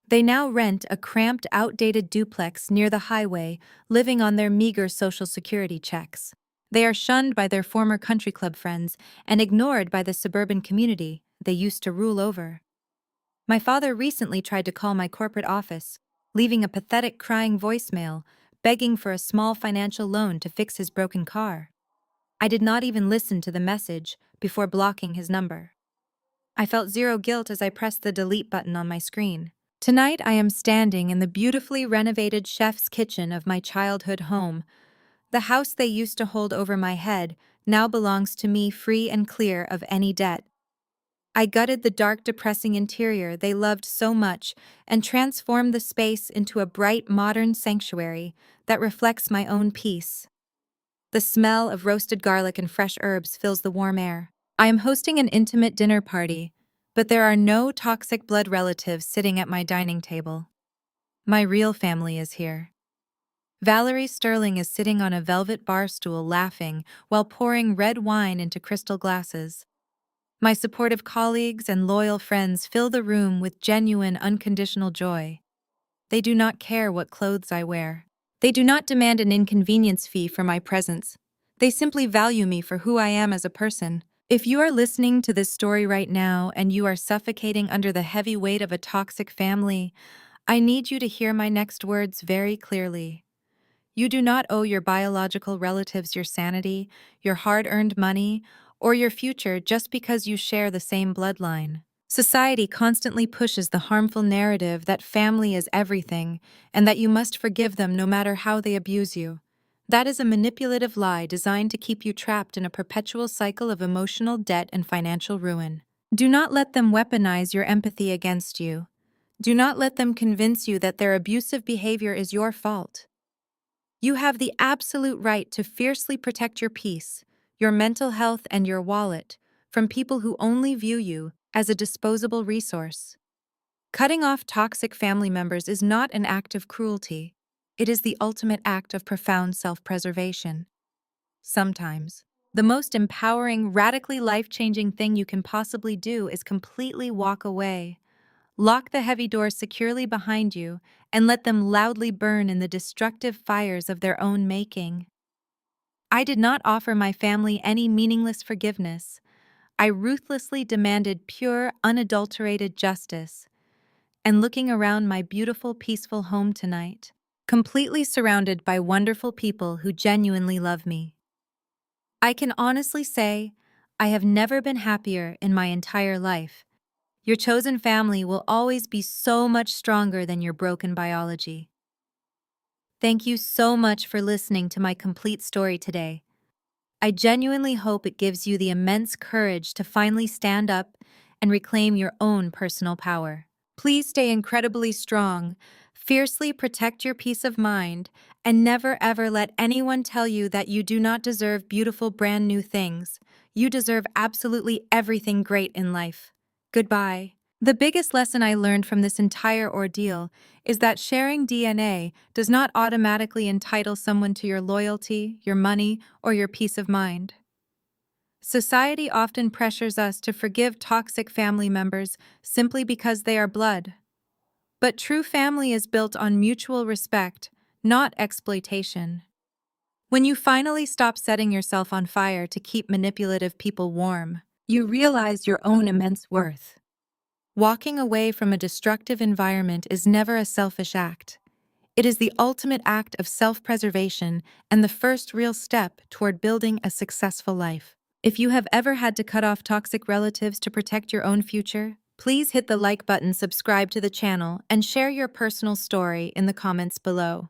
They now rent a cramped, outdated duplex near the highway, living on their meager Social Security checks. They are shunned by their former country club friends and ignored by the suburban community they used to rule over. My father recently tried to call my corporate office, leaving a pathetic crying voicemail, begging for a small financial loan to fix his broken car. I did not even listen to the message before blocking his number. I felt zero guilt as I pressed the delete button on my screen. Tonight I am standing in the beautifully renovated chef's kitchen of my childhood home. The house they used to hold over my head now belongs to me, free and clear of any debt. I gutted the dark, depressing interior they loved so much and transformed the space into a bright, modern sanctuary that reflects my own peace. The smell of roasted garlic and fresh herbs fills the warm air. I am hosting an intimate dinner party, but there are no toxic blood relatives sitting at my dining table. My real family is here. Valerie Sterling is sitting on a velvet bar stool laughing while pouring red wine into crystal glasses. My supportive colleagues and loyal friends fill the room with genuine, unconditional joy. They do not care what clothes I wear. They do not demand an inconvenience fee for my presence. They simply value me for who I am as a person. If you are listening to this story right now and you are suffocating under the heavy weight of a toxic family, I need you to hear my next words very clearly. You do not owe your biological relatives your sanity, your hard-earned money, or your future just because you share the same bloodline. Society constantly pushes the harmful narrative that family is everything and that you must forgive them no matter how they abuse you. That is a manipulative lie designed to keep you trapped in a perpetual cycle of emotional debt and financial ruin. Do not let them weaponize your empathy against you. Do not let them convince you that their abusive behavior is your fault. You have the absolute right to fiercely protect your peace, your mental health, and your wallet from people who only view you as a disposable resource. Cutting off toxic family members is not an act of cruelty. It is the ultimate act of profound self-preservation. Sometimes, the most empowering, radically life-changing thing you can possibly do is completely walk away. Lock the heavy doors securely behind you and let them loudly burn in the destructive fires of their own making. I did not offer my family any meaningless forgiveness. I ruthlessly demanded pure, unadulterated justice. And looking around my beautiful, peaceful home tonight, completely surrounded by wonderful people who genuinely love me, I can honestly say I have never been happier in my entire life. Your chosen family will always be so much stronger than your broken biology. Thank you so much for listening to my complete story today. I genuinely hope it gives you the immense courage to finally stand up and reclaim your own personal power. Please stay incredibly strong, fiercely protect your peace of mind, and never ever let anyone tell you that you do not deserve beautiful brand new things. You deserve absolutely everything great in life. Goodbye. The biggest lesson I learned from this entire ordeal is that sharing DNA does not automatically entitle someone to your loyalty, your money, or your peace of mind. Society often pressures us to forgive toxic family members simply because they are blood. But true family is built on mutual respect, not exploitation. When you finally stop setting yourself on fire to keep manipulative people warm, you realize your own immense worth. Walking away from a destructive environment is never a selfish act. It is the ultimate act of self-preservation and the first real step toward building a successful life. If you have ever had to cut off toxic relatives to protect your own future, please hit the like button, subscribe to the channel, and share your personal story in the comments below.